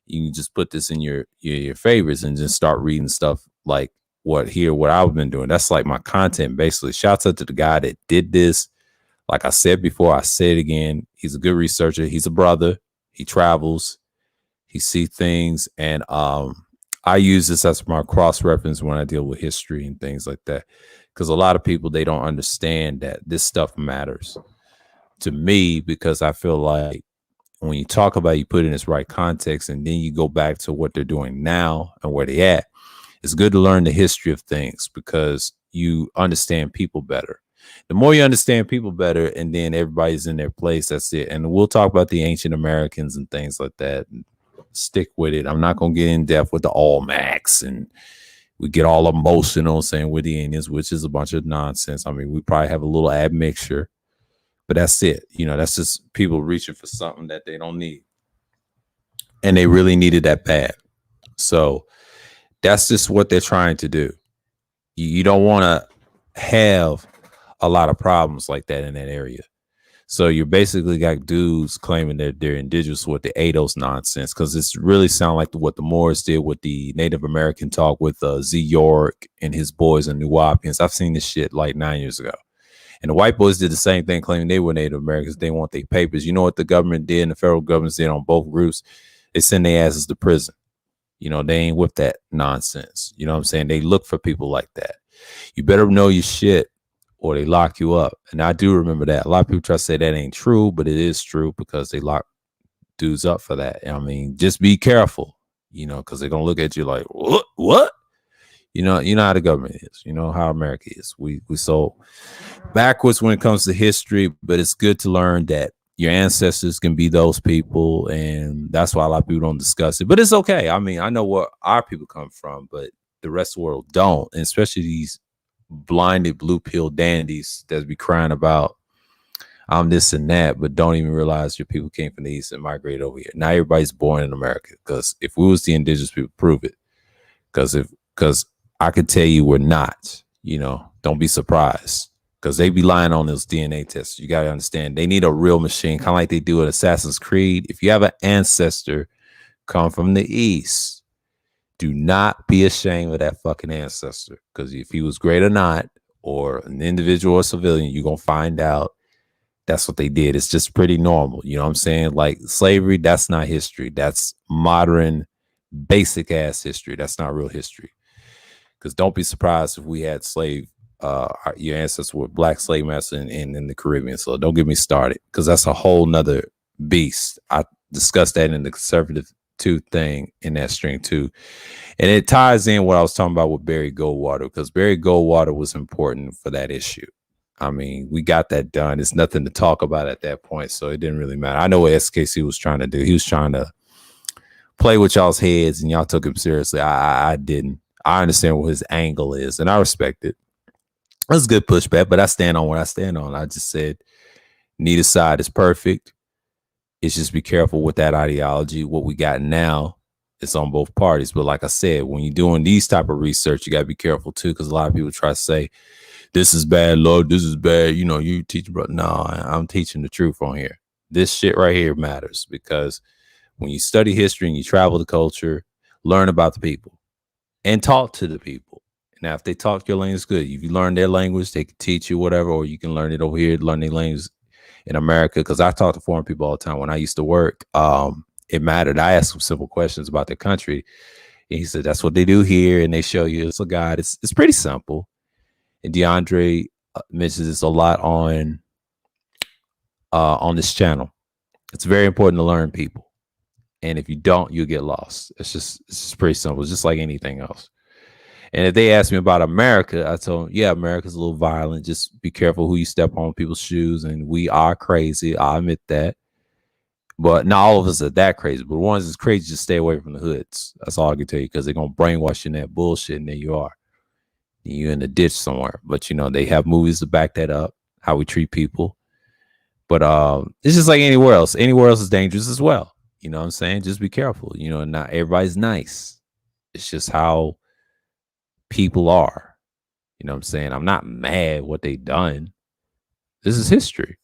You can just put this in your favorites and just start reading stuff like what I've been doing. That's like my content, basically. Shouts out to the guy that did this. Like I said before, I say it again. He's a good researcher. He's a brother. He travels. He sees things. And I use this as my cross-reference when I deal with history and things like that. Because a lot of people, they don't understand that this stuff matters to me, because I feel like when you talk about it, you put it in its right context, and then you go back to what they're doing now and where they at. It's good to learn the history of things, because you understand people better. The more you understand people better, and then everybody's in their place, that's it. And we'll talk about the ancient Americans and things like that. Stick with it. I'm not going to get in depth with the Olmecs, and we get all emotional saying we're the Indians, which is a bunch of nonsense. I mean, we probably have a little admixture, but that's it. You know, that's just people reaching for something that they don't need. And they really needed that bad. So that's just what they're trying to do. You don't want to have a lot of problems like that in that area. So you basically got dudes claiming that they're indigenous with the ADOS nonsense, because it's really sound like what the Moors did with the Native American talk with Z York and his boys and New Wapians. I've seen this shit like 9 years ago. And the white boys did the same thing, claiming they were Native Americans. They want their papers. You know what the government did and the federal government did on both groups? They send their asses to prison. You know, they ain't with that nonsense. You know what I'm saying? They look for people like that. You better know your shit or they lock you up. And I do remember that. A lot of people try to say that ain't true, but it is true, because they lock dudes up for that. I mean, just be careful, you know, because they're going to look at you like, what? You know how the government is. You know how America is. We so backwards when it comes to history, but it's good to learn that your ancestors can be those people, and that's why a lot of people don't discuss it. But it's okay. I mean, I know where our people come from, but the rest of the world don't, and especially these blinded blue pill dandies that be crying about I'm this and that, but don't even realize your people came from the East and migrated over here. Now everybody's born in America, because if we was the indigenous people, prove it. Because I could tell you we're not, you know, don't be surprised, because they be lying on those DNA tests. You got to understand, they need a real machine, kind of like they do at Assassin's Creed. If you have an ancestor come from the East, Do not be ashamed of that fucking ancestor, because if he was great or not, or an individual or civilian, you're gonna find out that's what they did. It's just pretty normal. You know what I'm saying? Like slavery, that's not history. That's modern, basic ass history. That's not real history. Because don't be surprised if we had your ancestors were black slave masters in the Caribbean. So don't get me started, because that's a whole nother beast. I discussed that in the conservative two thing in that stream too. And it ties in what I was talking about with Barry Goldwater, because Barry Goldwater was important for that issue. I mean, we got that done. It's nothing to talk about at that point, so it didn't really matter. I know what SKC was trying to do. He was trying to play with y'all's heads, and y'all took him seriously. I didn't. I understand what his angle is, and I respect it. That's a good pushback, but I stand on what I stand on. I just said neither side is perfect. It's just be careful with that ideology. What we got now, it's on both parties. But like I said, when you're doing these type of research, you got to be careful too, because a lot of people try to say, this is bad, Lord, this is bad. You know, you teach, bro. No, I'm teaching the truth on here. This shit right here matters, because when you study history and you travel the culture, learn about the people and talk to the people. Now, if they talk your language, good. If you learn their language, they can teach you whatever, or you can learn it over here, learn their language in America. Because I talk to foreign people all the time. When I used to work, it mattered. I asked some simple questions about their country. And he said, that's what they do here. And they show you it's a guide. It's pretty simple. And DeAndre mentions this a lot on this channel. It's very important to learn people. And if you don't, you'll get lost. It's just pretty simple. It's just like anything else. And if they ask me about America, I told them, yeah, America's a little violent. Just be careful who you step on people's shoes. And we are crazy. I admit that. But not all of us are that crazy. But the ones that's crazy, just stay away from the hoods. That's all I can tell you, because they're going to brainwash you in that bullshit. And there you are. You're in the ditch somewhere. But, you know, they have movies to back that up, how we treat people. But it's just like anywhere else. Anywhere else is dangerous as well. You know what I'm saying? Just be careful. You know, not everybody's nice. It's just how people are. You know what I'm saying? I'm not mad what they done. This is history.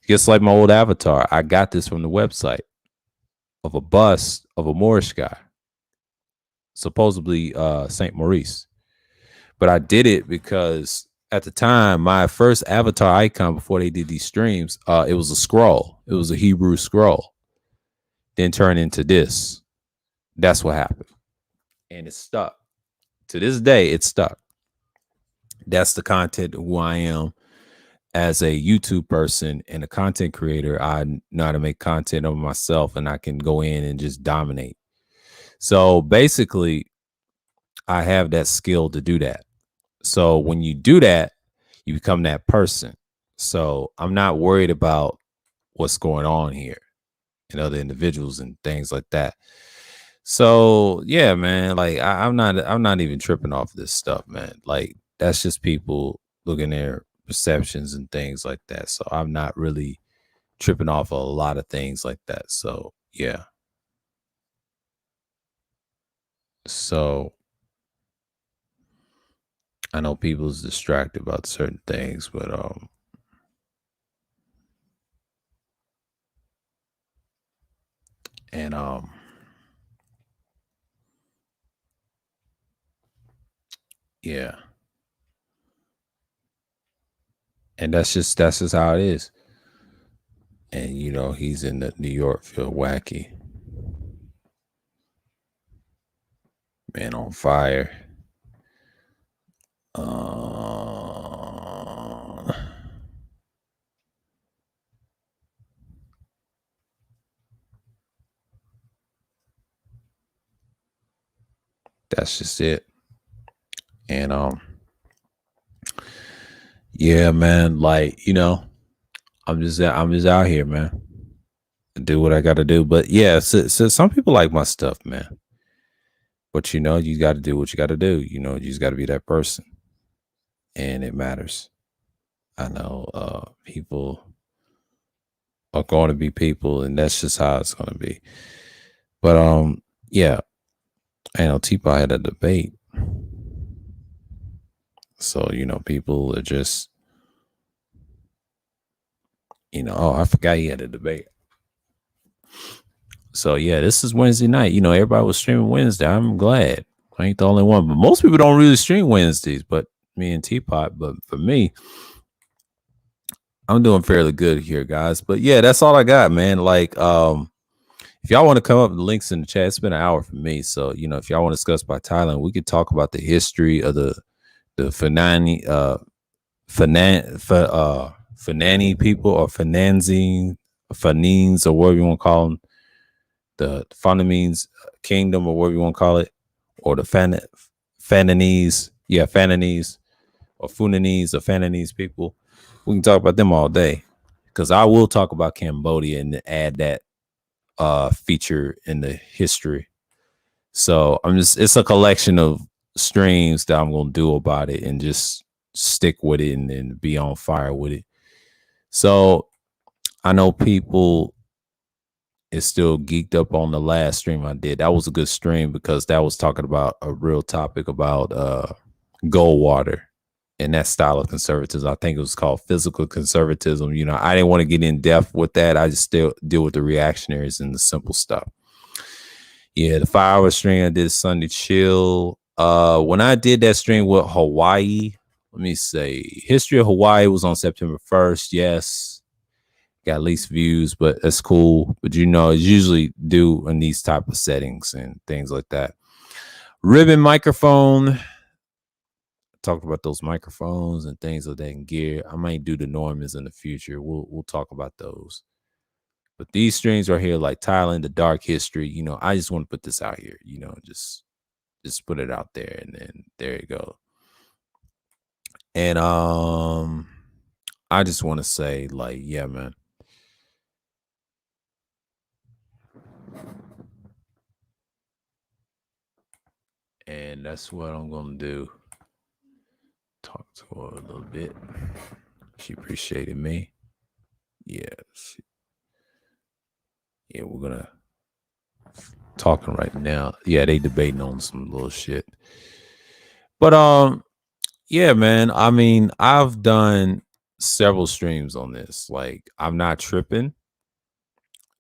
Just like my old avatar. I got this from the website of a bust of a Moorish guy. Supposedly St. Maurice. But I did it because at the time, my first avatar icon before they did these streams, it was a scroll. It was a Hebrew scroll. Then turned into this. That's what happened. And it stuck. To this day, it's stuck. That's the content of who I am as a YouTube person and a content creator. I know how to make content of myself, and I can go in and just dominate. So basically, I have that skill to do that. So when you do that, you become that person. So I'm not worried about what's going on here and other individuals and things like that. So yeah, man, like I'm not even tripping off this stuff, man. Like that's just people looking at their perceptions and things like that. So I'm not really tripping off a lot of things like that. So yeah. So I know people's distracted about certain things, but and yeah. And that's just how it is. And you know, he's in the New York, feel wacky. Man on fire. That's just it. And yeah, man, like, you know, I'm just out here, man. Do what I gotta do. But yeah, so some people like my stuff, man. But you know, you gotta do what you gotta do. You know, you just gotta be that person. And it matters. I know people are going to be people, and that's just how it's gonna be. But yeah, I know T-Paw had a debate. So, you know, people are just, you know, oh, I forgot he had a debate. So yeah, this is Wednesday night. You know, everybody was streaming Wednesday. I'm glad I ain't the only one, but most people don't really stream Wednesdays. But me and Teapot. But for me, I'm doing fairly good here, guys. But yeah, that's all I got, man. Like, if y'all want to come up with the links in the chat, it's been an hour for me. So you know, if y'all want to discuss about Thailand, we could talk about the history of the Fanani people or Fanines or whatever you want to call them, the Fanamines kingdom or whatever you want to call it, or the Fananese, yeah, Fananese or Funanese or Fananese people. We can talk about them all day because I will talk about Cambodia and add that feature in the history. So it's a collection of streams that I'm gonna do about it and just stick with it and be on fire with it. So I know people is still geeked up on the last stream I did. That was a good stream because that was talking about a real topic about Goldwater and that style of conservatism. I think it was called physical conservatism. You know, I didn't want to get in depth with that. I just still deal with the reactionaries and the simple stuff. Yeah, the 5-hour stream I did Sunday chill. When I did that stream with Hawaii, let me say history of Hawaii was on September 1st. Yes, got least views, but that's cool. But you know, it's usually do in these type of settings and things like that. Ribbon microphone. Talked about those microphones and things of that gear. I might do the Normans in the future. We'll talk about those. But these streams right here, like Thailand, the dark history, you know, I just want to put this out here, you know, just put it out there, and then there you go. And I just want to say, like, yeah, man. And that's what I'm gonna do. Talk to her a little bit. She appreciated me. Yeah. Yeah, we're gonna talking right now. Yeah, they debating on some little shit. But yeah, man. I mean, I've done several streams on this. Like, I'm not tripping.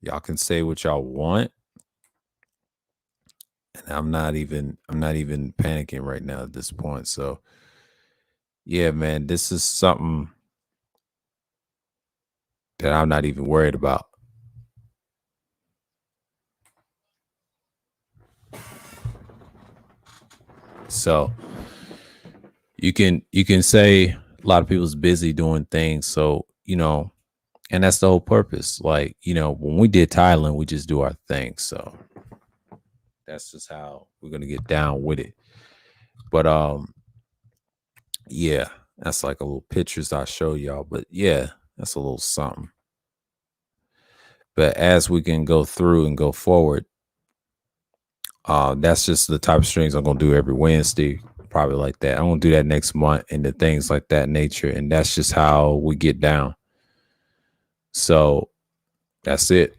Y'all can say what y'all want. And I'm not even panicking right now at this point. So yeah, man, this is something that I'm not even worried about. So you can say a lot of people's busy doing things. So, you know, and that's the whole purpose. Like, you know, when we did Thailand, we just do our thing. So that's just how we're gonna get down with it. But yeah, that's like a little pictures I'll show y'all. But yeah, that's a little something. But as we can go through and go forward, that's just the type of streams I'm gonna do every Wednesday, probably like that. I'm gonna do that next month and the things like that nature, and that's just how we get down. So that's it.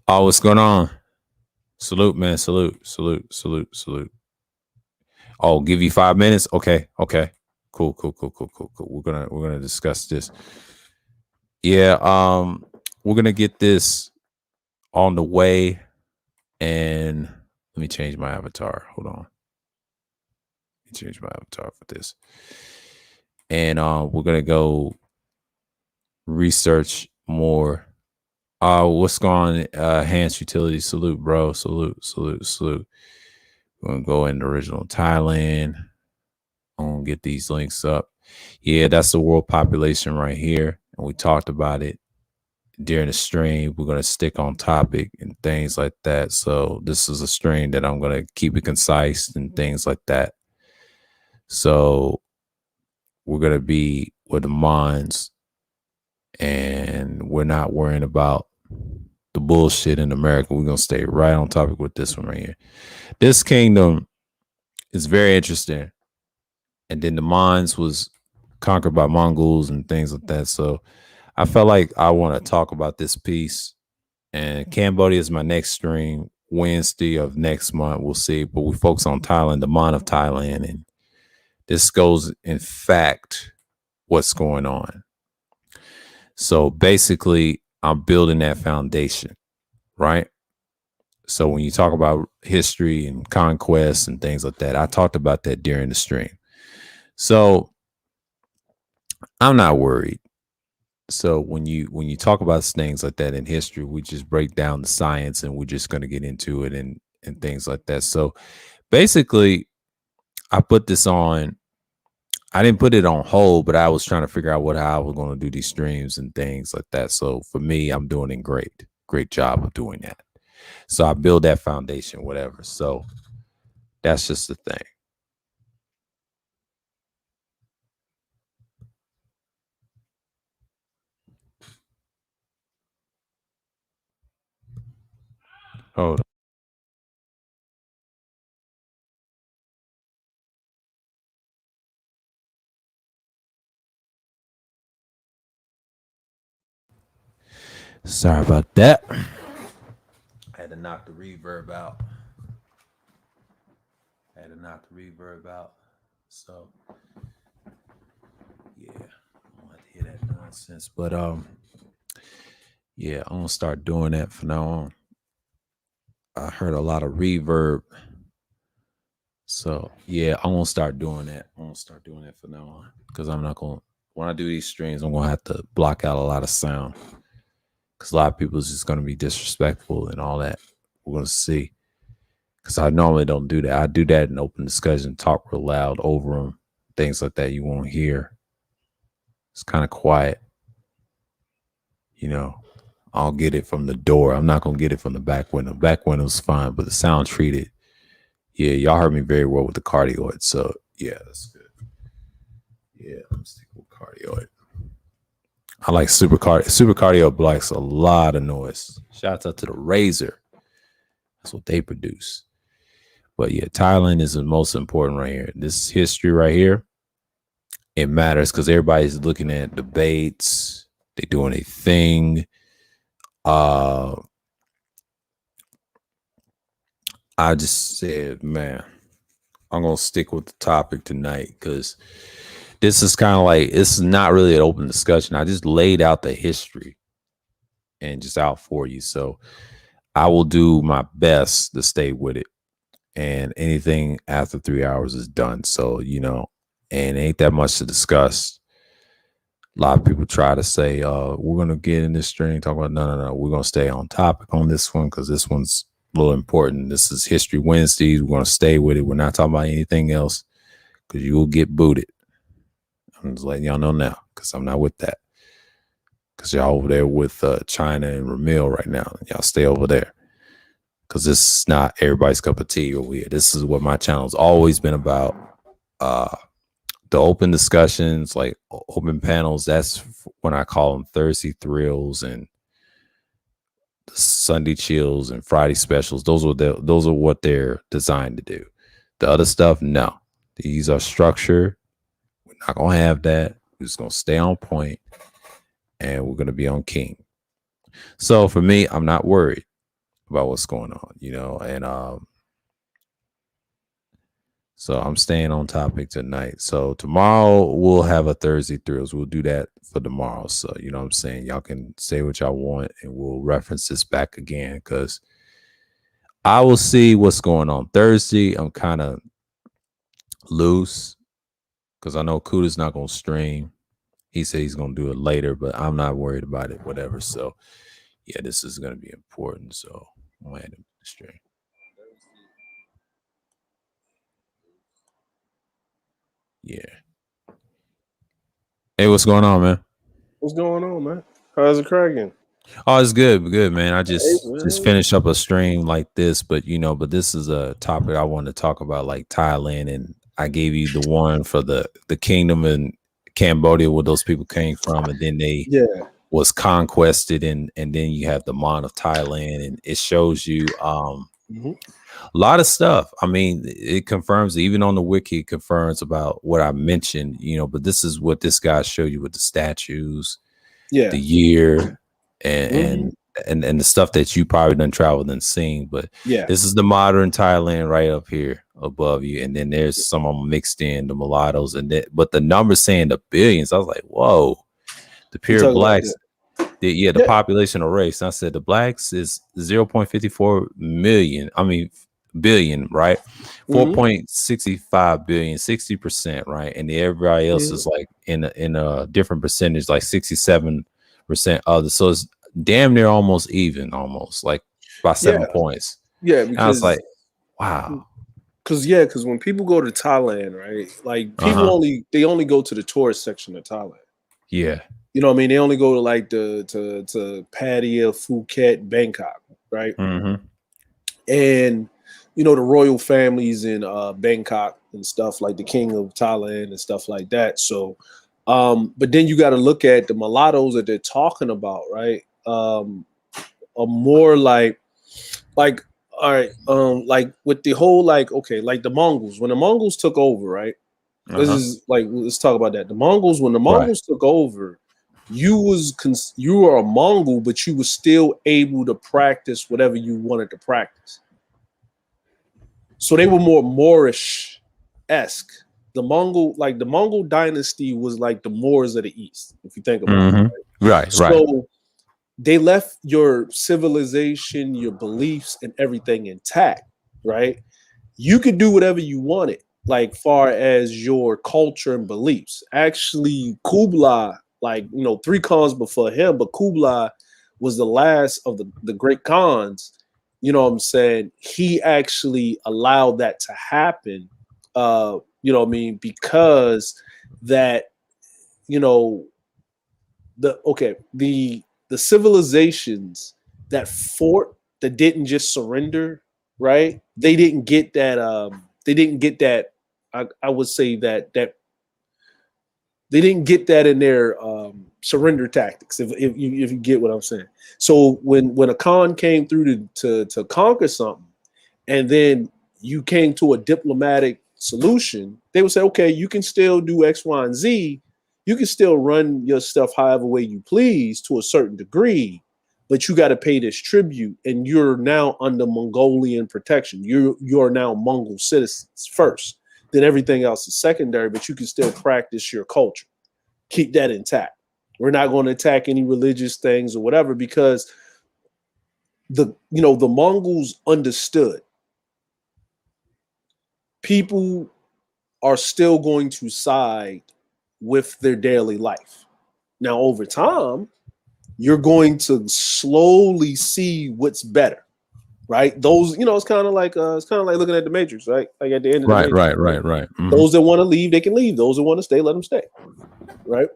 Oh, what's going on? Salute, man. Salute. Oh, give you 5 minutes. Okay. Cool. We're gonna discuss this. Yeah. We're gonna get this on the way, and let me change my avatar. Hold on. Let me change my avatar for this, and we're gonna go research more. What's going on? Enhanced utility. Salute, bro. Salute. We're gonna go in the original Thailand. I'm gonna get these links up. Yeah, that's the world population right here. And we talked about it during the stream. We're gonna stick on topic and things like that. So this is a stream that I'm gonna keep it concise and things like that. So we're gonna be with the minds, and we're not worrying about the bullshit in America. We're gonna stay right on topic with this one right here. This kingdom is very interesting. And then the Mons was conquered by Mongols and things like that. So I felt like I want to talk about this piece. And Cambodia is my next stream, Wednesday of next month. We'll see. But we focus on Thailand, the Mon of Thailand. And this goes, in fact, what's going on. So basically, I'm building that foundation. right? So when you talk about history and conquest and things like that, I talked about that during the stream. So I'm not worried. So when you talk about things like that in history, we just break down the science and we're just going to get into it and things like that. So basically, I put this on. I didn't put it on hold, but I was trying to figure out how I was going to do these streams and things like that. So for me, I'm doing it great job of doing that. So I build that foundation, whatever. So that's just the thing. Hold on. Sorry about that. I had to knock the reverb out. So yeah, I don't have to hear that nonsense. But yeah, I'm gonna start doing that from now on. I heard a lot of reverb. So yeah, I'm gonna start doing that. I'm gonna start doing that from now on. Because I'm not gonna when I do these streams, I'm gonna have to block out a lot of sound. Because a lot of people is just gonna be disrespectful and all that. We're gonna see. Because I normally don't do that. I do that in open discussion, talk real loud over them, things like that you won't hear. It's kind of quiet. You know, I'll get it from the door. I'm not going to get it from the back window. Back window's fine, but the sound treated. Yeah, y'all heard me very well with the cardioid. So, yeah, that's good. Yeah, I'm sticking with cardioid. I like super cardio blocks a lot of noise. Shouts out to the Razor. That's what they produce. But yeah, Thailand is the most important right here. This history right here, it matters because everybody's looking at debates. They're doing a thing. I just said, man, I'm gonna stick with the topic tonight because this is kind of like it's not really an open discussion. I just laid out the history and just out for you. So I will do my best to stay with it. And anything after 3 hours is done. So, and ain't that much to discuss. A lot of people try to say, we're going to get in this stream, talk about, no. We're going to stay on topic on this one because this one's a little important. This is History Wednesdays. We're going to stay with it. We're not talking about anything else because you will get booted. I'm just letting y'all know now because I'm not with that. Because y'all over there with China and Ramil right now. Y'all stay over there. Because this is not everybody's cup of tea over here. This is what my channel's always been about. The open discussions, like open panels, that's when I call them Thursday Thrills and Sunday Chills and Friday Specials. Those are what they're designed to do. The other stuff, no. These are structured. We're not going to have that. We're just going to stay on point and we're going to be on king. So for me, I'm not worried about what's going on, and so I'm staying on topic tonight. So tomorrow we'll have a Thursday Thrills. We'll do that for tomorrow. So you know what I'm saying? Y'all can say what y'all want and we'll reference this back again because I will see what's going on Thursday. I'm kind of loose because I know Kuda's not gonna stream. He said he's gonna do it later, but I'm not worried about it, whatever. So yeah, this is gonna be important. So I'm gonna end the stream. Yeah. Hey, what's going on, man? What's going on, man? How's it cracking? Oh, it's good, man. I just finished up a stream like this, but this is a topic I want to talk about, like Thailand, and I gave you the one for the kingdom in Cambodia where those people came from, and then they was conquested, and then you have the Mon of Thailand, and it shows you a lot of stuff. I mean, it confirms, even on the wiki, it confirms about what I mentioned, but this is what this guy showed you with the statues, the year, and the stuff that you probably done traveled and seen. But this is the modern Thailand right up here above you. And then there's some of them mixed in, the mulattoes, but the numbers saying the billions. I was like, whoa, the pure blacks. The population or race. I said the blacks is 0.54 million. I mean billion, right? 4.65 billion, 60%, right? And everybody else is like in a different percentage, like 67% other. So it's damn near almost even, almost like by 7 points. Yeah, because I was like, wow. Because when people go to Thailand, right? Like people only go to the tourist section of Thailand. Yeah. You know what I mean? They only go to like to Pattaya, Phuket, Bangkok, right? And you know the royal families in Bangkok and stuff, like the king of Thailand and stuff like that. So, but then you got to look at the mulattoes that they're talking about, right? Are more like all right, like with the whole like like the Mongols, when the Mongols took over, right? This is like, let's talk about that. The Mongols, when the Mongols took over, you were a Mongol, but you were still able to practice whatever you wanted to practice. So they were more Moorish-esque. The Mongol dynasty was like the Moors of the East, if you think about it. Right. So they left your civilization, your beliefs, and everything intact, right? You could do whatever you wanted, like far as your culture and beliefs. Actually, Kublai, like, you know, 3 Khans before him, but Kublai was the last of the great Khans. You know what I'm saying? He actually allowed that to happen. You know what I mean? Because that, you know, the civilizations that fought, that didn't just surrender, right? They didn't get that. I would say that they didn't get that in their surrender tactics. If you get what I'm saying. So when a Khan came through to conquer something, and then you came to a diplomatic solution, they would say, okay, you can still do X, Y, and Z. You can still run your stuff however way you please to a certain degree, but you got to pay this tribute, and you're now under Mongolian protection. You are now Mongol citizens first. Then everything else is secondary, but you can still practice your culture. Keep that intact. We're not going to attack any religious things or whatever, because the Mongols understood people are still going to side with their daily life. Now, over time, you're going to slowly see what's better, right? Those, it's kind of like looking at the Matrix, right? Like at the end of the Matrix. Right. Those that want to leave, they can leave. Those that want to stay, let them stay, right?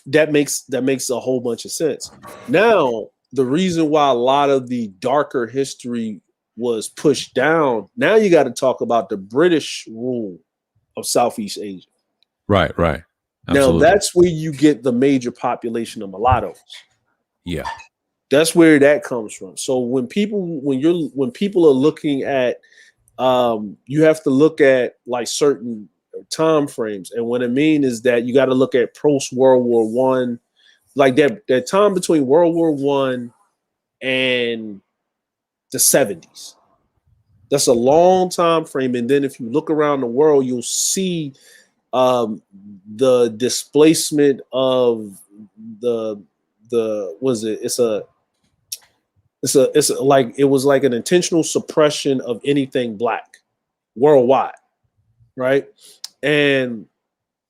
That makes a whole bunch of sense. Now, the reason why a lot of the darker history was pushed down, now you got to talk about the British rule of Southeast Asia. Right. Now Absolutely. that's where you get the major population of mulattoes. Yeah. That's where that comes from. So when people are looking at, you have to look at like certain time frames, and what I mean is that you got to look at post World War One, like that time between World War One and the 70s. That's a long time frame, and then if you look around the world, you'll see the displacement of the was it? It's like it was like an intentional suppression of anything black worldwide, right? And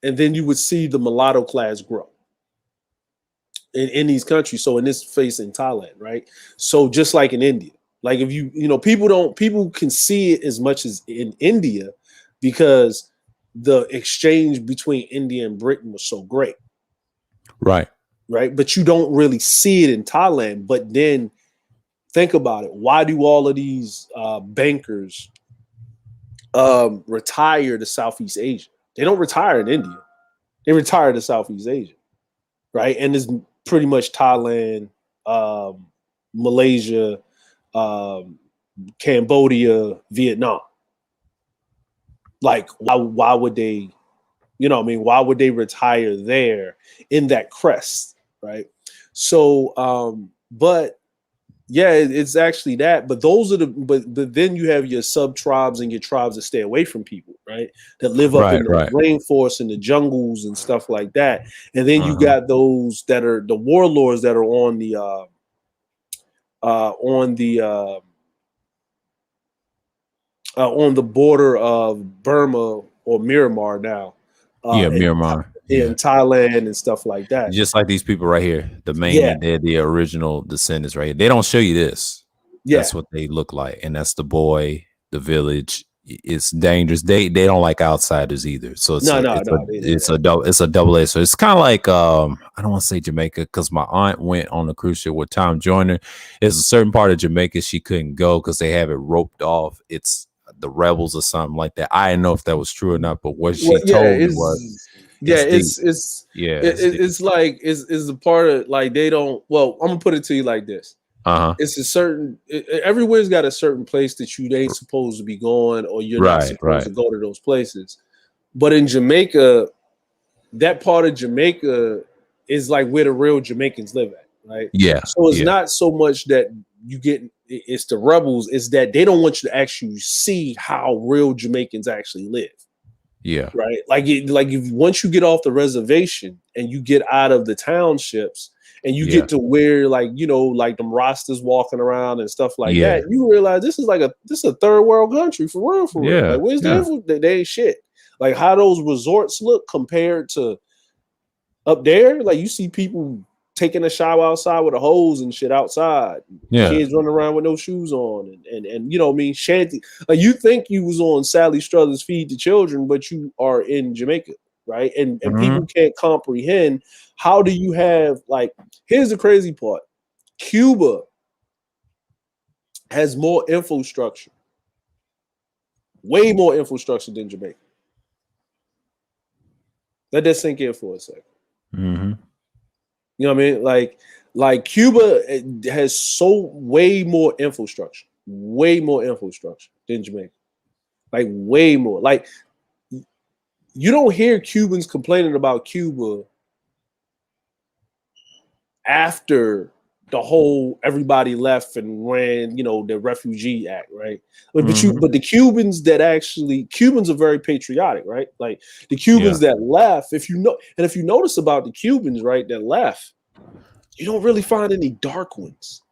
then you would see the mulatto class grow in these countries. So in this case, in Thailand, right? So just like in India, like if people can see it as much as in India, because the exchange between India and Britain was so great. Right. But you don't really see it in Thailand. But then think about it. Why do all of these bankers retire to Southeast Asia? They don't retire in India. They retire to Southeast Asia, right? And it's pretty much Thailand, Malaysia, Cambodia, Vietnam. Like, why would they, why would they retire there in that crest, right? So, but Yeah, it's actually that. But those are but then you have your sub tribes and your tribes that stay away from people, right? That live up in the rainforest and the jungles and stuff like that. And then you got those that are the warlords that are on the border of Burma or Myanmar now. Myanmar. In Thailand and stuff like that. Just like these people right here, they're the original descendants, right? They don't show you this. That's what they look like, and that's the boy, the village. It's dangerous. They don't like outsiders either. So it's a double edged. So it's kind of like I don't want to say Jamaica because my aunt went on a cruise ship with Tom Joyner. There's a certain part of Jamaica she couldn't go because they have it roped off. It's the rebels or something like that. I didn't know if that was true or not, but what she told me was. It's like it's a part of like they don't. Well, I'm gonna put it to you like this. It's a certain. Everywhere's got a certain place that you ain't supposed to be going, or you're not supposed to go to those places. But in Jamaica, that part of Jamaica is like where the real Jamaicans live at, right? Yeah. So it's not so much that you get. It's the rebels. It's that they don't want you to actually see how real Jamaicans actually live. Yeah. Right. Like if once you get off the reservation and you get out of the townships and you get to where like them Rastas walking around and stuff like that, you realize this is a third world country for real. Like where's the info? They ain't shit. Like how those resorts look compared to up there. Like you see people taking a shower outside with a hose and shit outside. Kids running around with no shoes on and you know what I mean, shanty. Like you think you was on Sally Struthers' Feed the Children, but you are in Jamaica, right? And people can't comprehend how do you have like here's the crazy part. Cuba has more infrastructure, way more infrastructure than Jamaica. Let that sink in for a second. You know what I mean? Like Cuba has way more infrastructure than Jamaica. Like way more. Like you don't hear Cubans complaining about Cuba after the whole everybody left and ran, the Refugee Act, right? But the Cubans are very patriotic, right? Like the Cubans that left, if you notice about the Cubans, right, that left, you don't really find any dark ones.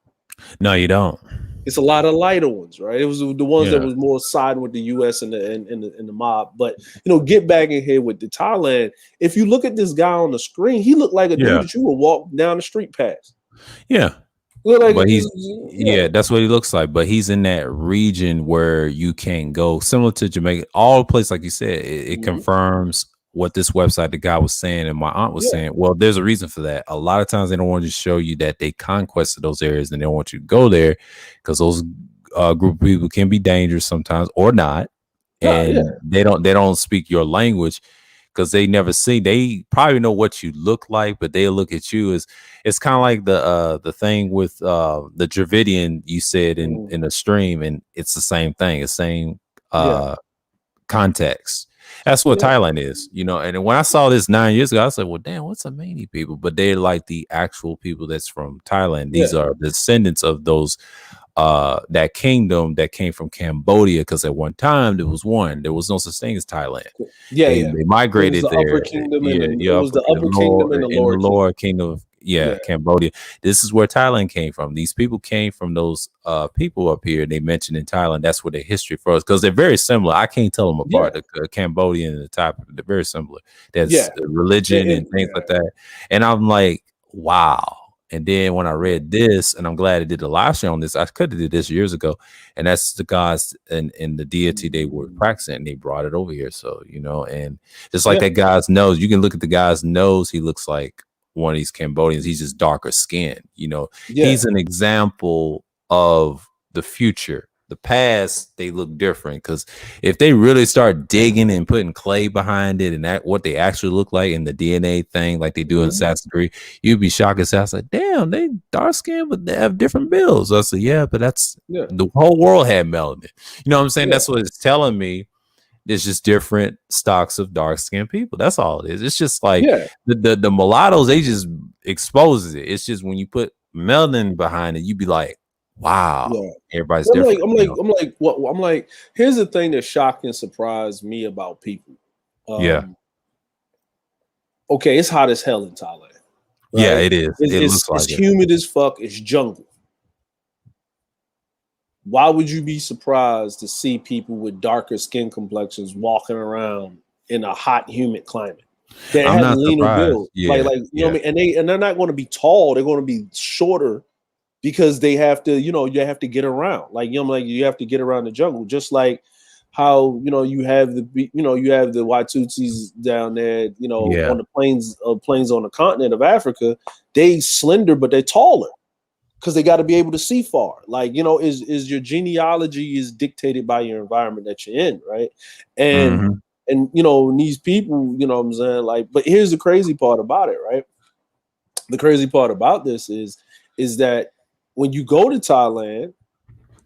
No, you don't. It's a lot of lighter ones, right? It was the ones that was more siding with the U.S. and the mob. But get back in here with the Thailand. If you look at this guy on the screen, he looked like a dude that you would walk down the street past. Yeah. Like but that's what he looks like. But he's in that region where you can't go, similar to Jamaica. All places, like you said, it confirms what this website the guy was saying and my aunt was saying. Well, there's a reason for that. A lot of times they don't want to show you that they conquested those areas and they don't want you to go there because those group of people can be dangerous sometimes or not, and they don't speak your language. Because they never see, they probably know what you look like, but they look at you as it's kind of like the thing with the Dravidian you said in the stream, and it's the same thing, the same context. That's what Thailand is, And when I saw this 9 years ago, I was like, well, damn, what's Amani people? But they're like the actual people that's from Thailand. These are descendants of those that kingdom that came from Cambodia, because at one time there was no such thing as Thailand. They migrated there. It was the upper kingdom and the lower kingdom. Cambodia. This is where Thailand came from. These people came from those people up here. They mentioned in Thailand. That's where their history for us, because they're very similar. I can't tell them apart. The Cambodian and the Thai, they're very similar. That's religion and things like that. And I'm like, wow. And then when I read this, and I'm glad I did a live show on this, I could have did this years ago. And that's the gods and the deity they were practicing, and they brought it over here. So, and just like that guy's nose, you can look at the guy's nose. He looks like one of these Cambodians. He's just darker skin. He's an example of the future. The past, they look different, because if they really start digging and putting clay behind it and that what they actually look like in the DNA thing, like they do in Assassin's Creed, you'd be shocked as hell. I was like, damn, they dark skin, but they have different builds. I said, yeah, but that's the whole world had melanin. You know what I'm saying? That's what it's telling me. There's just different stocks of dark skinned people. That's all it is. It's just like the mulattoes, they just exposes it. It's just when you put melanin behind it, you be like, Wow. Yeah. Everybody's I'm different. I'm like, here's the thing that shocked and surprised me about people. Yeah. Okay, it's hot as hell in Thailand. Right? Yeah, it is. It looks like it's it. humid as fuck. It's jungle. Why would you be surprised to see people with darker skin complexions walking around in a hot, humid climate? They I'm have not leaner surprised. build. Yeah. Like you know what I mean? And they're not going to be tall, they're going to be shorter because they have to, you have to get around. Like, you have to get around the jungle, just like how, you have the Watutsis down there, on the plains on the continent of Africa. They slender, but they're taller because they got to be able to see far. Like, is your genealogy is dictated by your environment that you're in, right? And these people, what I'm saying, like, but here's the crazy part about it, right? The crazy part about this is that when you go to Thailand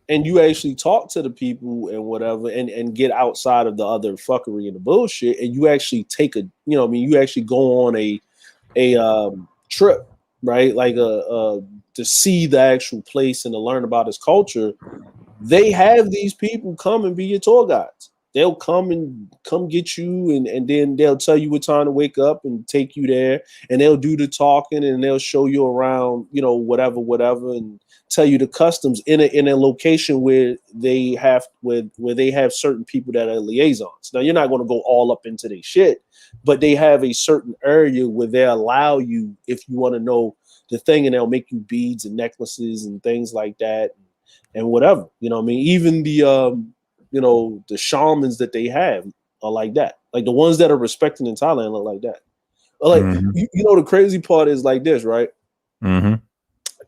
and you actually talk to the people and whatever, and get outside of the other fuckery and the bullshit, and you actually take you actually go on a trip, right? Like to see the actual place and to learn about its culture. They have these people come and be your tour guides. They'll come get you, and then they'll tell you what time to wake up and take you there, and they'll do the talking, and they'll show you around, whatever, and tell you the customs in a location where they have certain people that are liaisons. Now, you're not going to go all up into their shit, but they have a certain area where they allow you, if you want to know the thing, and they'll make you beads and necklaces and things like that, and whatever. Even the shamans that they have are like that. Like the ones that are respected in Thailand look like that. Like, the crazy part is like this, right?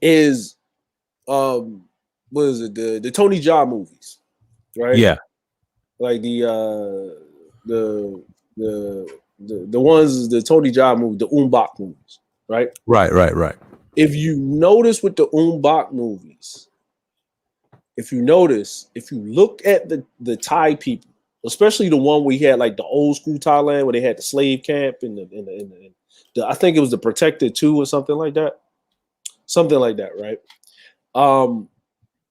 Is what is it? The Tony Jaa movies, right? Yeah. Like the ones, the Tony Jaa movie, the Bak movies, right? Right. If you notice with the Bak movies, if you look at the Thai people, especially the one we had, like the old school Thailand where they had the slave camp and the I think it was the Protected 2 or something like that, right?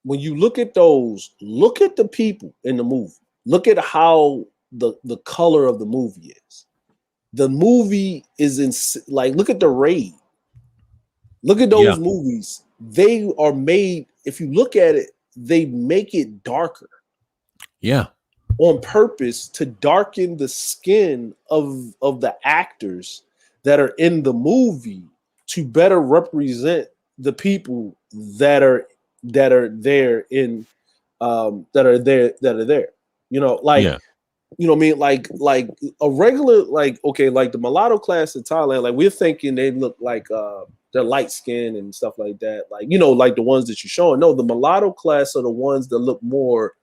When you look at those, look at the people in the movie. Look at how the color of the movie is. The movie is look at The Raid. Look at those movies. They are made, if you look at it, they make it darker. Yeah. On purpose to darken the skin of the actors that are in the movie to better represent the people that are there in that are there. What I mean? Like a regular, like the mulatto class in Thailand, like we're thinking they look like they're light skinned and stuff like that. Like, like the ones that you're showing. No, the mulatto class are the ones that look more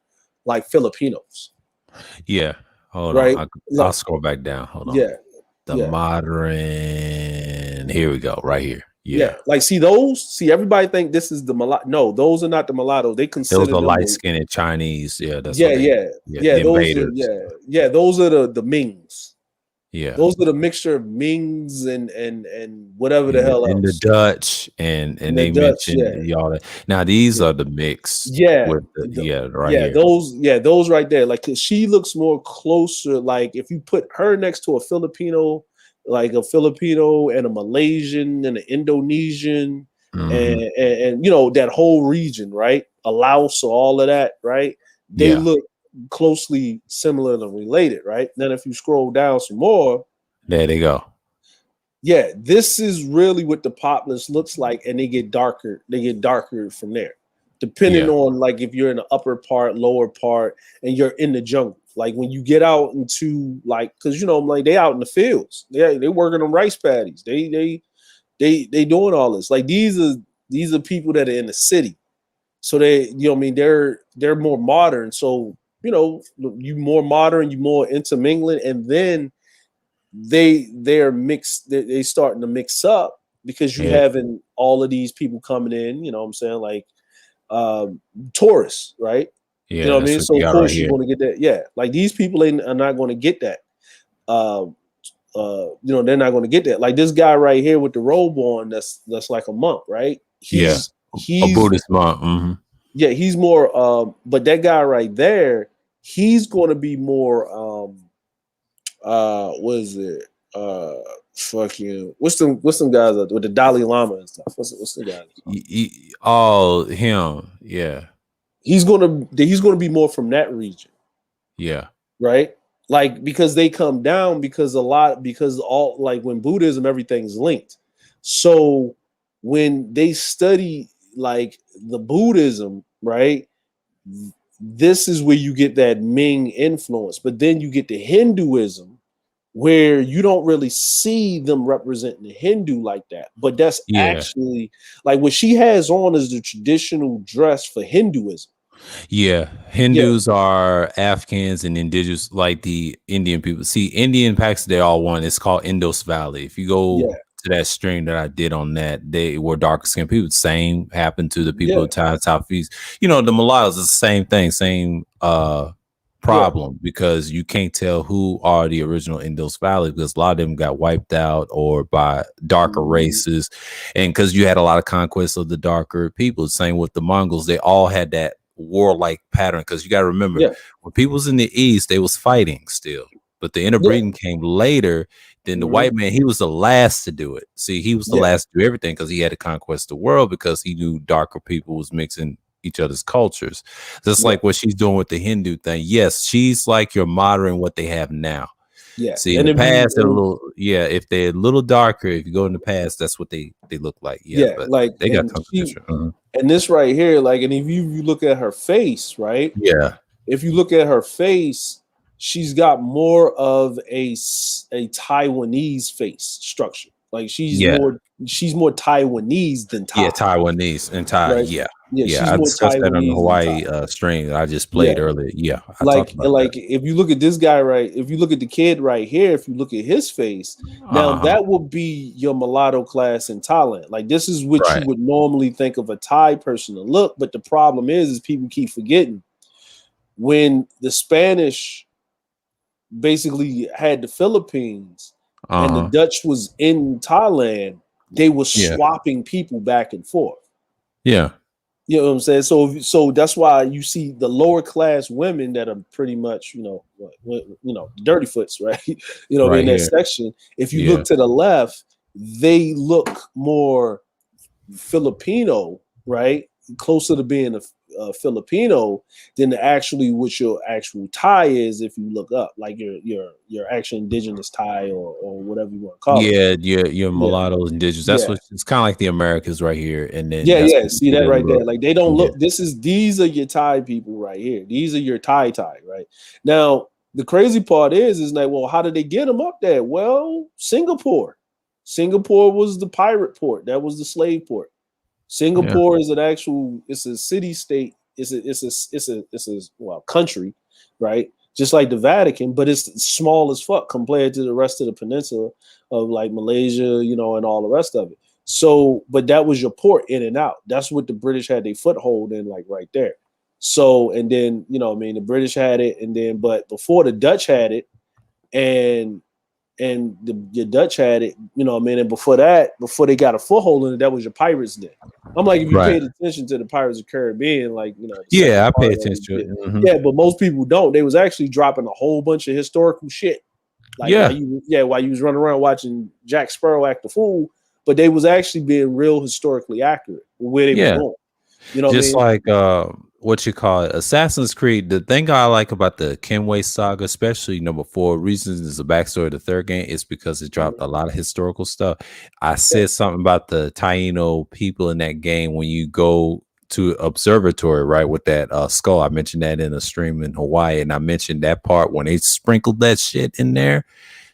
like Filipinos. Yeah. Hold right? on. I'll scroll back down. Hold on. Yeah. Modern. Here we go. Right here. Yeah. Like, see everybody think this is the mulatto. No, those are not the mulatto. They consider those are light-skinned Chinese. Yeah. That's yeah. the invaders. Those are the Mings. Yeah. Those are the mixture of Mings and whatever the hell else. And the Dutch and they mentioned y'all. Now these are the mix. Yeah. Here. Those right there. Like, she looks more closer. Like, if you put her next to a Filipino, like a Filipino and a Malaysian and an Indonesian and that whole region, right? A Laos, all of that, right? They look closely similar and related, right? Then if you scroll down some more, there they go. Yeah, this is really what the populace looks like, and they get darker. They get darker from there, depending on like if you're in the upper part, lower part, and you're in the jungle. Like when you get out into because like they out in the fields, they working on rice paddies. They doing all this. Like these are people that are in the city, so they they're more modern. So you more modern, you more intermingling, and then they're mixed. They starting to mix up because you having all of these people coming in. You know what I'm saying, like tourists, right? Yeah, you know what I mean. So of course you're going to get that. Yeah, like these people are not going to get that. They're not going to get that. Like this guy right here with the robe on, that's like a monk, right? He's a Buddhist monk. Mm-hmm. Yeah, he's more. But that guy right there, he's going to be more. What is it? Fucking what's them guys with the Dalai Lama and stuff? What's the guy? Oh, him. Yeah. He's gonna be more from that region. Yeah. Right. Like because they come down because all like when Buddhism, everything's linked. So when they study like the Buddhism, right? This is where you get that Ming influence, but then you get the Hinduism where you don't really see them representing the Hindu like that. But that's actually like what she has on is the traditional dress for Hinduism. Yeah, Hindus are Africans and indigenous, like the Indian people. See, Indian Pakistan, they all one. It's called Indus Valley. If you go to that stream that I did on that, they were darker skinned people. Same happened to the people of Thailand, Southeast. You know, the Malays is the same thing, same problem because you can't tell who are the original Indus Valley because a lot of them got wiped out or by darker races, and because you had a lot of conquests of the darker people. Same with the Mongols, they all had that warlike pattern because you got to remember when people was in the East, they was fighting still, but the interbreeding came later. Then the white man, he was the last to do it. See, he was the last to do everything because he had to conquest the world because he knew darker people was mixing each other's cultures. Just like what she's doing with the Hindu thing. Yes, she's like you're modern what they have now. Yeah. See, in the past, they're a little, if they're a little darker, if you go in the past, that's what they look like. But like they got competition. And this right here, like, and if you look at her face, right? Yeah. If you look at her face, she's got more of a Taiwanese face structure. Like she's more Taiwanese than Thai. Yeah, Taiwanese and Thai. Right? Yeah. Yeah, I discussed that on the Hawaii stream that I just played earlier. Yeah, I talked about that. If you look at this guy, right? If you look at the kid right here, if you look at his face, now that would be your mulatto class in Thailand. Like this is what you would normally think of a Thai person to look. But the problem is people keep forgetting when the Spanish basically had the Philippines and the Dutch was in Thailand, they were swapping people back and forth. Yeah. You know what I'm saying? So that's why you see the lower class women that are pretty much, dirty foots, right? In that section. If you look to the left, they look more Filipino, right? Closer to being a Filipino than actually what your actual Thai is. If you look up, like your actual indigenous Thai or whatever you want to call it. Your mulattoes, indigenous. That's what it's kind of like the Americas right here. And then see that right there. Like they don't look. These are your Thai people right here. These are your Thai, right? Now the crazy part is like, well, how did they get them up there? Well, Singapore was the pirate port. That was the slave port. Singapore is it's a city state. It's a country, right? Just like the Vatican, but it's small as fuck compared to the rest of the peninsula of like Malaysia, and all the rest of it. So, but that was your port in and out. That's what the British had their foothold in, like right there. So, and then, the British had it, and then, but before the Dutch had it, and the Dutch had it, and before they got a foothold in it, that was your pirates then. I'm like, if you paid attention to the Pirates of the Caribbean, like, I pay attention to it. Mm-hmm. Yeah, but most people don't. They was actually dropping a whole bunch of historical shit. Like, while you was running around watching Jack Sparrow act the fool, but they was actually being real historically accurate with where they were going. Just like what you call it, Assassin's Creed. The thing I like about the Kenway saga, especially number 4, reasons is the backstory of the third game, is because it dropped a lot of historical stuff. I said something about the Taino people in that game when you go to observatory, right, with that skull. I mentioned that in a stream in Hawaii, and I mentioned that part when they sprinkled that shit in there.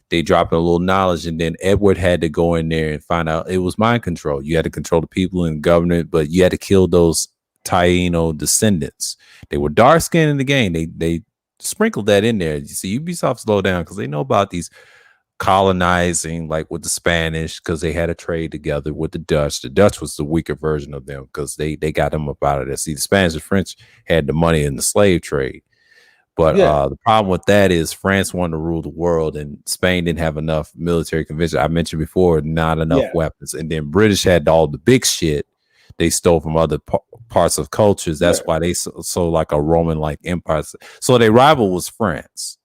They dropped a little knowledge, and then Edward had to go in there and find out it was mind control. You had to control the people and government, but you had to kill those Taino descendants. They were dark skinned in the game. They sprinkled that in there. You see, Ubisoft slowed down because they know about these colonizing, like with the Spanish, because they had a trade together with the Dutch. The Dutch was the weaker version of them because they got them up out of there. See, the Spanish and French had the money in the slave trade. But the problem with that is France wanted to rule the world, and Spain didn't have enough military convention. I mentioned before, not enough weapons. And then British had all the big shit they stole from other parts of cultures. That's why they so like a Roman like empire. So their rival was France.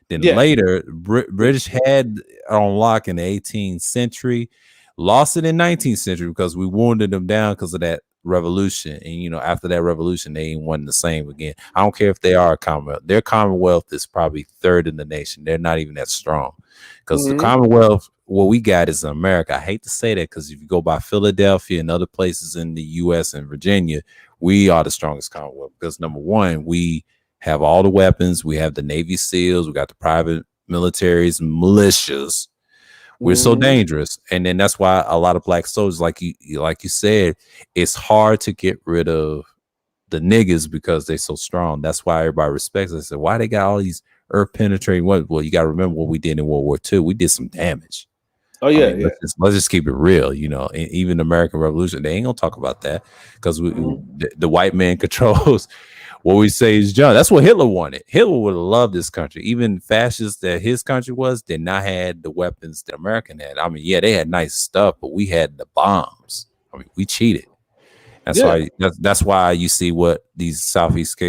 Then later, British had on lock in the 18th century, lost it in 19th century because we wounded them down because of that revolution. And after that revolution, they ain't one the same again. I don't care if they are a Commonwealth. Their Commonwealth is probably third in the nation. They're not even that strong because the Commonwealth, what we got is America. I hate to say that because if you go by Philadelphia and other places in the U.S. and Virginia, we are the strongest Commonwealth because number one, we have all the weapons. We have the Navy SEALs. We got the private militaries, militias. We're so dangerous. And then that's why a lot of black soldiers, like you said, it's hard to get rid of the niggas because they're so strong. That's why everybody respects us. So why they got all these earth penetrating? Well, you got to remember what we did in World War II. We did some damage. Oh yeah, Let's just keep it real. Even the American Revolution, they ain't gonna talk about that because the white man controls what we say is John. That's what Hitler wanted. Hitler would have loved this country. Even fascists that his country was did not have the weapons that American had. I mean, yeah, they had nice stuff, but we had the bombs. I mean, we cheated. That's why you see what these Southeast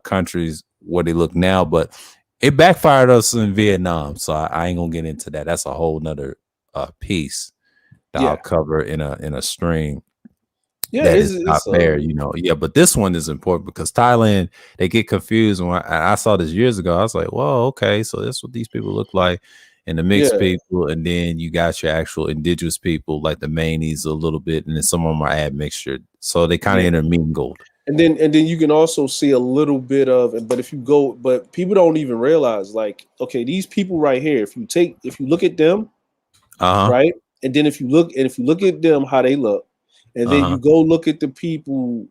countries, what they look now, but it backfired us in Vietnam. So I ain't gonna get into that. That's a whole nother piece that I'll cover in a stream. That is not fair, but this one is important because Thailand, they get confused. When I saw this years ago, I was like, "Whoa, okay, so that's what these people look like," and the mixed people, and then you got your actual indigenous people, like the Manis a little bit, and then some of them are admixtured, so they kind of intermingled. And then you can also see a little bit of, but people don't even realize, like, okay, these people right here, if you look at them, right, and then if you look at them how they look. And then you go look at the people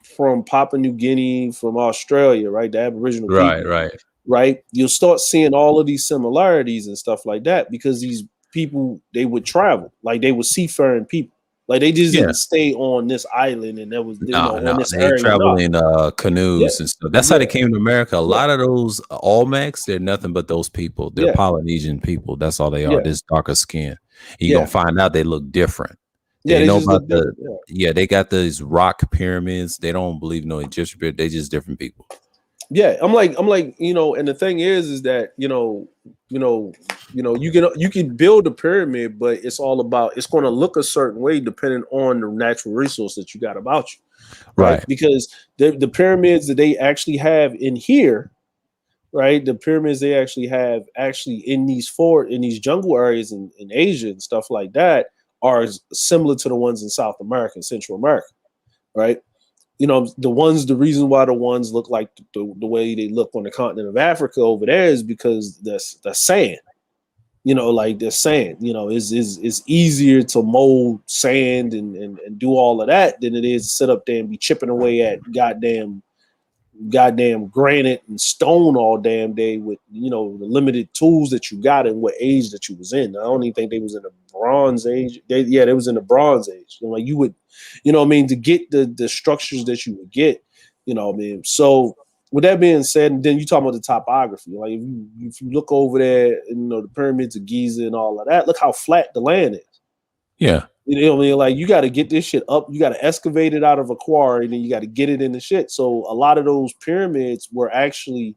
from Papua New Guinea, from Australia, right? The Aboriginal people, right? You'll start seeing all of these similarities and stuff like that because these people, they would travel, like they were seafaring people, like they just didn't stay on this island and that was on this area. They travel in canoes and stuff. That's how they came to America. A lot of those Olmecs, they're nothing but those people. They're Polynesian people. That's all they are. This darker skin. You're gonna find out they look different. They know about they got these rock pyramids. They don't believe no Egyptian pyramid. They just different people. Yeah, I'm like, and the thing is that you can build a pyramid, but it's all about, it's going to look a certain way depending on the natural resource that you got about you, right? Because the pyramids that they actually have in here, right? The pyramids they actually have in these jungle areas in Asia and stuff like that are similar to the ones in South America and Central America, right? The reason why the ones look like the way they look on the continent of Africa over there is because the sand, like the sand, is easier to mold sand and do all of that than it is to sit up there and be chipping away at goddamn granite and stone all damn day with the limited tools that you got and what age that you was in. I don't even think they was in the Bronze Age. They was in the Bronze Age. Like you would, to get the structures that you would get, So with that being said, and then you talk about the topography. Like if you look over there, the pyramids of Giza and all of that, look how flat the land is. Yeah. Like you got to get this shit up. You got to excavate it out of a quarry, and then you got to get it in the shit. So a lot of those pyramids were actually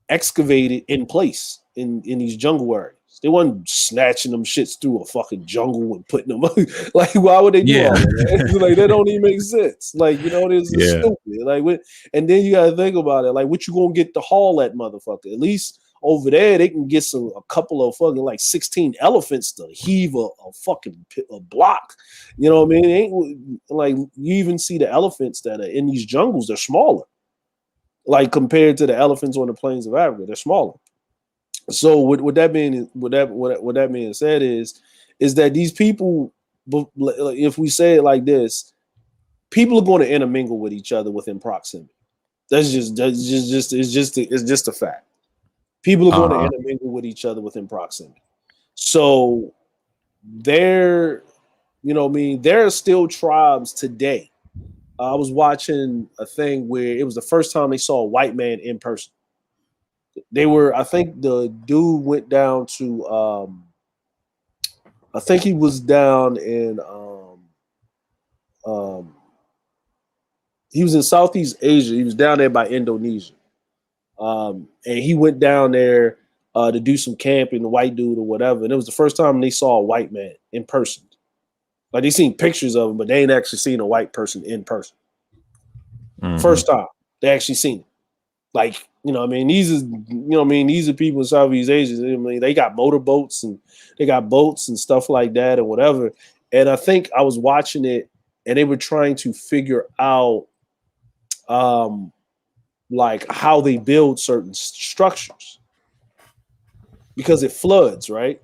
excavated in place in these jungle areas. They wasn't snatching them shits through a fucking jungle and putting them like, why would they do all that? Like that don't even make sense. Like, this is stupid. Like, and then you got to think about it. Like, what you gonna get to haul that motherfucker? At least over there, they can get a couple of fucking like 16 elephants to heave a fucking block. You know what I mean? It ain't like you even see the elephants that are in these jungles. They're smaller, like compared to the elephants on the plains of Africa. They're smaller. So what that being said is that these people, if we say it like this, people are going to intermingle with each other within proximity. It's just a fact. People are going to intermingle with each other within proximity. So there are still tribes today. I was watching a thing where it was the first time they saw a white man in person. I think the dude went down to, I think he was down in, he was in Southeast Asia. He was down there by Indonesia. And he went down there to do some camping, the white dude or whatever. And it was the first time they saw a white man in person. Like they seen pictures of him, but they ain't actually seen a white person in person. Mm-hmm. First time they actually seen it. Like, you know what I mean? These are people in Southeast Asia. I mean, they got motorboats and they got boats and stuff like that and whatever. And I think I was watching it and they were trying to figure out like how they build certain structures because it floods, right?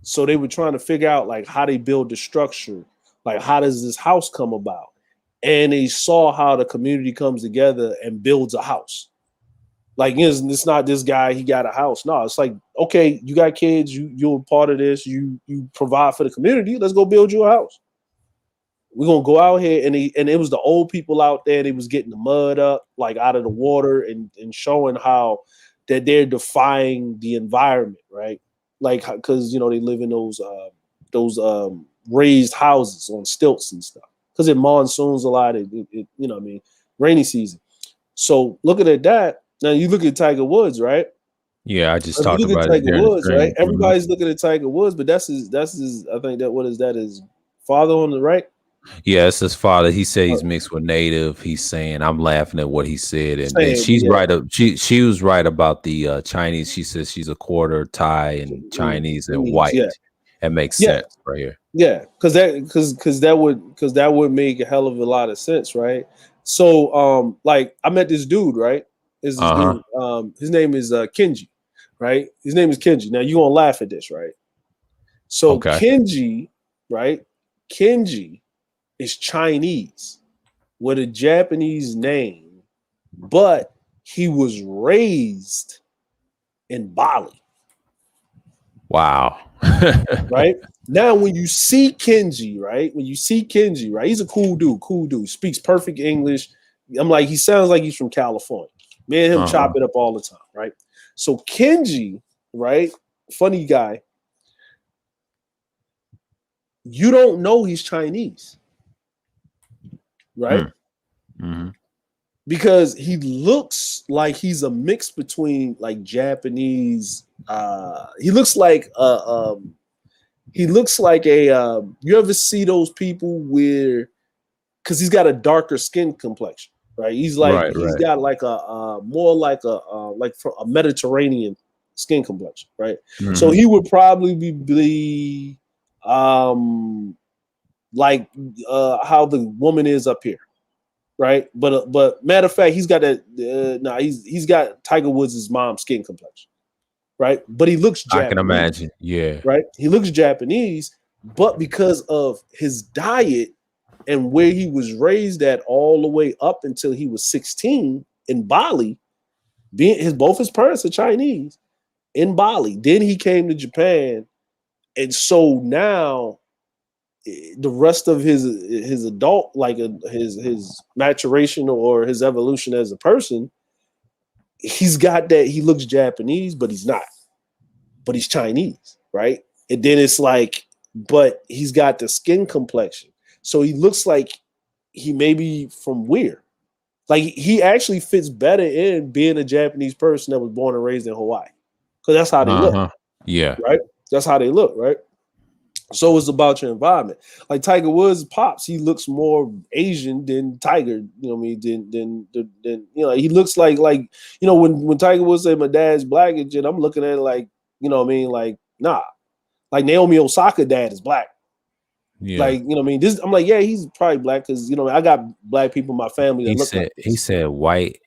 So they were trying to figure out like how they build the structure, like how does this house come about? And they saw how the community comes together and builds a house. Like, it's not this guy, he got a house. No, it's like, okay, you got kids, you're part of this, you provide for the community, let's go build you a house. We're gonna go out here, and it was the old people out there, they was getting the mud up, like out of the water, and showing how that they're defying the environment, right? Like, because they live in those raised houses on stilts and stuff. Because it monsoons a lot, rainy season. So looking at that, now you look at Tiger Woods, right? Yeah, I just talked about Tiger Woods, right? Everybody's looking at Tiger Woods, but that's his. I think his father on the right. Yeah, it's his father. He said he's mixed with native. He's saying, I'm laughing at what he said, and then she's right. She was right about the Chinese. She says she's a quarter Thai and Chinese and white. Yeah. That makes sense right here. Yeah, because that would make a hell of a lot of sense, right? So, like I met this dude, right? Dude. His name is Kenji, right? His name is Kenji. Now you're gonna laugh at this, right? So Kenji, right? Kenji is Chinese with a Japanese name, but he was raised in Bali. Wow. Right? Now, when you see Kenji, right? He's a cool dude, speaks perfect English. I'm like, he sounds like he's from California. Me and him chop it up all the time, right? So Kenji, right? Funny guy. You don't know he's Chinese. Right? Mm-hmm. Because he looks like he's a mix between like Japanese. He looks like a you ever see those people where, because he's got a darker skin complexion, right? He's like he's got like a more like a Mediterranean skin complexion, right? Mm-hmm. So he would probably be like how the woman is up here, right? But matter of fact, he's got that. He's got Tiger Woods' mom's skin complexion, right? But he looks Japanese. I can imagine, yeah. Right? He looks Japanese, but because of his diet and where he was raised at all the way up until he was 16 in Bali, both his parents are Chinese in Bali. Then he came to Japan, and so now the rest of his adult, like his maturation or his evolution as a person, he's got that. He looks Japanese, but he's not. But he's Chinese, right? And then it's like, but he's got the skin complexion, so he looks like he may be from where. Like he actually fits better in being a Japanese person that was born and raised in Hawaii, because that's how they look. Yeah, right. That's how they look, right? So it's about your environment. Like Tiger Woods' pops, he looks more Asian than Tiger. You know what I mean? Than he looks like when Tiger Woods said my dad's black and shit, I'm looking at it like, you know what I mean? Like, nah. Like Naomi Osaka dad is black. Yeah. Like, you know what I mean? This, I'm like, yeah, he's probably black because I got black people in my family that look like this. He said white,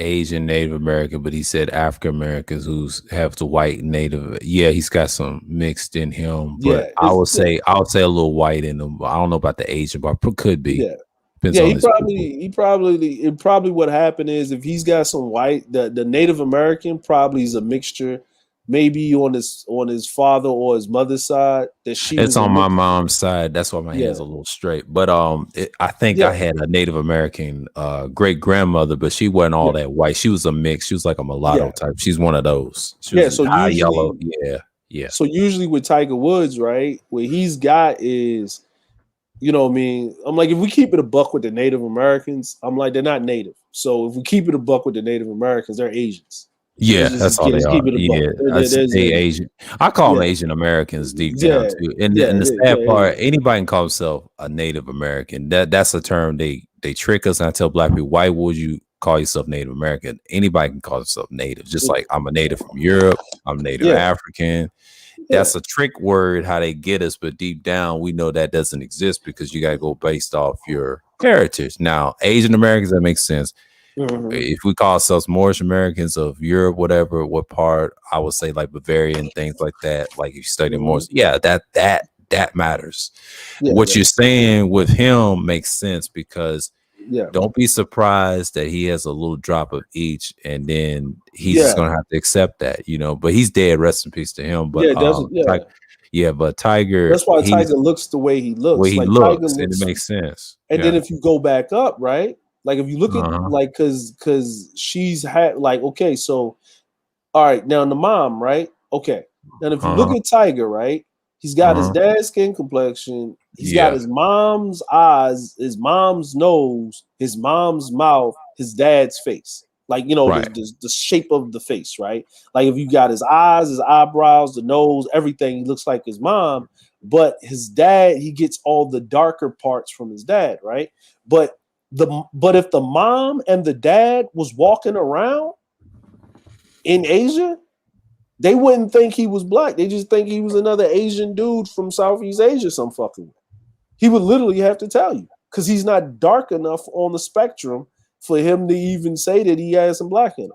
Asian, Native American, but he said African Americans who have the white Native. Yeah, he's got some mixed in him, but I would say a little white in him. I don't know about the Asian, but could be. Yeah. He probably what happened is if he's got some white, the Native American probably is a mixture. Maybe on his father or his mother's side. It's on my mom's side. That's why my hair's a little straight. But I think I had a Native American great grandmother, but she wasn't all that white. She was a mix. She was like a mulatto type. She's one of those. She was high yellow. Yeah. So usually with Tiger Woods, right, what he's got is You know what I mean? I'm like, if we keep it a buck with the Native Americans, I'm like, they're not Native. So if we keep it a buck with the Native Americans, they're Asians. Yeah, that's all they are. Keep it a Yeah, buck. I say Asian. I call them Yeah. Asian Americans deep Yeah, down too. And yeah, the yeah, sad yeah, part, yeah. anybody can call himself a Native American. That's a term they trick us. And I tell black people, why would you call yourself Native American? Anybody can call themselves Native. Just like I'm a Native from Europe, I'm Native African. That's a trick word how they get us, but deep down we know that doesn't exist because you got to go based off your heritage. Now, Asian Americans, that makes sense. If we call ourselves Moorish Americans of Europe, whatever, what part, I would say like Bavarian, things like that. Like if you study Moorish, that matters. What you're saying with him makes sense because don't be surprised that he has a little drop of each, and then he's just gonna have to accept that, you know. But he's dead. Rest in peace to him. But but Tiger. That's why Tiger looks the way he looks. Tiger looks, and it makes sense. And then if you go back up, right? Like if you look at like because she's had like okay, so all right, now the mom, right? Okay. Now if you look at Tiger, right? He's got his dad's skin complexion, he's got his mom's eyes, his mom's nose, his mom's mouth, his dad's face. Like you know, the shape of the face, right? Like if you got his eyes, his eyebrows, the nose, everything, he looks like his mom, but his dad, he gets all the darker parts from his dad, right? But if the mom and the dad was walking around in Asia, they wouldn't think he was black. They just think he was another Asian dude from Southeast Asia some fucking way. He would literally have to tell you because he's not dark enough on the spectrum for him to even say that he has some black in him.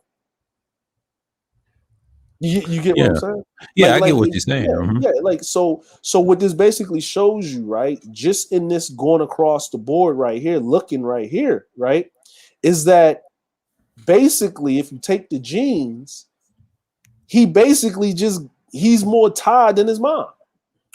You get what I'm saying? Yeah, I get what you're saying. Yeah, like so what this basically shows you, right? Just in this going across the board right here, looking right here, right? Is that basically if you take the genes, he basically he's more tied than his mom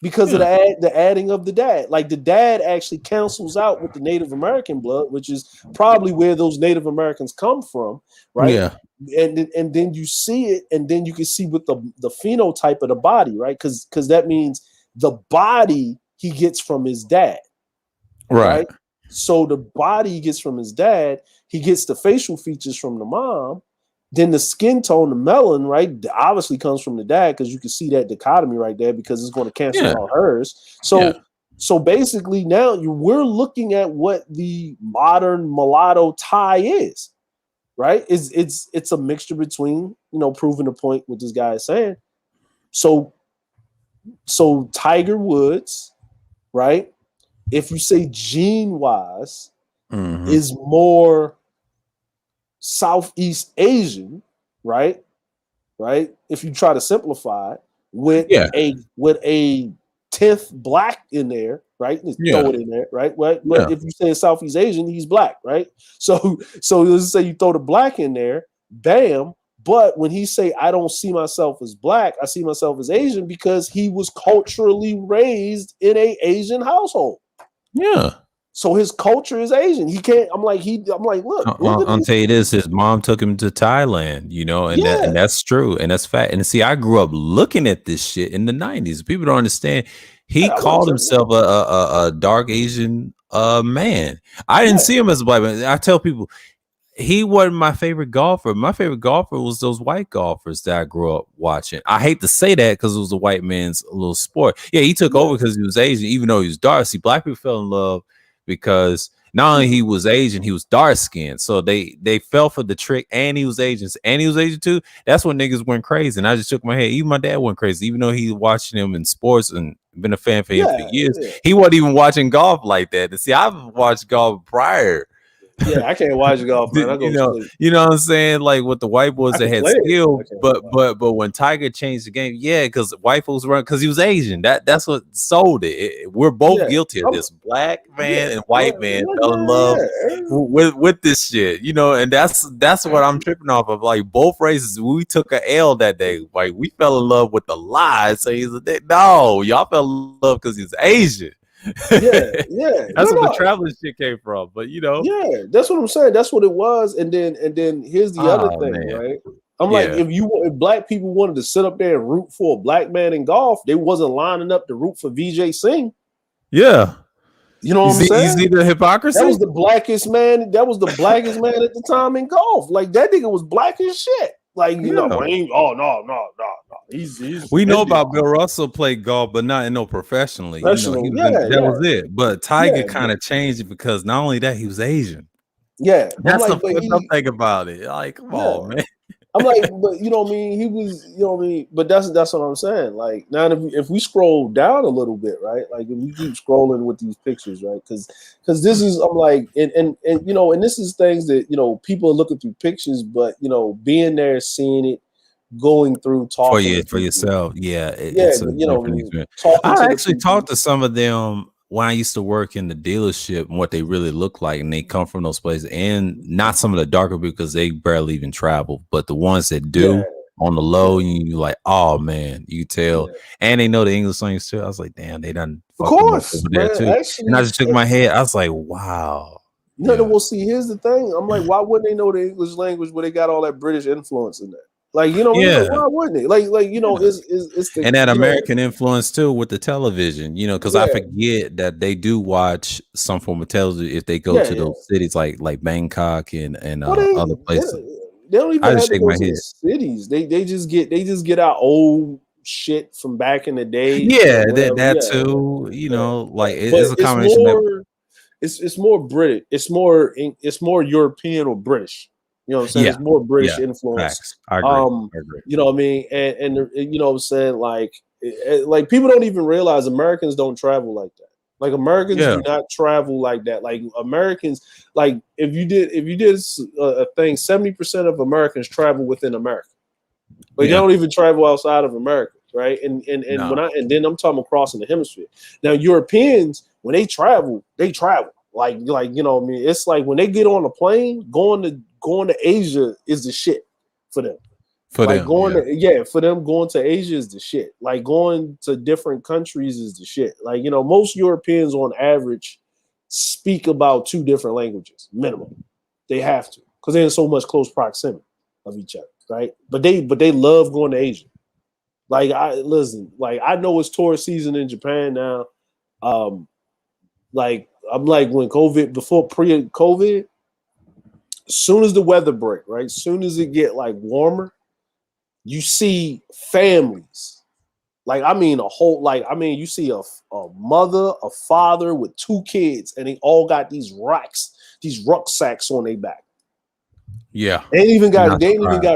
because of the adding of the dad. Like the dad actually cancels out with the Native American blood, which is probably where those Native Americans come from, right? Yeah. And then you see it, and then you can see with the phenotype of the body, right? Because that means the body he gets from his dad, right? So the body he gets from his dad, he gets the facial features from the mom. Then the skin tone, the melanin, right, obviously comes from the dad because you can see that dichotomy right there because it's going to cancel out hers. So basically now we're looking at what the modern mulatto Thai is. Right, it's a mixture between proving the point what this guy is saying. So Tiger Woods, right? If you say gene wise, is more Southeast Asian, right? Right. If you try to simplify it with a 10th black in there, right? Throw it in there, right? But if you say Southeast Asian, he's black, right? So let's say you throw the black in there, bam. But when he say, I don't see myself as black, I see myself as Asian because he was culturally raised in a Asian household. Yeah. So his culture is Asian. He can't. I'm like, look. I'll tell you this: his mom took him to Thailand, and that's true, and that's fact. And see, I grew up looking at this shit in the '90s. People don't understand. He called himself a dark Asian man. I didn't see him as a black man. I tell people he wasn't my favorite golfer. My favorite golfer was those white golfers that I grew up watching. I hate to say that because it was a white man's little sport. Yeah, he took over because he was Asian, even though he was dark. See, black people fell in love because not only he was Asian, he was dark skinned. So they fell for the trick, and he was Asian, too. That's when niggas went crazy. And I just shook my head. Even my dad went crazy, even though he was watching him in sports and been a fan for him for years. Yeah. He wasn't even watching golf like that. And see, I've watched golf prior. Yeah, I can't watch golf, man. I go you know what I'm saying? Like with the white boys that had skill, but when Tiger changed the game, because white folks run because he was Asian. That's what sold it. We're both guilty of this. Black man and white man fell in love with this shit, and that's what I'm tripping off of. Like both races, we took a L that day. Like we fell in love with the lie. So he's a dick. No, y'all fell in love because he's Asian. That's where the traveling shit came from. But that's what I'm saying. That's what it was. And then here's the other thing, right? I'm like, if black people wanted to sit up there and root for a black man in golf, they wasn't lining up to root for Vijay Singh. Yeah. You know what I'm saying? You see the hypocrisy? That was the blackest man. That was the blackest man at the time in golf. Like that nigga was black as shit. Like you know, oh no. He's we know Indian. about Bill Russell played golf, but not professionally. Professional, That was it. But Tiger kind of changed it because not only that, he was Asian. Yeah, That's the fucked thing about it. Like, come on, man. I'm like, but you know what I mean? He was, you know what I mean? But that's what I'm saying. Like now, if we scroll down a little bit, right? Like if we keep scrolling with these pictures, right? Because this is, I'm like, and you know, and this is things that people are looking through pictures, but being there, seeing it, going through, talking for yourself, it's a different experience. I actually talked to some of them when I used to work in the dealership and what they really look like, and they come from those places, and not some of the darker because they barely even travel, but the ones that do on the low, you like, oh man, you tell, and they know the English language too. I was like, damn, they done. Of course, man. Too. Actually, and I just shook my head. I was like, wow. No, we'll see. Here's the thing. I'm like, why wouldn't they know the English language where they got all that British influence in there? Like, like, why wouldn't they? Like, it's the, and that American influence too with the television, because I forget that they do watch some form of television if they go to those cities like Bangkok and other places. They don't even have to go to the cities. They just get our old shit from back in the day. Yeah, that too. Like it's a combination. It's more British. It's more European or British. You know what I'm saying? It's more British influence. Facts. I agree. You know what I mean? And you know what I'm saying? Like people don't even realize Americans don't travel like that. Like Americans do not travel like that. Like Americans, like if you did a thing, 70% of Americans travel within America. But they don't even travel outside of America, right? And then I'm talking across in the hemisphere. Now Europeans, when they travel. Like you know what I mean? It's like when they get on a plane, going to Asia is the shit for them. For them, going to Asia is the shit. Like going to different countries is the shit. Like most Europeans on average speak about 2 different languages minimum. They have to because they're in so much close proximity of each other, right? But they love going to Asia. Like I know it's tourist season in Japan now. Like I'm like when pre-COVID, as soon as the weather break, right? As soon as it get like warmer, you see families. Like I mean you see a mother, a father with 2 kids, and they all got these rucksacks on their back. Yeah, they ain't even got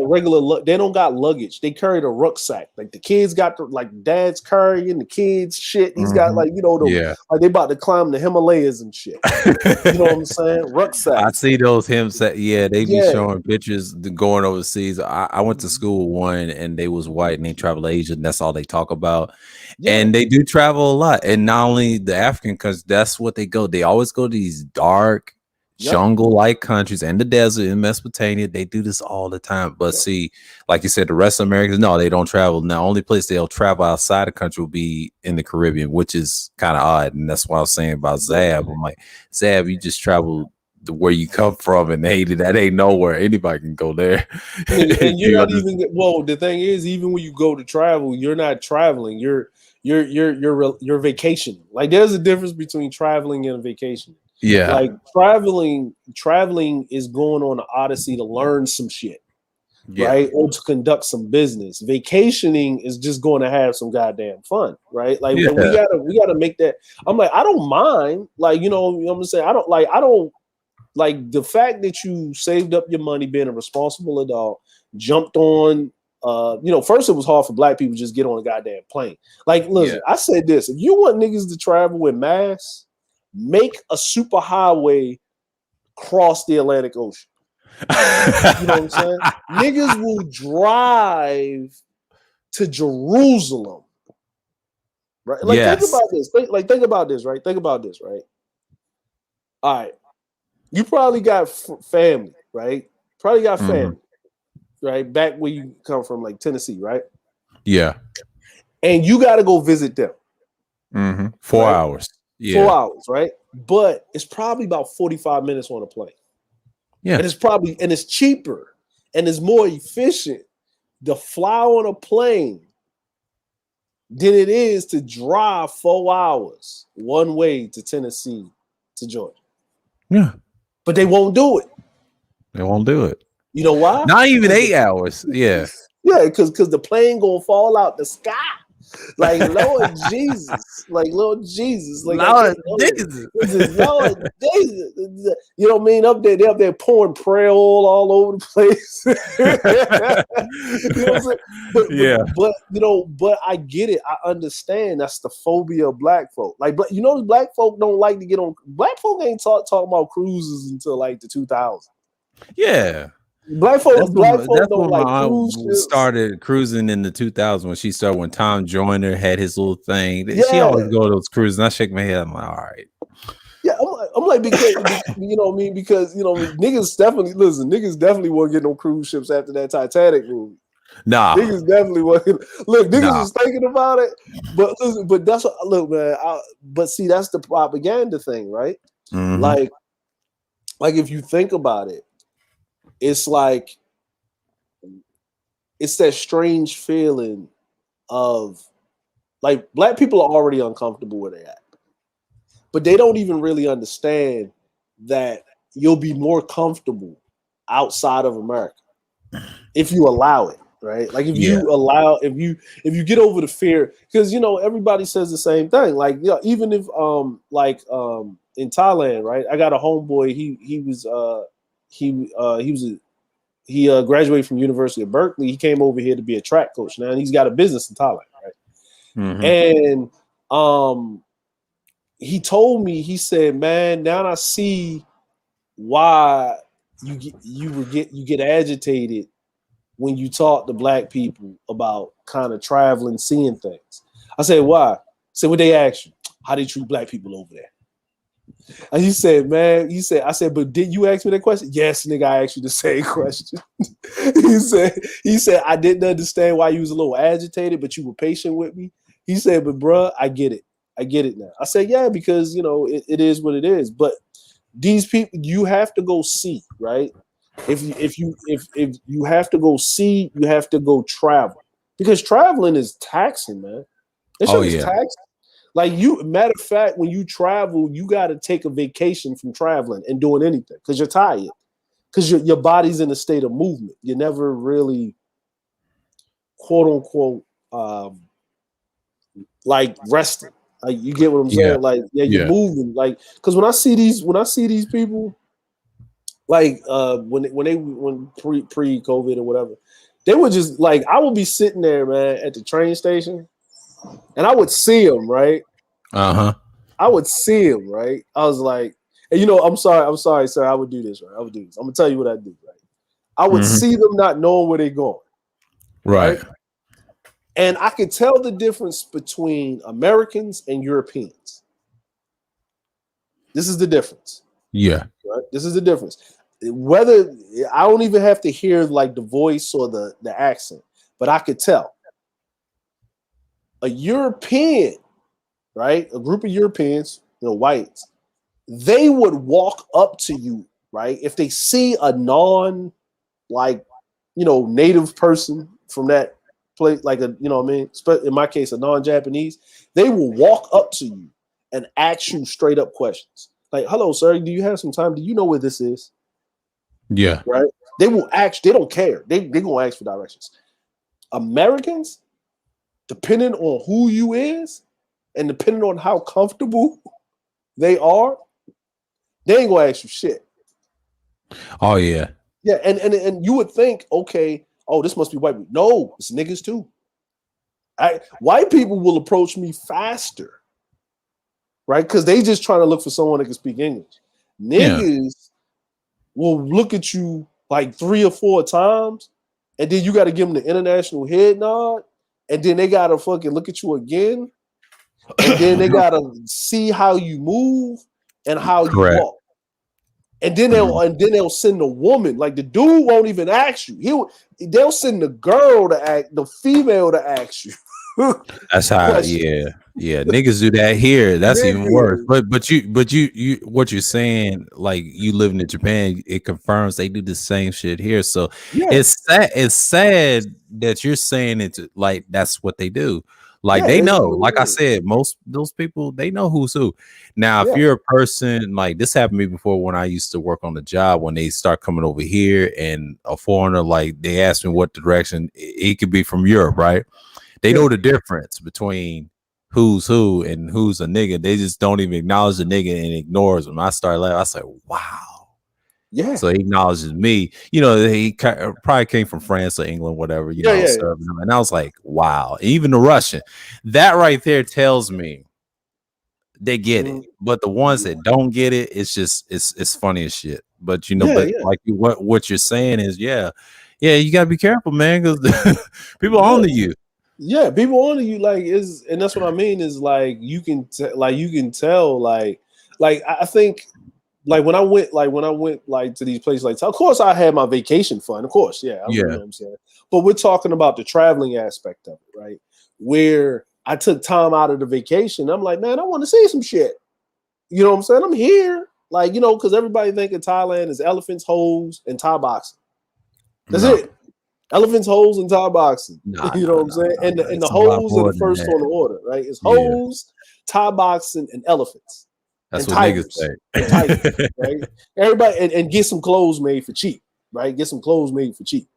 regular. They don't got luggage. They carry the rucksack. Like the kids got dad's carrying the kids shit. He's got like like they about to climb the Himalayas and shit. You know what I'm saying? Rucksack. I see those hymns. They be showing pictures going overseas. I went to school with one, and they was white, and they travel Asia, and that's all they talk about. And they do travel a lot, and not only the African, because that's what they go. They always go to these dark, jungle-like countries and the desert in Mesopotamia. They do this all the time. But see, like you said, the rest of Americans, no, they don't travel. Now, only place they'll travel outside the country will be in the Caribbean, which is kind of odd. And that's what I was saying about Zab. I'm like, Zab, you just travel where you come from in Haiti. That ain't nowhere. Anybody can go there. And you're not even. Well, the thing is, even when you go to travel, you're not traveling. You're vacationing. Like there's a difference between traveling and vacationing. Yeah, like traveling is going on an odyssey to learn some shit, right? Or to conduct some business. Vacationing is just going to have some goddamn fun, right? Like we gotta make that. I'm like, I don't mind, like you know what I'm saying. I don't like the fact that you saved up your money, being a responsible adult, jumped on. First it was hard for black people to just get on a goddamn plane. Like, listen, I said this: if you want niggas to travel with masks, make a super highway cross the Atlantic Ocean. You know what I'm saying? Niggas will drive to Jerusalem. Right? Like, think about this. Think about this, right? Think about this, right? All right. You probably got family, right? Probably got family, right? Back where you come from, like Tennessee, right? Yeah. And you got to go visit them. 4 hours. 4 hours, right? But it's probably about 45 minutes on a plane. Yeah. And it's cheaper and it's more efficient to fly on a plane than it is to drive 4 hours one way to Tennessee to Georgia. Yeah. But they won't do it. They won't do it. You know why? Not even 8 hours. Yeah. Yeah, because the plane gonna fall out the sky. Like Lord Jesus, like Lord Jesus, like Lord Jesus. Lord Jesus. You know what I mean? Up there, they're up there pouring prayer all over the place. You know what I'm saying? But but I get it. I understand that's the phobia of black folk. Like, but black folk don't like to get on. Black folk ain't talking about cruises until like the 2000s. Yeah. Black folk don't when like my cruise aunt ships. started cruising in the 2000s when Tom Joyner had his little thing. Yeah. She always go to those cruises, and I shake my head. I'm like, all right. Yeah, I'm like because you know what I mean, because niggas definitely won't get no cruise ships after that Titanic movie. Nah, niggas definitely won't. Look, niggas was thinking about it, but listen, but that's what look, man. But see, that's the propaganda thing, right? Mm-hmm. Like if you think about it. It's like it's that strange feeling of like black people are already uncomfortable where they're at, but they don't even really understand that you'll be more comfortable outside of America if you allow it, right? Like if you allow, if you get over the fear, because everybody says the same thing. Like even if in Thailand, right? I got a homeboy. He graduated from University of Berkeley. He came over here to be a track coach now, and he's got a business in Thailand, right? Mm-hmm. And he told me, he said, "Man, now I see why you get agitated when you talk to black people about kind of traveling, seeing things." I said, "Why?" I said, "What they ask you? How they treat black people over there?" And he said, "Man," I said, "But did you ask me that question?" "Yes, nigga, I asked you the same question." he said, "I didn't understand why you was a little agitated, but you were patient with me." He said, "But bruh, I get it. I get it now." I said, "Yeah, because it is what it is." But these people, you have to go see, right? If you have to go see, you have to go travel, because traveling is taxing, man. It's taxing. Like matter of fact, when you travel, you got to take a vacation from traveling and doing anything because you're tired, because your body's in a state of movement. You're never really, quote unquote, like resting. Like you get what I'm saying? Like you're moving. Like because when I see these people, like when pre-COVID or whatever, they were just like, I would be sitting there, man, at the train station. And I would see him, right? I would see him, right? I was like, and I'm sorry, sir. I would do this, right? I would do this. I'm gonna tell you what I do, right? I would see them not knowing where they're going, right? And I could tell the difference between Americans and Europeans. This is the difference. Yeah. Right? This is the difference. Whether I don't even have to hear like the voice or the accent, but I could tell. A European, right? A group of Europeans, whites, they would walk up to you, right? If they see a native person from that place, like in my case, a non-Japanese, they will walk up to you and ask you straight up questions. Like, "Hello, sir, do you have some time? Do you know where this is?" Yeah. Right? They will ask, they don't care. They're gonna ask for directions. Americans, depending on who you is, and depending on how comfortable they are, they ain't gonna ask you shit. Oh yeah. Yeah, and you would think, okay, oh, this must be white people. No, it's niggas too. White people will approach me faster, right? Because they just trying to look for someone that can speak English. Niggas will look at you like 3 or 4 times, and then you got to give them the international head nod, and then they gotta fucking look at you again, and then they gotta see how you move and how you walk. And then they'll send a woman. Like the dude won't even ask you. They'll send the girl to act, the female to ask you. That's how. Yeah. Niggas do that here. That's even worse. But you what you're saying, like you living in Japan, it confirms they do the same shit here. So it's sad that you're saying it's like that's what they do. Like Yeah, they it's, know, like I said, most those people they know who's who. Now, if yeah. you're a person like this happened to me before when I used to work on the job, when they start coming over here and a foreigner, like they ask me what direction he could be from Europe, right? They Yeah. know the difference between who's who and who's a nigga. They just don't even acknowledge the nigga and ignores them. I start laughing. I say, wow. Yeah. So he acknowledges me. You know, he probably came from France or England, whatever, you know, serving him. And I was like, wow. Even the Russian, that right there tells me they get it. But the ones that don't get it, it's just it's funny as shit. But you know, but like what you're saying is, yeah, you gotta be careful, man, because people on to you. Yeah, people on to you and that's what I mean is like you can tell like I think like when I went like to these places like of course I had my vacation fund, of course, you know what I'm saying, but we're talking about the traveling aspect of it, right? Where I took time out of the vacation, I'm like, man, I want to see some shit. You know what I'm saying? I'm here, like, you know, because everybody thinking Thailand is elephants, hoes, and Thai boxing. That's it. Elephants, hoes, and Thai boxing. You know what I'm saying? And the hoes are the first on the order, right? It's hoes, Thai boxing, and elephants. That's and what tigers, niggas say. And tigers, right? Everybody and get some clothes made for cheap, right? Get some clothes made for cheap.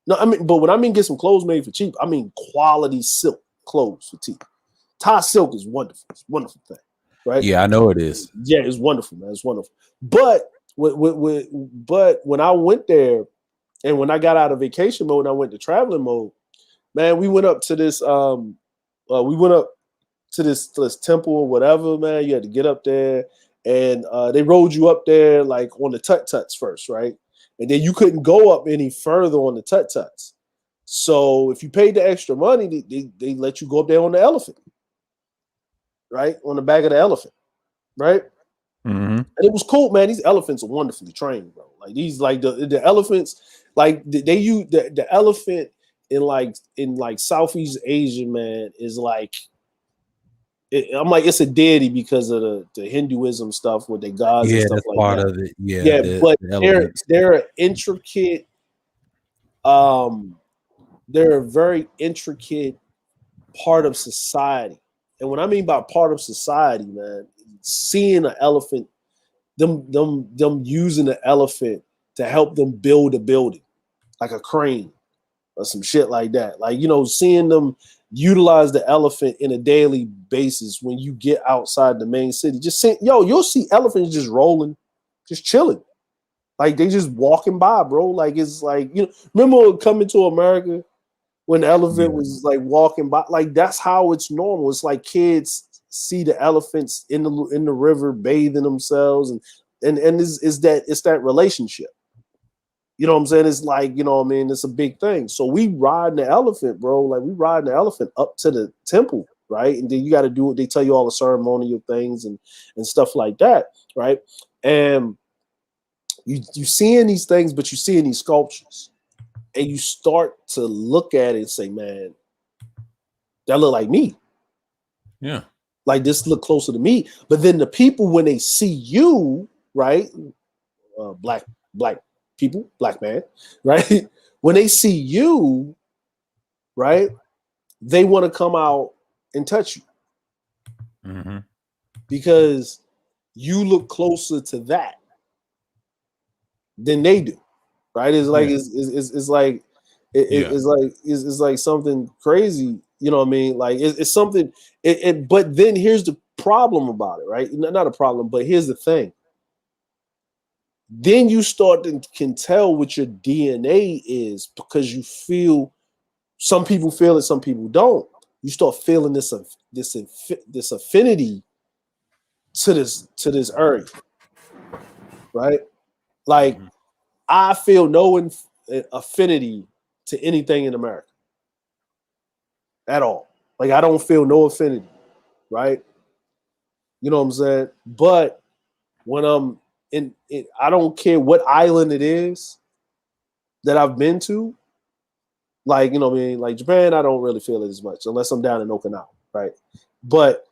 No, I mean, but when I mean get some clothes made for cheap, I mean quality silk clothes for cheap. Thai silk is wonderful. It's a wonderful thing, right? Yeah, I know it is. Yeah, it's wonderful, man. It's wonderful. But when I went there and when I got out of vacation mode and I went to traveling mode, man, we went up to this this temple or whatever, man. You had to get up there and they rode you up there like on the tut-tuts first, right? And then you couldn't go up any further on the tut-tuts. So if you paid the extra money, they let you go up there on the elephant, right? On the back of the elephant, right? Mm-hmm. And it was cool, man. These elephants are wonderfully trained, bro. Like these, like the elephants, like they use the elephant in Southeast Asia, man, is like I'm like it's a deity because of the Hinduism stuff with their gods and stuff that's like part that. of it. Yeah, But the elements. they're an intricate, they're a very intricate part of society. And what I mean by part of society, man, seeing an elephant, them using the elephant to help them build a building, like a crane or some shit like that. Like, you know, seeing them utilize the elephant in a daily basis when you get outside the main city. Just saying, you'll see elephants just rolling, just chilling. Like they just walking by, bro. Like it's like, you know, remember Coming to America when the elephant was like walking by? Like that's how it's normal. It's like kids see the elephants in the river bathing themselves and it's that relationship. You know what I'm saying? It's like, you know what I mean? It's a big thing. So we riding the elephant, bro. Like we riding the elephant up to the temple, right? And then you got to do it. They tell you all the ceremonial things and stuff like that, right? And you seeing these things, but you seeing these sculptures, and you start to look at it and say, man, that look like me. Yeah. Like this look closer to me. But then the people, when they see you, right? Black people, black man, right? When they see you, right, they want to come out and touch you because you look closer to that than they do, right? It's like it's like something crazy, you know what I mean? Like it's something. But then here's the problem about it, right? Not a problem, but here's the thing. Then you can tell what your DNA is because you feel. Some people feel it, some people don't. You start feeling this affinity to this earth, right? Like I feel no affinity to anything in America at all. Like I don't feel no affinity, right? You know what I'm saying? But when I'm in I don't care what island it is that I've been to. Like, you know what I mean? Like Japan, I don't really feel it as much unless I'm down in Okinawa, right? But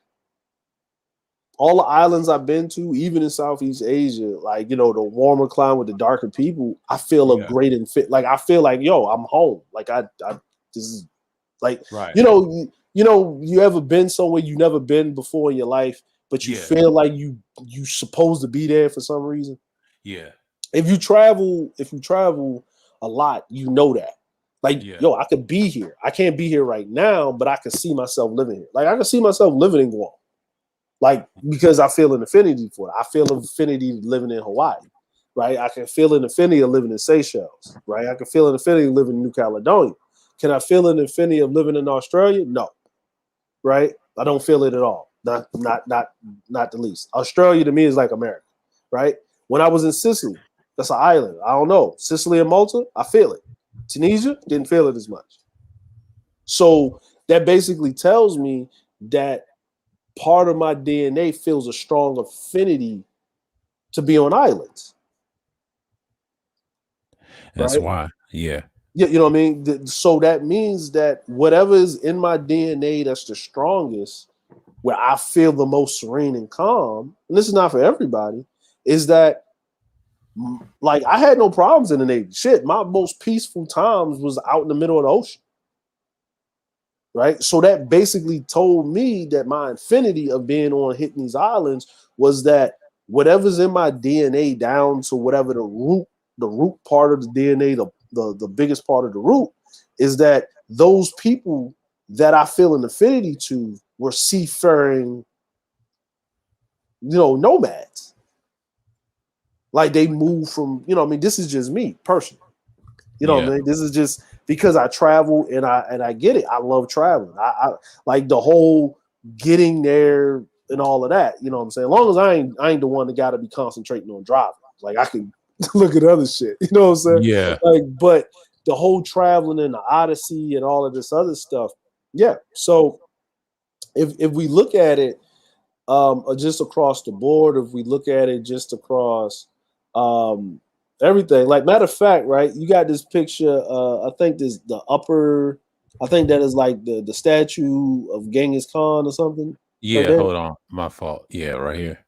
all the islands I've been to, even in Southeast Asia, like, you know, the warmer climate with the darker people, I feel a great fit. Like, I feel like, yo, I'm home. Like, this is like, you know, you know, you ever been somewhere you never been before in your life, but you feel like you supposed to be there for some reason? Yeah. If you travel a lot, you know that. Like, yo, I could be here. I can't be here right now, but I can see myself living here. Like, I can see myself living in Guam. Like, because I feel an affinity for it. I feel an affinity living in Hawaii, right? I can feel an affinity of living in Seychelles, right? I can feel an affinity of living in New Caledonia. Can I feel an affinity of living in Australia? No, right? I don't feel it at all. Not the least. Australia to me is like America, right? When I was in Sicily, that's an island. I don't know. Sicily and Malta, I feel it. Tunisia, didn't feel it as much. So that basically tells me that part of my DNA feels a strong affinity to be on islands. That's right? why. Yeah. Yeah, you know what I mean? So that means that whatever is in my DNA that's the strongest, where I feel the most serene and calm, and this is not for everybody, is that like I had no problems in the Navy. Shit, my most peaceful times was out in the middle of the ocean. Right. So that basically told me that my infinity of being on hitting these islands was that whatever's in my DNA down to whatever the root part of the DNA, the biggest part of the root is that those people that I feel an affinity to were seafaring, nomads. Like they moved from, I mean, this is just me personally. What I mean? This is just because I travel and I get it. I love traveling. I like the whole getting there and all of that. You know what I'm saying? As long as I ain't the one that got to be concentrating on driving. Like I can look at other shit. You know what I'm saying? Yeah. Like, but the whole traveling and the Odyssey and all of this other stuff. Yeah. So if we look at it just across the board, if we look at it just across everything, like matter of fact, right? You got this picture. I think that is like the statue of Genghis Khan or something. Yeah, right hold on. My fault. Yeah, right here.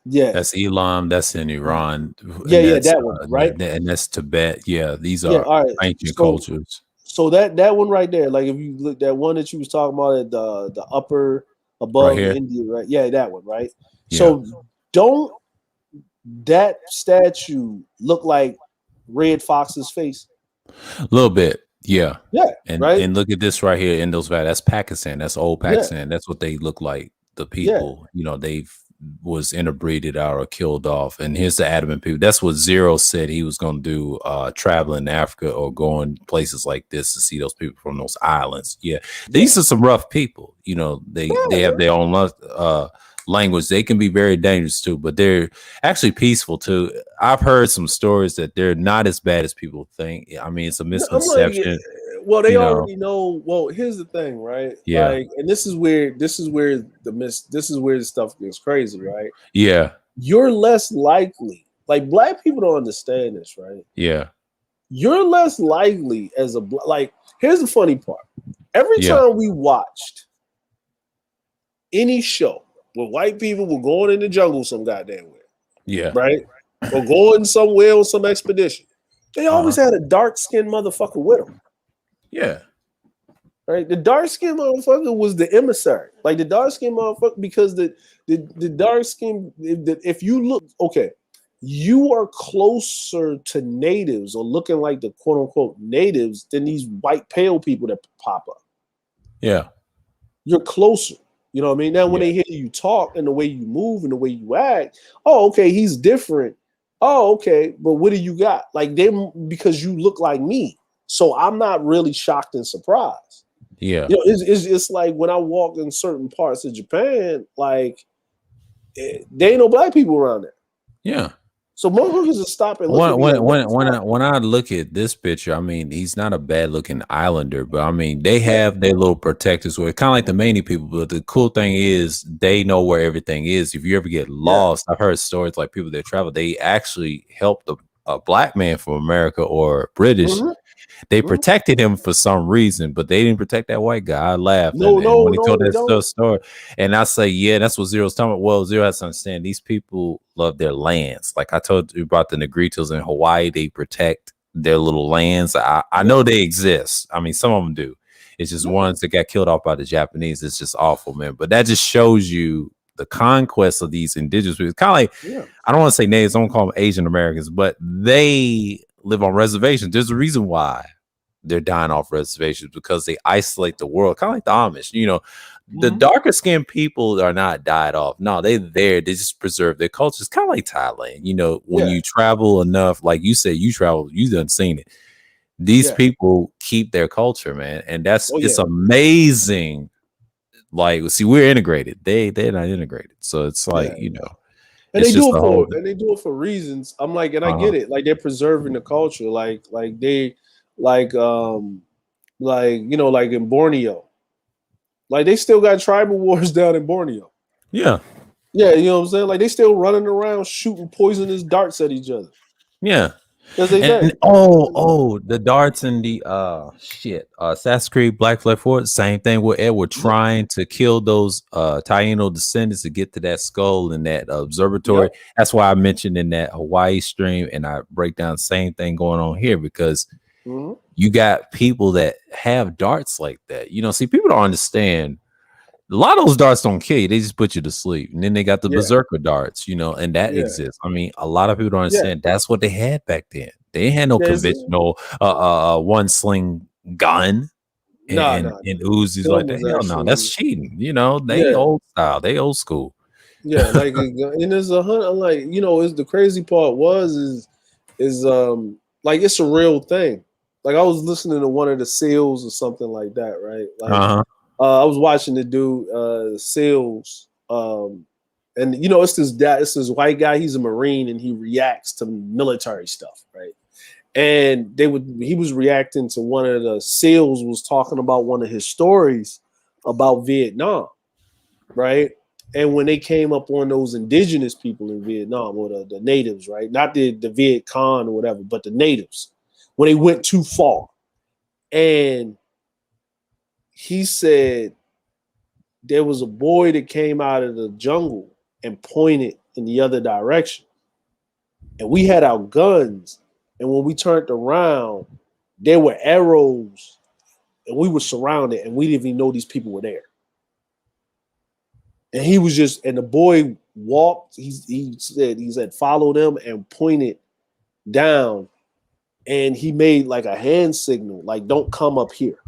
Yeah. That's Elam. That's in Iran. Yeah, that one, right? And that's Tibet. Yeah, these are all right. ancient cultures. So that one right there, like if you look that one that you was talking about at the upper above Right here? India, right? Yeah, that one, right? Yeah. So don't that statue look like Red Fox's face? A little bit. Yeah. Yeah. And right. And look at this right here in those valleys. That's Pakistan. That's old Pakistan. That's what they look like. The people, they've was interbreeded out or killed off. And here's the adamant people. That's what Zero said he was going to do, traveling to Africa or going places like this to see those people from those islands. Yeah. These are some rough people. They have their own language. They can be very dangerous too, but they're actually peaceful too. I've heard some stories that they're not as bad as people think. I mean, it's a misconception. Well, they already know. Well, here's the thing, right? Yeah. Like, and this is where the stuff gets crazy, right? Yeah. You're less likely. Like, black people don't understand this, right? Yeah. You're less likely as like. Here's the funny part. Every time we watched any show where white people were going in the jungle some goddamn way, right, or going somewhere on some expedition, they always had a dark-skinned motherfucker with them. Yeah. Right. The dark-skinned motherfucker was the emissary. Like the dark-skinned motherfucker, because the dark skin, if you look, okay, you are closer to natives or looking like the quote unquote natives than these white pale people that pop up. Yeah. You're closer. You know what I mean? Now when they hear you talk and the way you move and the way you act, oh, okay, he's different. Oh, okay, but what do you got? Like because you look like me. So I'm not really shocked and surprised. Yeah. It's like when I walk in certain parts of Japan, like there ain't no black people around there. Yeah. So motherfuckers are stopping. When I look at this picture, I mean, he's not a bad looking islander, but I mean, they have their little protectors where kind of like the Mani people. But the cool thing is they know where everything is. If you ever get lost, I've heard stories like people that travel, they actually helped a black man from America or British. Mm-hmm. They protected him for some reason, but they didn't protect that white guy. I laughed when he told that story. And I say, that's what Zero's talking about. Well, Zero has to understand these people love their lands. Like I told you about the Negritos in Hawaii, they protect their little lands. I know they exist. I mean, some of them do. It's just ones that got killed off by the Japanese. It's just awful, man. But that just shows you the conquest of these indigenous people. Kind of like, I don't want to say natives, I don't call them Asian Americans, but they live on reservations. There's a reason why they're dying off reservations, because they isolate the world, kind of like the Amish. You know, the darker skinned people are not died off. No, they're there. They just preserve their culture. It's kind of like Thailand. You know, when you travel enough, like you said, you travel, you done seen it. These people keep their culture, man, and that's it's amazing. Like, see, we're integrated. They're not integrated, so it's like you know, and they do it for reasons. I'm like, and I get it. Like they're preserving the culture. Like they, like you know, like in Borneo, like they still got tribal wars down in Borneo. Yeah, you know what I'm saying. Like they still running around shooting poisonous darts at each other. Yeah. And the darts and the Assassin's Creed Black Flag 4, same thing where Edward trying to kill those Taino descendants to get to that skull in that observatory. That's why I mentioned in that Hawaii stream, and I break down the same thing going on here, because you got people that have darts like that. You know, see, people don't understand. A lot of those darts don't kill you; they just put you to sleep. And then they got the berserker darts, you know, and that exists. I mean, a lot of people don't understand. That's what they had back then. They had no conventional one sling gun and Uzis like that. Hell no, that's cheating. You know, they old style, they old school. Yeah, like and there's a hunt. Like, you know, is the crazy part is like it's a real thing. Like I was listening to one of the SEALs or something like that, right? Like I was watching the dude SEALs, and you know, it's this white guy. He's a Marine and he reacts to military stuff, right? And he was reacting to one of the SEALs was talking about one of his stories about Vietnam, right? And when they came up on those indigenous people in Vietnam, or the natives, right? Not the Viet Cong or whatever, but the natives, when they went too far. And he said there was a boy that came out of the jungle and pointed in the other direction. And we had our guns. And when we turned around, there were arrows and we were surrounded and we didn't even know these people were there. And he was just, and the boy walked, he said, follow them and pointed down. And he made like a hand signal, like, don't come up here.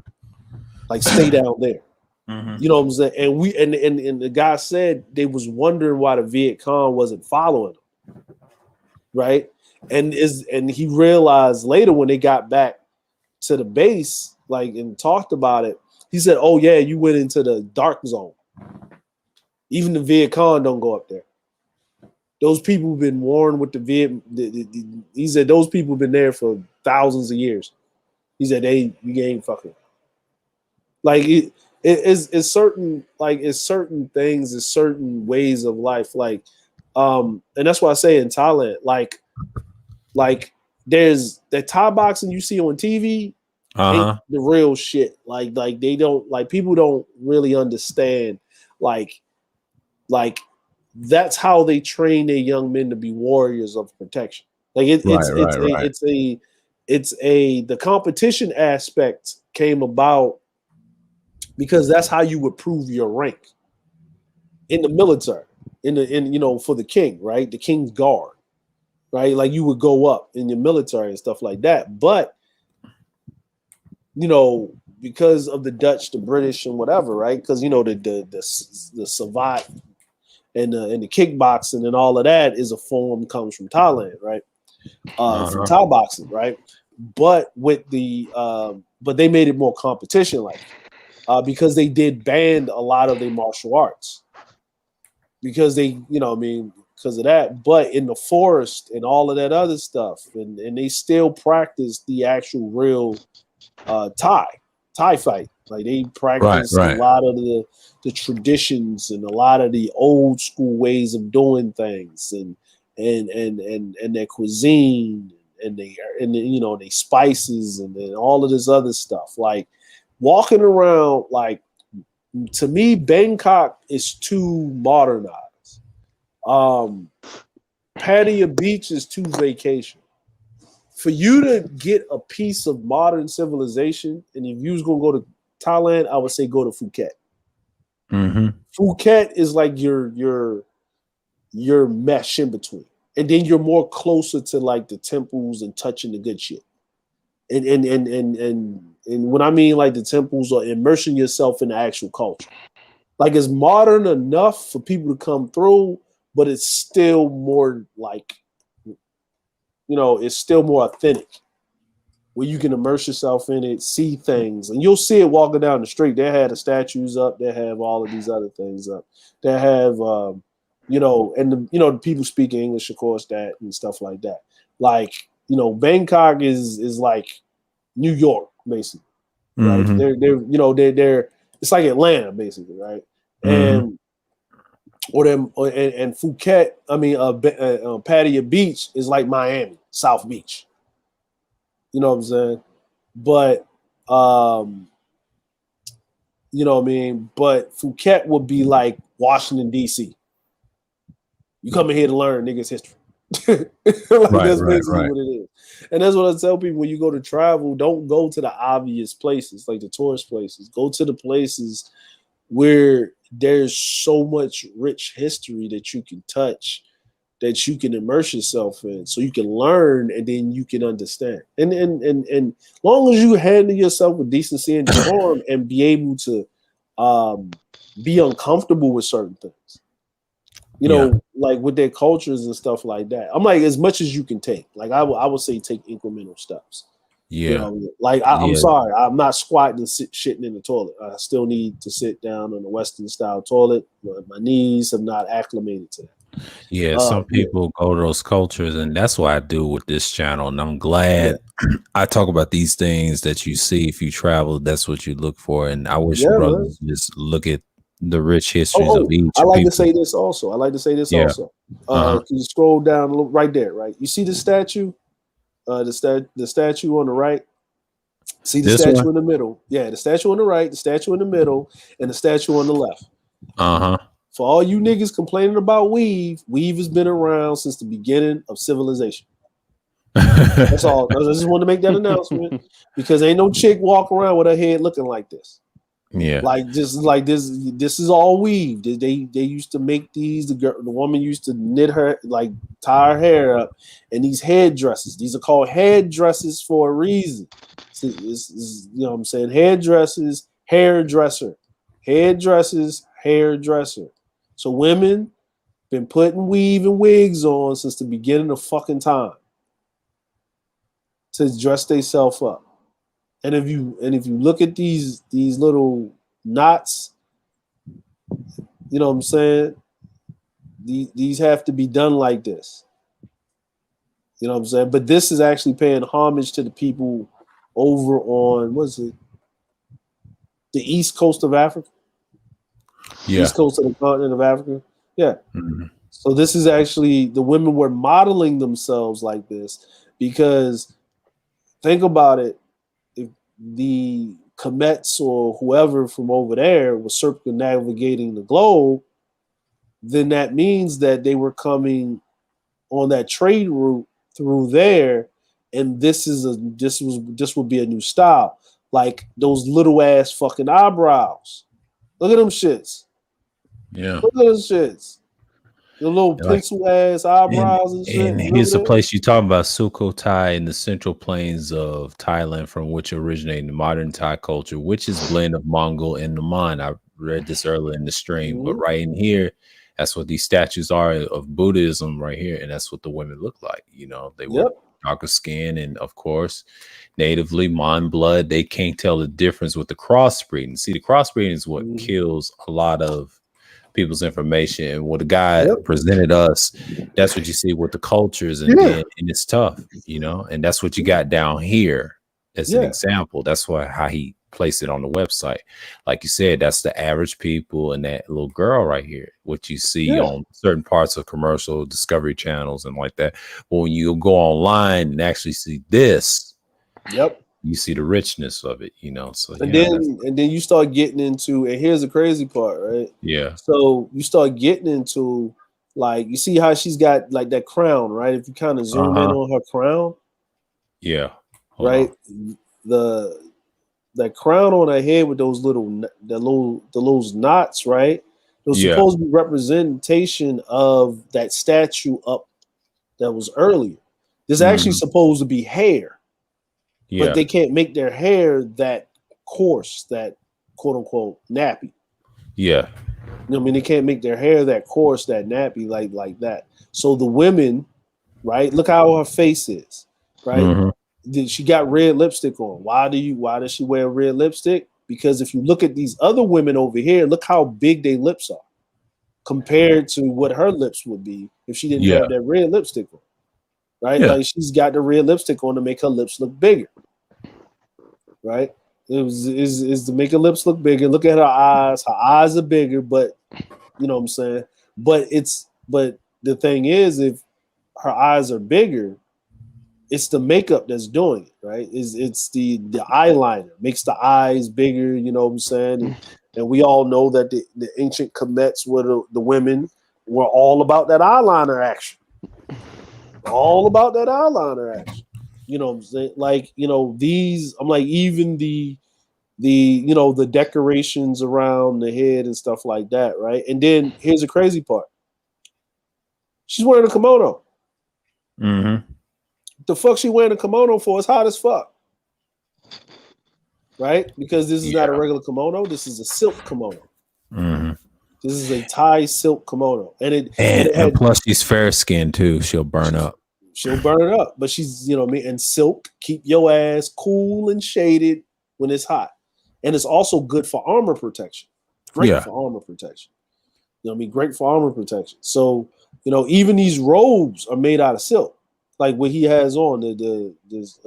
Like, stay down there. You know what I'm saying? And and the guy said they was wondering why the Viet Cong wasn't following them. Right. And he realized later when they got back to the base, like, and talked about it, he said, oh yeah, you went into the dark zone. Even the Viet Cong don't go up there. Those people have been warned with he said those people have been there for thousands of years. He said you ain't fucking. Like it's certain, like it's certain things, it's certain ways of life. Like and that's why I say in Thailand, like there's the Thai boxing you see on TV ain't the real shit. Like they don't, like, people don't really understand like that's how they train their young men to be warriors of protection. Like the competition aspect came about because that's how you would prove your rank in the military, in you know, for the king, right? The king's guard, right? Like you would go up in your military and stuff like that. But you know, because of the Dutch, the British, and whatever, right? Because you know the savate and the kickboxing and all of that is a form comes from Thailand, right? From Thai boxing, right? But with the but they made it more competition like because they did ban a lot of their martial arts because they, you know, I mean, because of that. But in the forest and all of that other stuff, and they still practice the actual real Thai fight. Like they practice a lot of the traditions and a lot of the old school ways of doing things and their cuisine and you know, they spices and all of this other stuff. Like walking around, like, to me, Bangkok is too modernized. Pattaya Beach is too vacation. For you to get a piece of modern civilization, and if you was gonna go to Thailand, I would say go to Phuket. Mm-hmm. Phuket is like your mesh in between, and then you're more closer to like the temples and touching the good shit. And when I mean like the temples or immersing yourself in the actual culture, like it's modern enough for people to come through, but it's still more like, it's still more authentic, where you can immerse yourself in it, see things, and you'll see it walking down the street. They have the statues up, they have all of these other things up, they have the people speak English, of course, that and stuff like that. Like, Bangkok is like New York, basically, right? Mm-hmm. They're it's like Atlanta, basically, right? Mm-hmm. And Phuket, Pattaya Beach is like Miami, South Beach. You know what I'm saying? But you know what I mean? But Phuket would be like Washington, D.C. You coming here to learn niggas' history. That's basically what it is. And that's what I tell people when you go to travel, don't go to the obvious places, like the tourist places. Go to the places where there's so much rich history that you can touch, that you can immerse yourself in, so you can learn and then you can understand. And long as you handle yourself with decency and decorum and be able to be uncomfortable with certain things, like with their cultures and stuff like that. I'm like, as much as you can take. Like I would say take incremental steps. Yeah. I'm sorry, I'm not squatting and shitting in the toilet. I still need to sit down on a Western style toilet. My knees have not acclimated to that. Yeah, some people go to those cultures, and that's what I do with this channel. And I'm glad I talk about these things that you see if you travel. That's what you look for. And I wish brothers just look at the rich histories of each. I like to say this also. Can you scroll down a little right there, right? You see the statue? The statue on the right. See the statue in the middle. Yeah, the statue on the right, the statue in the middle, and the statue on the left. For all you niggas complaining about weave has been around since the beginning of civilization. That's all. I just want to make that announcement because ain't no chick walk around with her head looking like this. Yeah, like this is all weave. They used to make these. The woman used to knit her, like tie her hair up, and these headdresses. These are called headdresses for a reason. It's, you know what I'm saying? Headdresses, hairdresser, headdresses, hairdresser. So women been putting weave and wigs on since the beginning of fucking time to dress themselves up. And if you look at these little knots, you know what I'm saying? These have to be done like this. You know what I'm saying? But this is actually paying homage to the people over on, what is it? The east coast of Africa. Yeah. East coast of the continent of Africa. Yeah. Mm-hmm. So this is actually, the women were modeling themselves like this because think about it. If the Comets or whoever from over there was circumnavigating the globe, then that means that they were coming on that trade route through there, and this would be a new style, like those little ass fucking eyebrows. Look at them shits. Yeah, look at those shits. The little pencil ass eyebrows and shit. And here's the place you're talking about, Sukhothai, in the central plains of Thailand, from which originated the modern Thai culture, which is a blend of Mongol and Naman. I read this earlier in the stream, but right in here, that's what these statues are of Buddhism right here, and that's what the women look like. You know, they were darker skin, and of course, natively Mon blood. They can't tell the difference with the crossbreeding. See, the crossbreeding is what kills a lot of people's information, and what the guy presented us, that's what you see with the cultures, and and it's tough, you know, and that's what you got down here as an example. That's why how he placed it on the website. Like you said, that's the average people, and that little girl right here, what you see on certain parts of commercial discovery channels and like that. But when you go online and actually see this, you see the richness of it, you know. So and then you start getting into, and here's the crazy part, right? Yeah. So you start getting into, like, you see how she's got like that crown, right? If you kind of zoom in on her crown, Hold right? on. that crown on her head with those those knots, right? Those Yeah. supposed to be representation of that statue up that was earlier. There's actually supposed to be hair, but they can't make their hair that coarse, that quote unquote nappy. Yeah. You know what I mean? They can't make their hair that coarse, that nappy, like that. So the women, right? Look how her face is, right? She got red lipstick on. Why does she wear red lipstick? Because if you look at these other women over here, look how big their lips are compared to what her lips would be if she didn't have that red lipstick on. Right? Like she's got the red lipstick on to make her lips look bigger. Right? Is to make her lips look bigger. Look at her eyes. Her eyes are bigger, but you know what I'm saying? But the thing is, if her eyes are bigger, it's the makeup that's doing it, right? It's the eyeliner makes the eyes bigger, you know what I'm saying? And we all know that the ancient Kemets were the women were all about that eyeliner action. All about that eyeliner action. You know what I'm saying? Like, you know, I'm like, even the you know, the decorations around the head and stuff like that, right? And then here's the crazy part. She's wearing a kimono. The fuck she wearing a kimono for? It's hot as fuck. Right? Because this is not a regular kimono. This is a silk kimono. This is a Thai silk kimono. And plus she's fair skinned too. She'll burn up. She'll burn it up. But she's, you know what I mean? And silk, keep your ass cool and shaded when it's hot. And it's also good for armor protection. Great for armor protection. You know what I mean? Great for armor protection. So, you know, even these robes are made out of silk. Like what he has on, he's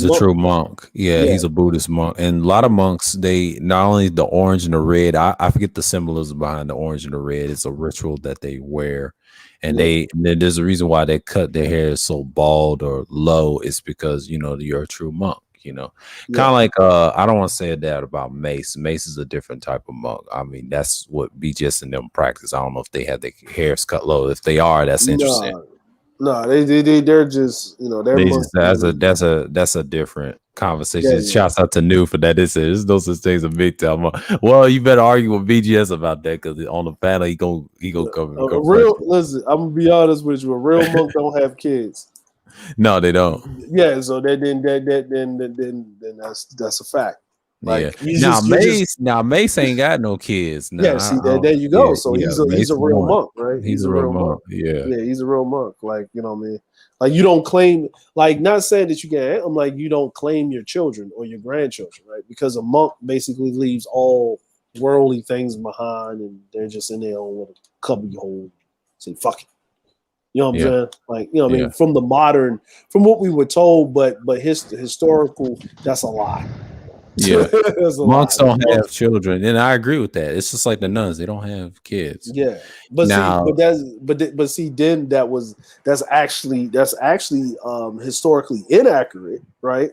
a true monk. Yeah, he's a Buddhist monk. And a lot of monks, they not only the orange and the red, I forget the symbolism behind the orange and the red. It's a ritual that they wear. And there's a reason why they cut their hair so bald or low. It's because, you know, you're a true monk, you know. Kind of like I don't want to say that about Mace. Mace is a different type of monk. I mean, that's what BGS and them practice. I don't know if they have their hairs cut low. If they are, that's interesting. No, they're just, you know, that's a different conversation. Shouts out to New for that. This is no such thing as a big time. Well, you better argue with BGS about that because on the panel he gonna cover. Listen, I'm gonna be honest with you. A real monk don't have kids. No, they don't. Yeah, so then that's a fact. Like, now Mace ain't got no kids. Now, see, there you go. So he's a real monk, right? He's a real monk. Yeah, he's a real monk. Like, you know what I mean? Like, you don't claim, like, not saying that you can't. I'm like, you don't claim your children or your grandchildren, right? Because a monk basically leaves all worldly things behind, and they're just in their own little cubby hole. Say fuck it. You know what I'm saying? Like, you know what I mean? From what we were told, but historical, that's a lie. Yeah, monks don't have children, and I agree with that. It's just like the nuns; they don't have kids. Yeah, but see, then that's actually historically inaccurate, right?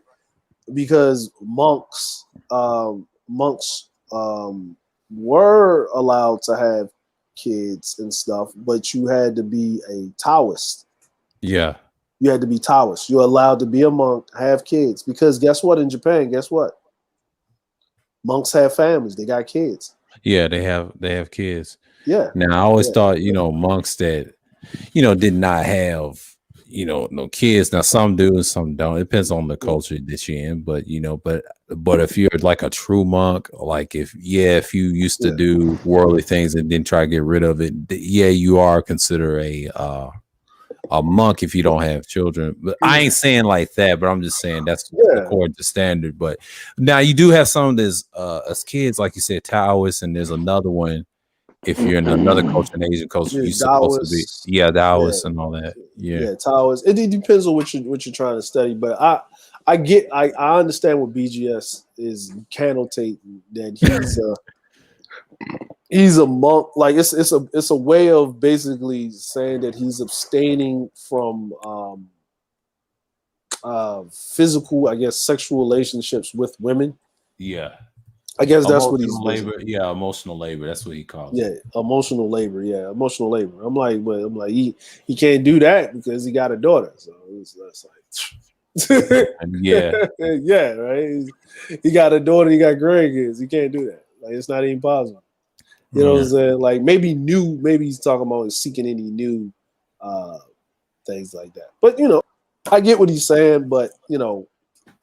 Because monks were allowed to have kids and stuff, but you had to be a Taoist. Yeah, you had to be Taoist. You're allowed to be a monk, have kids, because guess what? In Japan, guess what? Monks have families. They got kids. Yeah, they have kids. Yeah. Now I always thought, you know, monks that, you know, did not have, you know, no kids. Now some do and some don't. It depends on the culture that you're in. But, you know, but if you're like a true monk, like if you used to do worldly things and then try to get rid of it, you are considered a monk if you don't have children. But I ain't saying like that, but I'm just saying that's according to standard. But now you do have some of this as kids, like you said, Taoists, and there's another one. If you're in another culture, an Asian culture, you're supposed to be Taoists and all that. Yeah, Taoists. It depends on what you're trying to study, but I understand what BGS is connotating, that he's a monk. Like it's a way of basically saying that he's abstaining from physical, I guess, sexual relationships with women. Yeah, I guess that's what he's labor. Yeah, emotional labor. That's what he calls it. Yeah, emotional labor. Yeah, emotional labor. I'm like he can't do that because he got a daughter. So it's like, Yeah. Yeah, right. He got a daughter, he got grandkids. He can't do that. Like it's not even possible. You know what I'm saying? Like maybe he's talking about seeking any new things like that. But I get what he's saying, but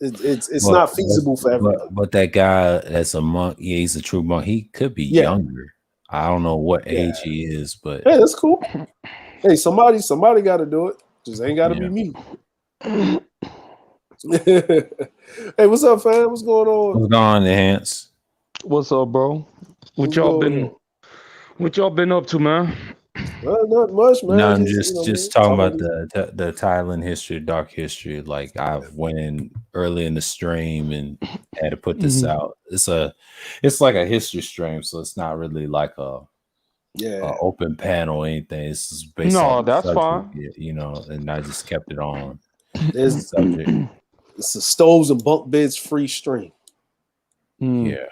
it's not feasible for everybody. But that guy that's a monk, yeah, he's a true monk. He could be younger. I don't know what age he is, but hey, that's cool. Hey, somebody got to do it. Just ain't got to be me. Hey, what's up, fam? What's going on? What's going on, Enhance? What's up, bro? What y'all been up to, man? Well, not much, man. No, I'm just talking about the Thailand history, dark history. Like I went in early in the stream and had to put this out. It's like a history stream, so it's not really like a open panel or anything. It's just based on that's subject, fine. and I just kept it on. It's a stoves and bunk beds free stream. Yeah.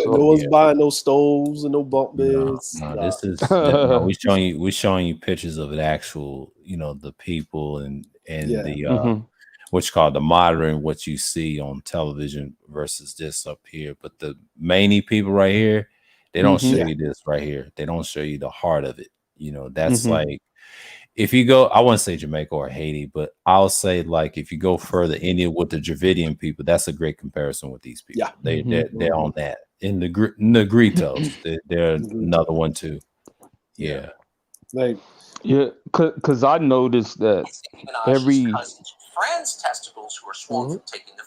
No one's buying no stoves and no bunk beds. No, this is we're showing you pictures of the actual, the people and the what's called the modern, what you see on television versus this up here. But the main people right here, they don't show you this right here. They don't show you the heart of it. That's like if you go, I wouldn't say Jamaica or Haiti, but I'll say like if you go further, India with the Dravidian people, that's a great comparison with these people. Yeah, they're on that. In the Negritos, they're another one too. Yeah, because I noticed that every friend's testicles who are swollen from taking the.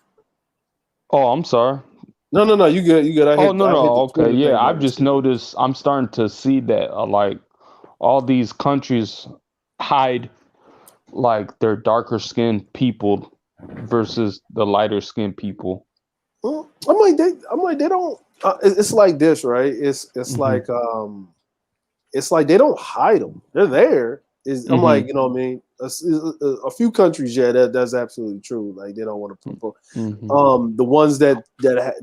Oh, I'm sorry. No, you good. Okay, yeah. I've just noticed. I'm starting to see that like all these countries hide like their darker skinned people versus the lighter skinned people. I'm like they don't. It's like this, right? It's like it's like they don't hide them. They're there. I'm like, you know what I mean? A few countries, that's absolutely true. Like they don't want to promote. The ones that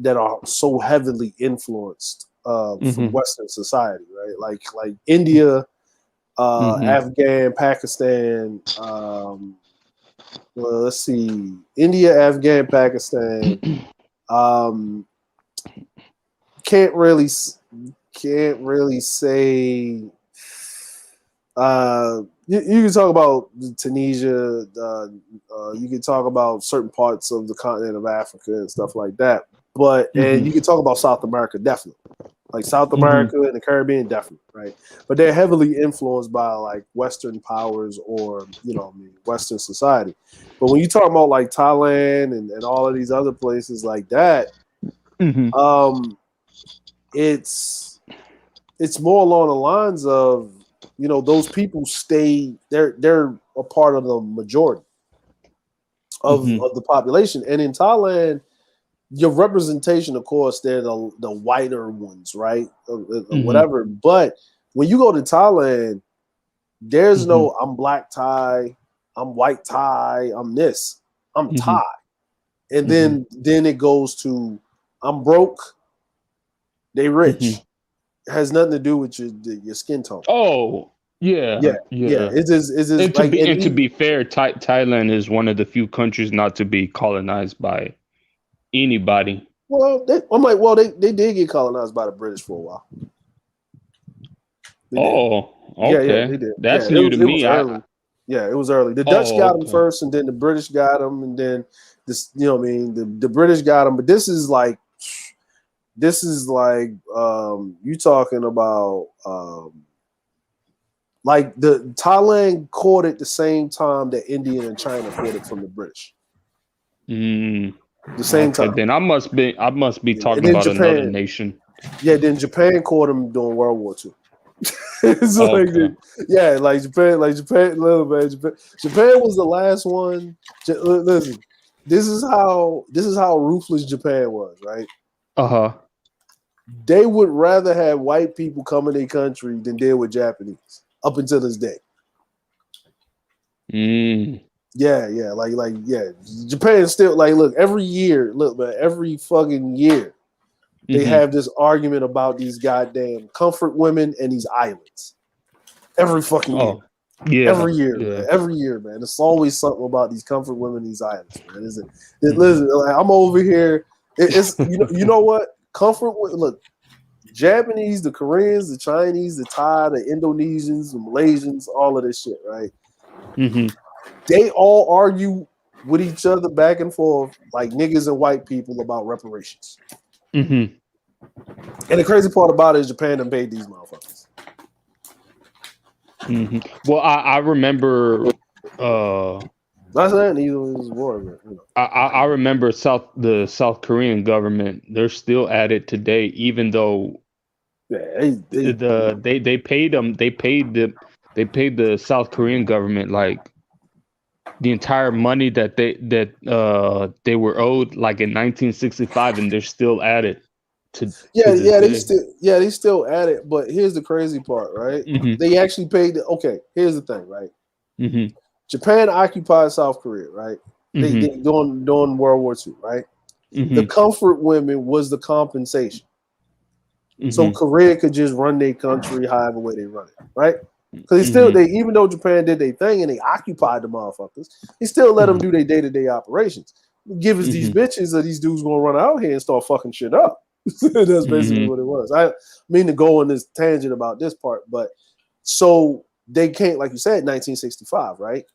are so heavily influenced from Western society, right? Like India. Afghan, Pakistan. Well, let's see. India, Afghan, Pakistan. Can't really say. You can talk about Tunisia. You can talk about certain parts of the continent of Africa and stuff like that. But and you can talk about South America, definitely. Like South America and the Caribbean, definitely, right? But they're heavily influenced by like Western powers or Western society. But when you talk about like Thailand and all of these other places like that, it's more along the lines of those people stay. They're a part of the majority of the population, and in Thailand. Your representation, of course, they're the whiter ones, right? Whatever. But when you go to Thailand, there's no I'm black Thai, I'm white Thai, I'm this, I'm Thai. And then it goes to I'm broke, they rich. It has nothing to do with your skin tone. Oh, yeah. It's just like, to be fair, Thailand is one of the few countries not to be colonized by anybody. Well, they did get colonized by the British for a while. Okay. Yeah, they did. That's new to me. It was early. The Dutch got them first, and then the British got them, and then this. You know what I mean? The British got them, but this is like you talking about like the Thailand caught it the same time that India and China caught it from the British. The same time. Then I must be talking about Japan, another nation. Yeah, then Japan caught them during World War II. It's like Japan, little man. Japan was the last one. Listen, this is how ruthless Japan was, right? They would rather have white people come in their country than deal with Japanese up until this day. Japan still look every fucking year they have this argument about these goddamn comfort women and these islands every fucking year. Yeah, every year, man. Every year, man. It's always something about these comfort women in these islands, man. Listen, like, I'm over here. It's you know what? Look, Japanese, the Koreans, the Chinese, the Thai, the Indonesians, the Malaysians, all of this shit, right? Mm-hmm. They all argue with each other back and forth like niggas and white people about reparations. Mm-hmm. And the crazy part about it is Japan done paid these motherfuckers. Mm-hmm. Well, I remember. Not saying either was war, but you know. I remember the South Korean government. They're still at it today, even though they paid them. They paid the South Korean government like the entire money that they were owed like in 1965, and they're still at it. They still at it. But here's the crazy part, right? Mm-hmm. They actually paid. Okay, here's the thing, right? Mm-hmm. Japan occupied South Korea, right? Mm-hmm. They during World War II, right? Mm-hmm. The comfort women was the compensation. Mm-hmm. So Korea could just run their country however way they run it, right? Because even though Japan did their thing and they occupied the motherfuckers, they still let them do their day-to-day operations. Give us these bitches or these dudes gonna run out here and start fucking shit up. That's basically what it was. I mean to go on this tangent about this part, but so they can't, like you said, 1965, right?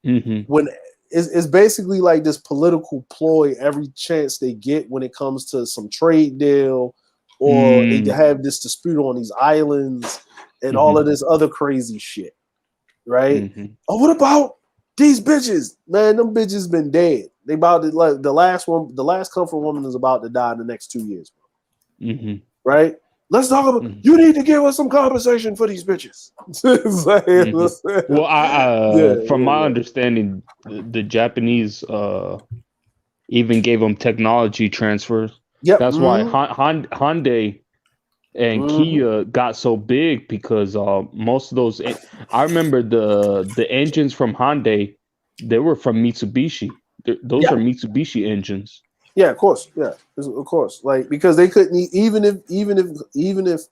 Mm-hmm. When it's basically like this political ploy every chance they get when it comes to some trade deal or they have this dispute on these islands and all of this other crazy shit, right? Mm-hmm. Oh, what about these bitches? Man, them bitches been dead. They about to, like, the last comfort woman is about to die in the next 2 years, bro. Mm-hmm. Right? Let's talk about. You need to give us some compensation for these bitches. Well, from my understanding, the Japanese even gave them technology transfers. Yep. That's why Hyundai and Kia got so big because most of those. I remember the engines from Hyundai, they were from Mitsubishi. Those are Mitsubishi engines. Yeah, of course. Yeah, of course. Like, because they couldn't even if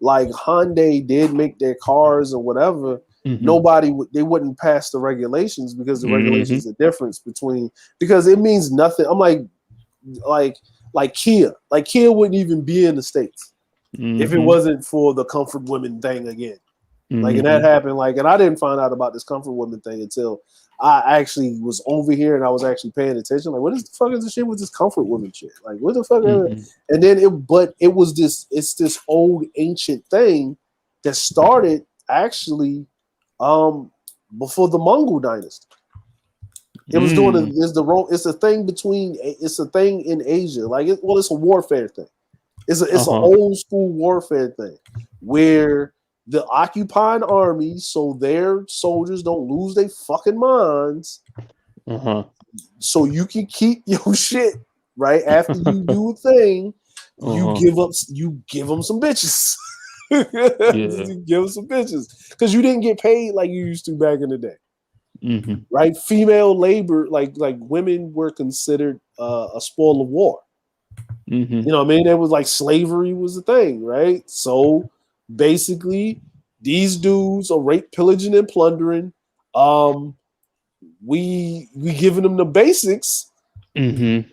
like Hyundai did make their cars or whatever, they wouldn't pass the regulations because the regulations are difference between, because it means nothing. I'm like Kia. Like, Kia wouldn't even be in the States if it wasn't for the comfort women thing again. Like, and that happened, like, and I didn't find out about this comfort women thing until I actually was over here and I was actually paying attention. Like, what is the fuck is the shit with this comfort woman shit? Like, what the fuck? And then it's this old ancient thing that started actually before the Mongol dynasty. It was doing it's a thing in Asia. Like, it's a warfare thing. It's an old school warfare thing where the occupying army, so their soldiers don't lose their fucking minds, so you can keep your shit, right? After you do a thing, you give them some bitches. You give them some bitches because you didn't get paid like you used to back in the day, right? Female labor, like women were considered a spoil of war. You know what I mean? It was like slavery was a thing, right? So basically, these dudes are rape, pillaging, and plundering. We giving them the basics. But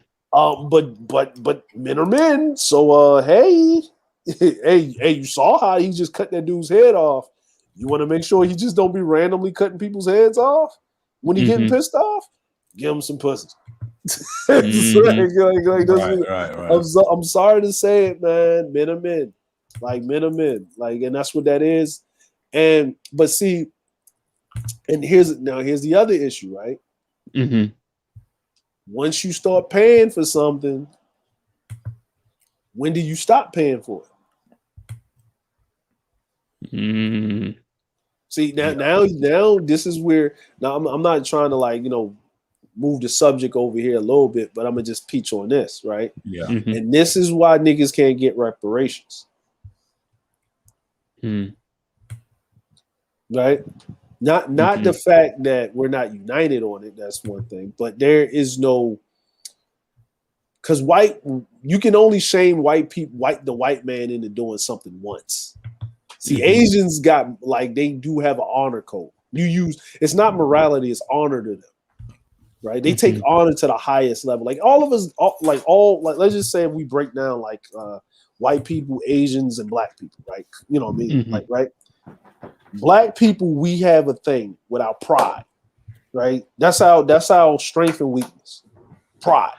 men are men. So hey, you saw how he just cut that dude's head off. You want to make sure he just don't be randomly cutting people's heads off when he getting pissed off. Give him some pussies. Right. I'm sorry to say it, man. Men are men. Like, men are men. Like, and that's what that is. But see, and here's the other issue, right? Once you start paying for something, when do you stop paying for it? See, now this is where I'm not trying to, like, move the subject over here a little bit, but I'm gonna just peach on this, right? Yeah. And this is why niggas can't get reparations. Right? Not the fact that we're not united on it, that's one thing, but there is no, because you can only shame the white man into doing something once. See, Asians got, like, they do have an honor code. It's not morality, it's honor to them, right? They take honor to the highest level. Like all of us, let's just say we break down like white people, Asians, and black people, right? You know what I mean? Like, right? Black people, we have a thing with our pride, right? That's our strength and weakness. Pride,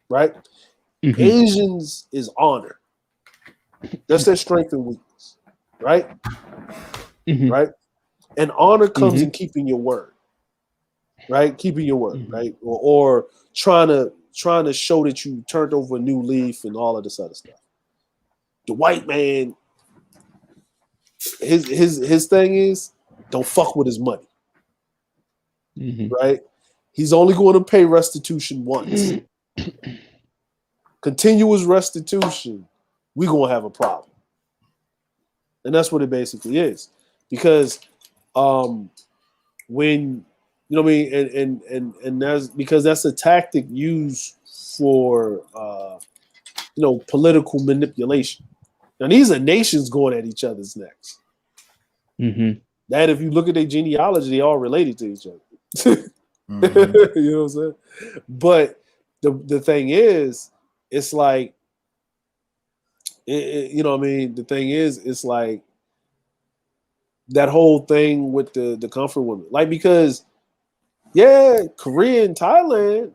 right? Asians is honor. That's their strength and weakness, right? Right? And honor comes in keeping your word, right? Keeping your word, right? Or trying to show that you turned over a new leaf and all of this other stuff. The white man, his thing is don't fuck with his money, right? He's only going to pay restitution once. Continuous restitution, we're gonna have a problem, and that's what it basically is. Because when you know what I mean, and that's because that's a tactic used for political manipulation. Now these are nations going at each other's necks. That if you look at their genealogy, they all related to each other. You know what I'm saying? But the thing is, it's like, you know what I mean? The thing is, it's like that whole thing with the comfort women. Like, because, yeah, Korea and China,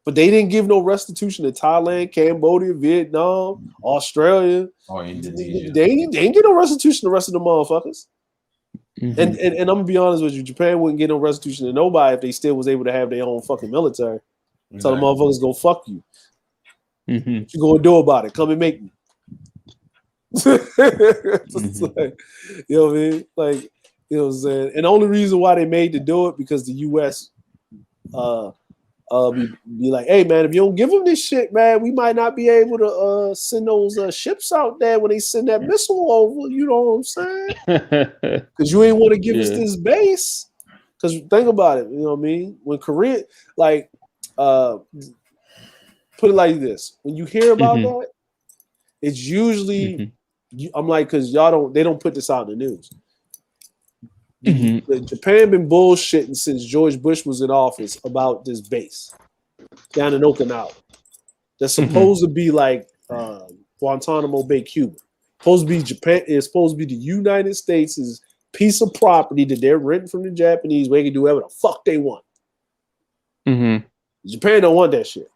but they didn't give no restitution to Thailand, Cambodia, Vietnam, Australia. Or Indonesia. They didn't get no restitution to the rest of the motherfuckers. And I'm gonna be honest with you, Japan wouldn't get no restitution to nobody if they still was able to have their own fucking military. Tell the motherfuckers go fuck you. What you gonna do about it? Come and make me. Like, you know what I mean? Like, you know what I'm saying? And the only reason why they made to do it because the US be like, hey man, if you don't give them this shit, man, we might not be able to send those ships out there when they send that missile over. You know what I'm saying? Because you ain't want to give us this base. Because think about it, you know what I mean? When Korea, like, put it like this: when you hear about that, it's usually I'm like, because they don't put this out in the news. Japan been bullshitting since George Bush was in office about this base down in Okinawa. That's supposed to be like Guantanamo Bay, Cuba. Supposed to be Japan. It's supposed to be the United States' piece of property that they're renting from the Japanese, where they can do whatever the fuck they want. Japan don't want that shit.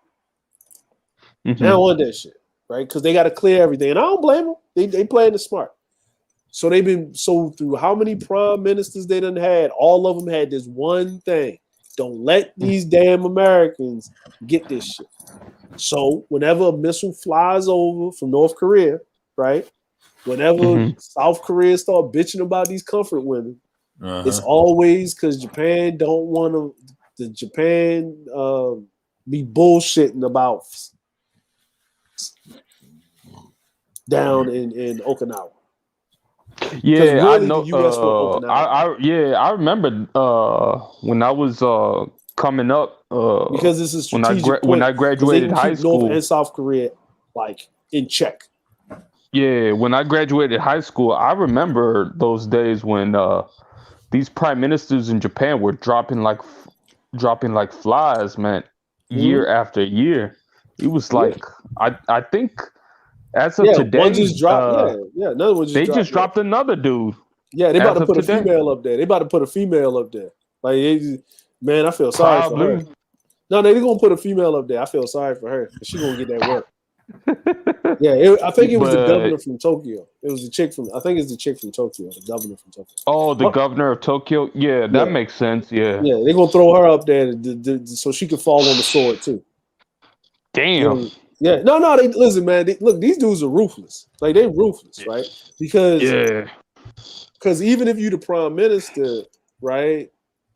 They don't want that shit, right? Because they got to clear everything, and I don't blame them. They playing it smart. So they've been through how many prime ministers they done had? All of them had this one thing: don't let these damn Americans get this shit. So whenever a missile flies over from North Korea, right? Whenever South Korea start bitching about these comfort women, it's always because Japan don't want to. The Japan be bullshitting about down in Okinawa. Yeah, really I know. The US I remember when I was coming up. Because this is strategic when I graduated high school, North and South Korea like in check. Yeah, when I graduated high school, I remember those days when these prime ministers in Japan were dropping like flies, man, year after year. It was like I think. As of today, one just dropped. Another one just dropped. They just dropped another dude. Yeah, they about to put a female up there. They about to put a female up there. Like, man, I feel sorry for her. No, they're gonna put a female up there. I feel sorry for her. She gonna get that work. I think it was the governor from Tokyo. It was the chick from. I think it's the chick from Tokyo. The governor from Tokyo. Oh, the governor of Tokyo. Yeah, that makes sense. Yeah. Yeah, they're gonna throw her up there so she can fall on the sword too. Damn. Yeah, no, they listen, man. Look, these dudes are ruthless. Like, they ruthless, right? Because even if you the prime minister, right,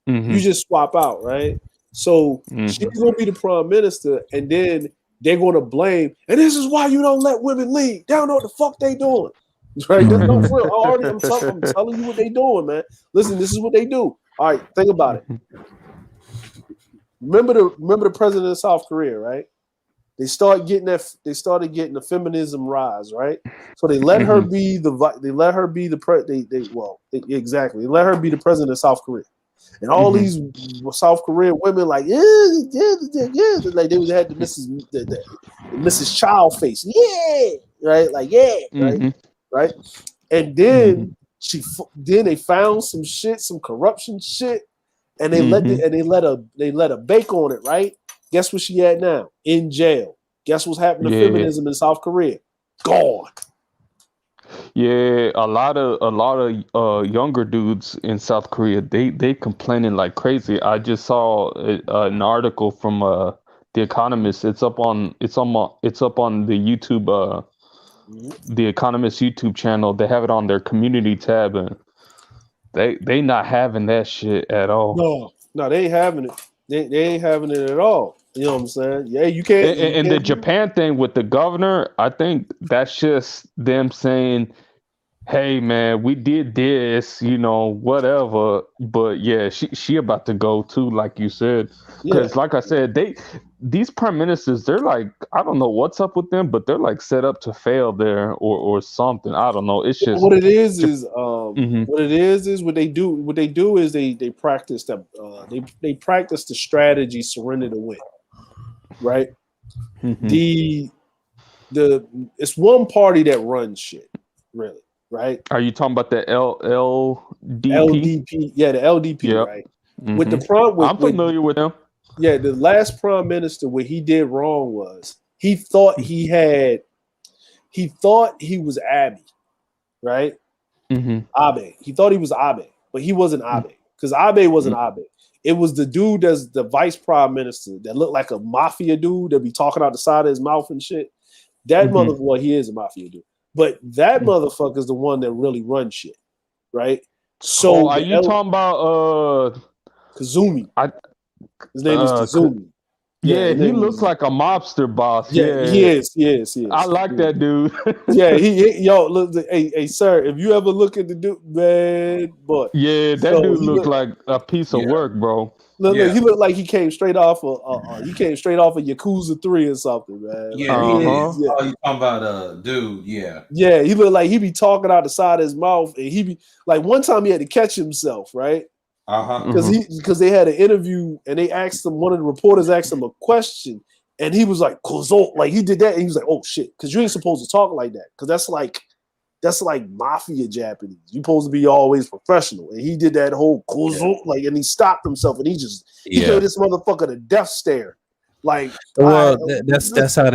you just swap out, right? So she's gonna be the prime minister, and then they're gonna blame. And this is why you don't let women lead. They don't know what the fuck they doing, right? No, for real. I'm telling you what they doing, man. Listen, this is what they do. All right, think about it. Remember the president of South Korea, right? They started getting the feminism rise, right? So they let her be the exactly. They let her be the president of South Korea. And all these South Korean women like, yeah, like they had the Mrs. Child face, yeah, right, like right. And then they found some shit, some corruption shit, and they let her bake on it, right? Guess what she had now? In jail. Guess what's happening to feminism in South Korea? Gone. Yeah, a lot of younger dudes in South Korea, they complaining like crazy. I just saw an article from The Economist. It's up on the YouTube The Economist YouTube channel. They have it on their community tab, and they not having that shit at all. No, they ain't having it. They ain't having it at all. You know what I'm saying? Yeah, you can't. And the Japan thing with the governor, I think that's just them saying, hey man, we did this, whatever. But yeah, she about to go too, like you said. Because like I said, these prime ministers, they're like, I don't know what's up with them, but they're like set up to fail there or something. I don't know. It's just what it is what they do is they practice they practice the strategy surrender to win. Right? It's one party that runs shit, really. Right? Are you talking about the LDP? LDP, yeah, the LDP, right? With the I'm familiar with them. Yeah, the last prime minister, what he did wrong was he thought he was Abe, right? Abe. He thought he was Abe, but he wasn't Abe because Abe wasn't Abe. It was the dude that's the vice prime minister that looked like a mafia dude that be talking out the side of his mouth and shit. That motherfucker, well, he is a mafia dude. But that motherfucker is the one that really runs shit, right? So are you talking about Kazumi? His name is Kazumi. Yeah, he looks like a mobster boss. Yeah, he is. I like that dude. Yeah, look, hey, sir, if you ever look at the dude, man, boy. Yeah, that dude looked like a piece of work, bro. Look, he looked like he came straight off of Yakuza 3 or something, man. Yeah, like, he is. Yeah. Oh, you talking about dude? Yeah. Yeah, he looked like he be talking out the side of his mouth, and he be like one time he had to catch himself, right? Because they had an interview and they asked him, one of the reporters asked him a question, and he was like, Kozo, like he did that, and he was like, oh shit, because you ain't supposed to talk like that, because that's like mafia Japanese. You're supposed to be always professional, and he did that whole Kozo, like, and he stopped himself, and he gave this motherfucker the death stare. Like, well, that's how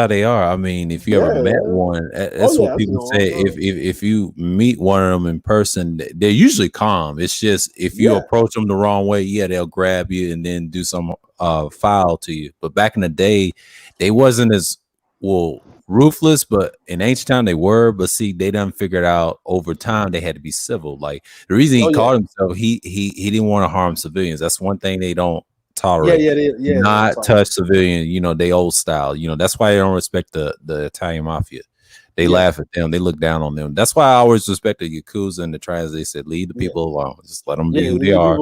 they are. I mean, if you ever met one, that's what people say. If you meet one of them in person, they're usually calm. It's just if you approach them the wrong way, they'll grab you and then do some foul to you. But back in the day, they wasn't as ruthless, but in ancient time they were. But see, they done figured out over time they had to be civil. Like the reason he called himself, he didn't want to harm civilians. That's one thing they don't tolerate. Not touch civilian, they old style. That's why they don't respect the Italian mafia. They laugh at them, they look down on them. That's why I always respect the Yakuza and the Trans. They said leave the people alone, just let them be who they are.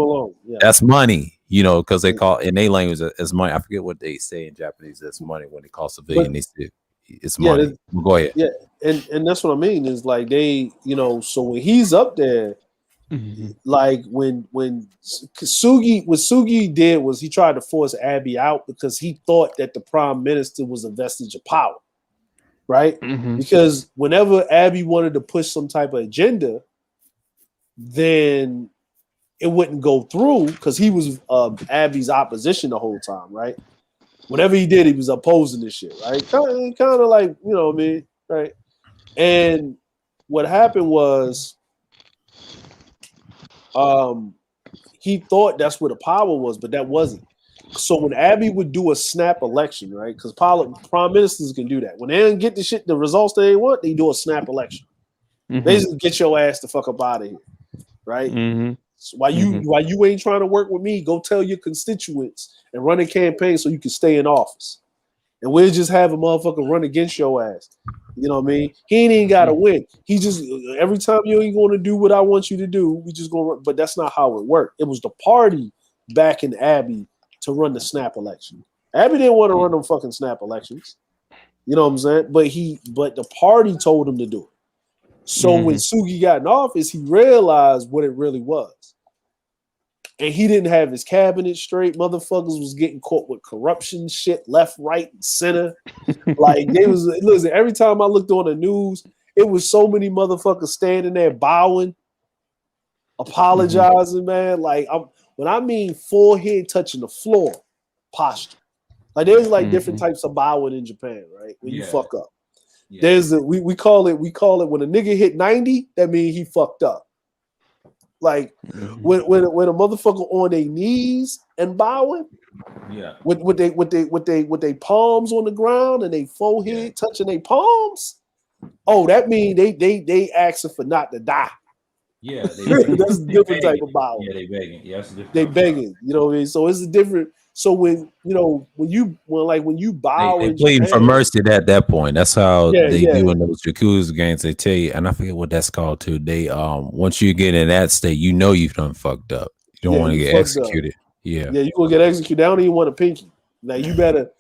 That's money, because they call in their language as money. I forget what they say in Japanese. That's money when they call civilian. They say it's money. Go ahead. Yeah, and that's what I mean is like they, so when he's up there. Like when Sugi did was he tried to force Abe out because he thought that the prime minister was a vestige of power, right? Because whenever Abe wanted to push some type of agenda, then it wouldn't go through because he was Abe's opposition the whole time, right? Whatever he did, he was opposing this shit, right? Kind of like, you know what I mean, right? And what happened was he thought that's where the power was, but that wasn't. So when Abe would do a snap election, right? Because prime ministers can do that. When they don't get the results they want, they do a snap election. Basically, get your ass the fuck up out of here, right? So while you ain't trying to work with me, go tell your constituents and run a campaign so you can stay in office. And we'll just have a motherfucker run against your ass. You know what I mean? He ain't even got to win. He just, every time you ain't going to do what I want you to do, we just going to run. But that's not how it worked. It was the party backing Abe to run the snap election. Abbey didn't want to run them fucking snap elections. You know what I'm saying? But the party told him to do it. So when Sugi got in office, he realized what it really was. And he didn't have his cabinet straight. Motherfuckers was getting caught with corruption shit left, right, and center. Like they was listen, every time I looked on the news, it was so many motherfuckers standing there bowing, apologizing, man. Like when I mean forehead touching the floor, posture. Like there's like different types of bowing in Japan, right? When you fuck up. Yeah. There's we call it when a nigga hit 90, that means he fucked up. Like when a motherfucker on their knees and bowing, with they palms on the ground and they forehead touching their palms. Oh, that means they asking for not to die. Yeah, that's a different type of bowing. Yeah, they begging. Yeah, that's a different. They begging. You know what I mean? So it's a different. So when you bow, they pleading for mercy at that point. That's how they do in those Yakuza games. They tell you, and I forget what that's called too. They once you get in that state, you know you've done fucked up. You don't want to get executed. Up. Yeah, you gonna get executed. They don't even want a pinky. Now you better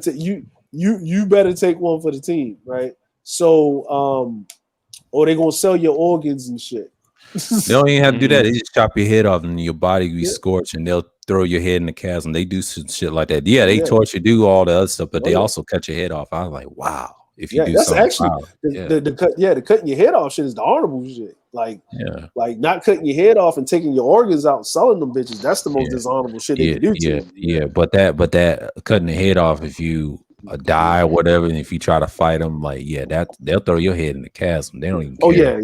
take one for the team, right? So or they gonna sell your organs and shit. They don't even have to do that. They just chop your head off and your body be scorched, and they'll throw your head in the chasm. They do some shit like that. Yeah, they torture, do all the other stuff, but they also cut your head off. I was like, wow. If you do that's something, actually the cutting your head off shit is the honorable shit. Like not cutting your head off and taking your organs out and selling them bitches. That's the most dishonorable shit they can do to you. But that cutting the head off, if you die or whatever, and if you try to fight them, like that they'll throw your head in the chasm. They don't even care.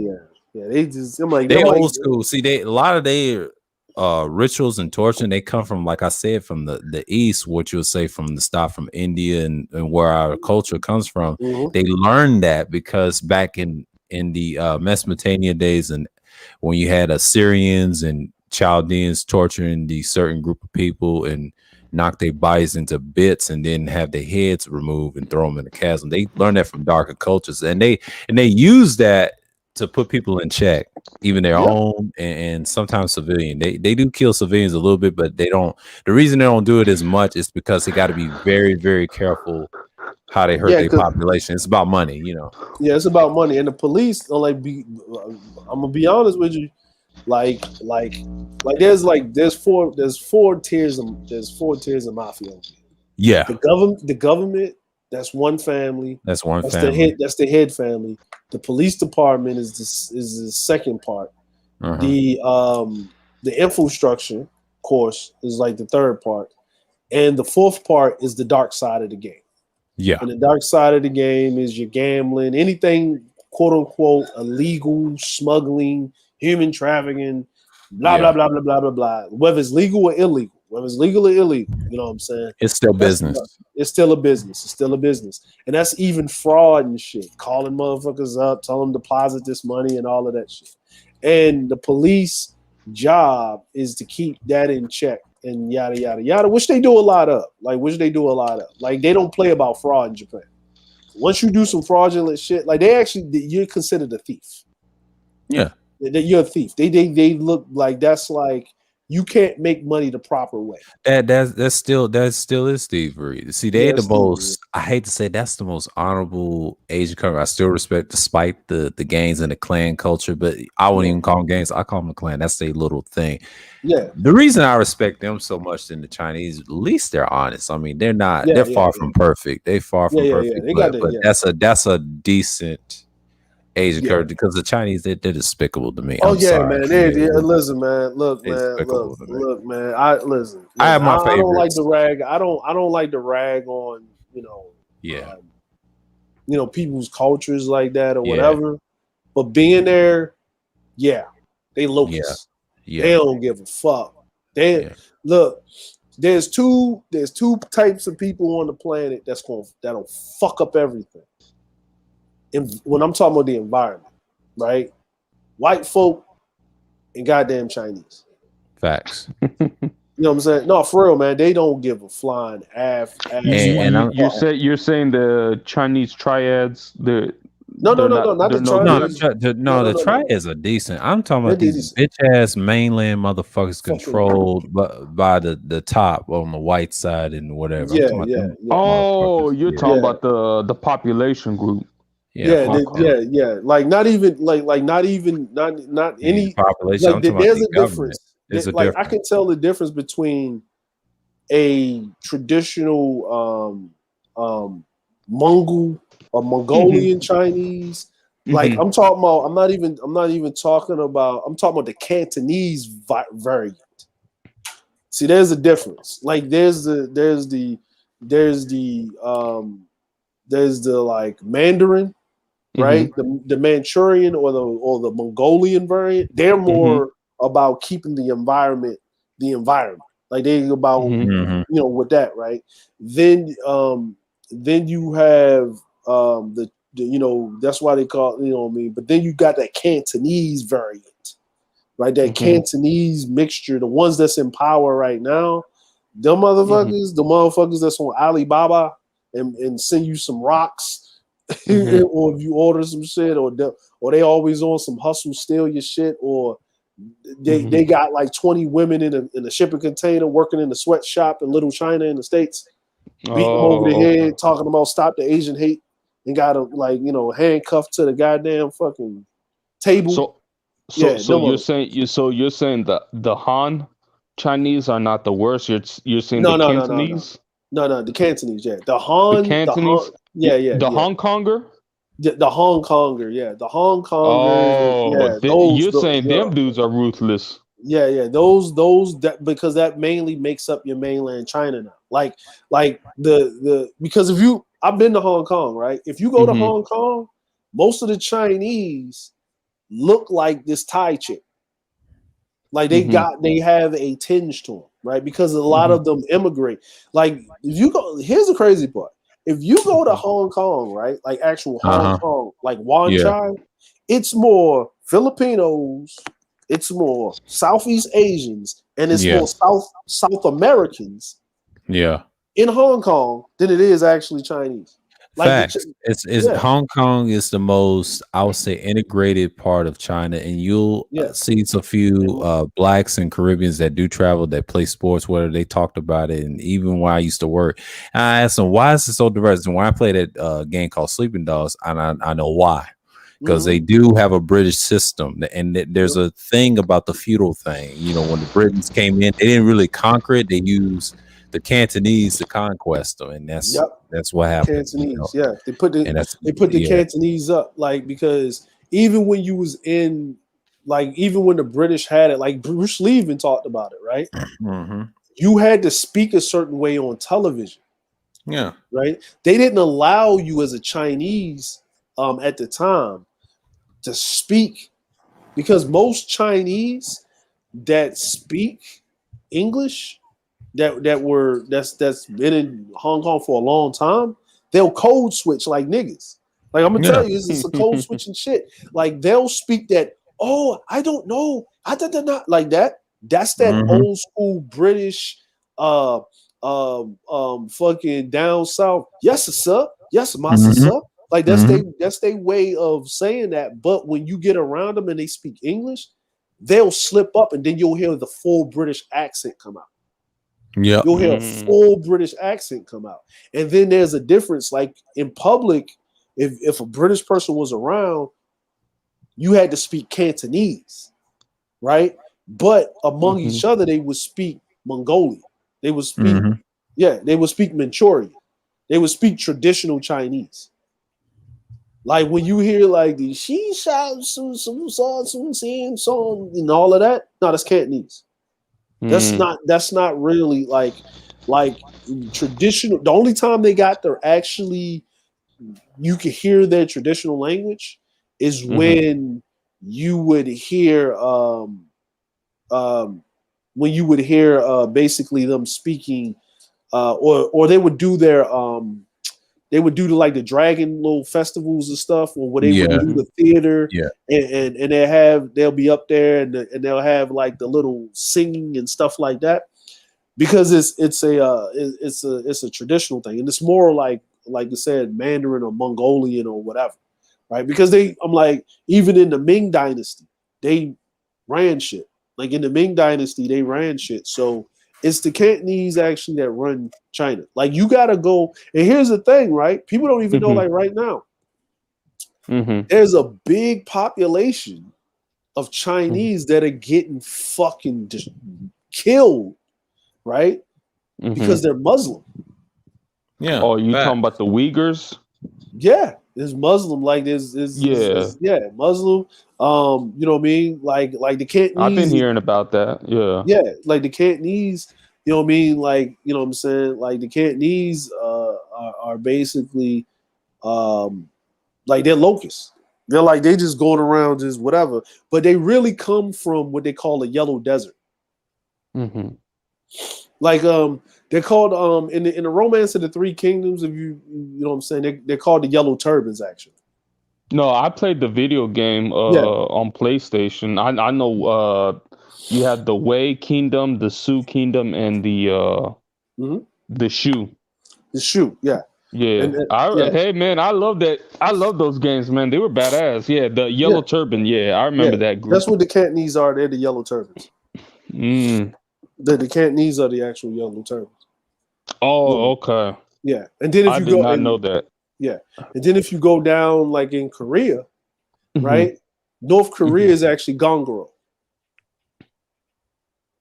Yeah, they just I'm they old school. See, a lot of their rituals and torture, they come from, like I said, from the East, what you'll say from the stuff from India and where our culture comes from. They learned that because back in the Mesopotamia days, and when you had Assyrians and Chaldeans torturing the certain group of people and knock their bodies into bits and then have their heads removed and throw them in the chasm. They learned that from darker cultures, and they use that to put people in check, even their own and sometimes civilian. They do kill civilians a little bit, but they don't. The reason they don't do it as much is because they got to be very, very careful how they hurt their population. It's about money, you know. Yeah, it's about money, and the police are like. I'm gonna be honest with you, like there's four tiers of mafia. Yeah, the government. That's one family. That's one family. That's the head family. The police department is the second part. The infrastructure, of course, is like the third part, and the fourth part is the dark side of the game. Yeah, and the dark side of the game is your gambling, anything quote unquote illegal, smuggling, human trafficking, blah blah blah blah blah blah blah. Whether it's legal or illegal. Whether it's legal or illegal, you know what I'm saying? It's still business. It's still a business. It's still a business. And that's even fraud and shit. Calling motherfuckers up, telling them to deposit this money and all of that shit. And the police job is to keep that in check and yada, yada, yada, which they do a lot of. Like, they don't play about fraud in Japan. Once you do some fraudulent shit, like you're considered a thief. Yeah. You're a thief. They look like that's like, you can't make money the proper way. That still is thievery. See, they the most. I hate to say that's the most honorable Asian country. I still respect, despite the gangs and the clan culture, but I wouldn't even call them gangs. I call them a clan. That's their little thing. Yeah. The reason I respect them so much than the Chinese, at least they're honest. I mean, they're not. They're far from perfect. They far from perfect. But that's a decent Asian culture, because the Chinese, they're despicable to me. Oh, man. Listen, man. Look, man. I have my favorites. I don't like the rag. I don't like the rag on, people's cultures like that or whatever. But being there, they locusts. Yeah. They don't give a fuck. Look, there's two types of people on the planet that'll fuck up everything. And when I'm talking about the environment, right? White folk and goddamn Chinese. Facts. You know what I'm saying? No, for real, man. They don't give a flying F. You're saying the Chinese triads, No, not the Chinese. The Triads are decent. I'm talking about these bitch ass mainland motherfuckers controlled by the top on the white side and whatever. Yeah. Oh, you're talking about the population group. Yeah. Like not even not any population. Like there's a difference. Like I can tell the difference between a traditional Mongol or Mongolian Chinese. Like I'm talking about, I'm not even talking about. I'm talking about the Cantonese variant. See, there's a difference. Like there's the like Mandarin, right? The Manchurian or the Mongolian variant. They're more about keeping the environment. Like they about with that, right? Then you have the that's why they call it, what I mean. But then you got that Cantonese variant, right? That Cantonese mixture, the ones that's in power right now, them motherfuckers, the motherfuckers that's on Alibaba and send you some rocks, or if you order some shit, or they always on some hustle, steal your shit, or they got like 20 women in a shipping container working in the sweatshop in Little China in the States, beating them over the head, talking about stop the Asian hate, and got them handcuffed to the goddamn fucking table. So you're saying the Han Chinese are not the worst. You're saying the Cantonese? No, the Cantonese, the Han, the Hong Konger. The Hong Konger, the Hong Kongers. You're saying them dudes are ruthless. Those because that mainly makes up your mainland China now. Like the because I've been to Hong Kong, right? If you go to Hong Kong, most of the Chinese look like this Thai chick. Like they have a tinge to them, right? Because a lot of them immigrate. Like if you go, here's the crazy part. If you go to Hong Kong, right, like actual Hong Kong, like Wan Chai, it's more Filipinos, it's more Southeast Asians, and it's more South Americans. Yeah. In Hong Kong than it is actually Chinese. Like facts. Hong Kong is the most, I would say, integrated part of China, and you'll see a few blacks and Caribbeans that do travel, that play sports, whether they talked about it. And even when I used to work, and I asked them, why is it so diverse? And when I played that game called Sleeping Dogs, and I know why. Because they do have a British system, and there's a thing about the feudal thing. You know, when the Britons came in, they didn't really conquer it. They used the Cantonese to conquest them, and that's what happened. Cantonese, they put the Cantonese up, like, because even when you was in, like, even when the British had it, like Bruce Lee even talked about it, right? You had to speak a certain way on television, right? They didn't allow you as a Chinese at the time to speak, because most Chinese that speak English that's been in Hong Kong for a long time, they'll code switch like niggas. Like, I'm gonna tell you, it's a code switching shit. Like, they'll speak that, I don't know, not like that. That's that old school British fucking down south. Yes, sir. Yes, master, sir. Like, that's they way of saying that. But when you get around them and they speak English, they'll slip up, and then you'll hear the full British accent come out. Yeah, you'll hear a full British accent come out. And then there's a difference. Like, in public, if a British person was around, you had to speak Cantonese, right? But among each other, they would speak Mongolian. They would speak, they would speak Manchurian. They would speak traditional Chinese. Like, when you hear like the she shouts some song and all of that, no, that's Cantonese. That's not really like traditional. The only time they got their actually, you could hear their traditional language is when you would hear basically them speaking, or they would do their like the dragon little festivals and stuff, or where they would do the theater, and they'll be up there and they'll have like the little singing and stuff like that, because it's a traditional thing, and it's more like you said, Mandarin or Mongolian or whatever, right? Because I'm like, even in the Ming Dynasty, they ran shit. Like in the Ming Dynasty, they ran shit. So it's the Cantonese actually that run China. Like you gotta go. And here's the thing, right? People don't even know. Like right now, there's a big population of Chinese that are getting fucking killed, right? Because they're Muslim. Yeah. Oh, you talking about the Uyghurs? Yeah, there's Muslim. Like there's Muslim. You know what I mean? Like the Cantonese. I've been hearing about that. Yeah. Yeah, like the Cantonese. You know what I mean? Like, you know what I'm saying? Like the Cantonese are basically like they're locusts. They're like they just going around just whatever, but they really come from what they call the Yellow Desert. Like they're called in the Romance of the Three Kingdoms. If you know what I'm saying, they're called the Yellow Turbans actually. No, I played the video game on PlayStation. I know you have the Wei Kingdom, the Su Kingdom, and the Shu. The Shu, yeah. Yeah. Hey man, I love that. I love those games, man. They were badass. Yeah, the Yellow Turban. Yeah, I remember that group. That's what the Cantonese are. They're the Yellow Turbans. The Cantonese are the actual Yellow Turbans. Oh, okay. Yeah, and then if you did not know that. Yeah, and then if you go down like in Korea, right? North Korea is actually Gongoro.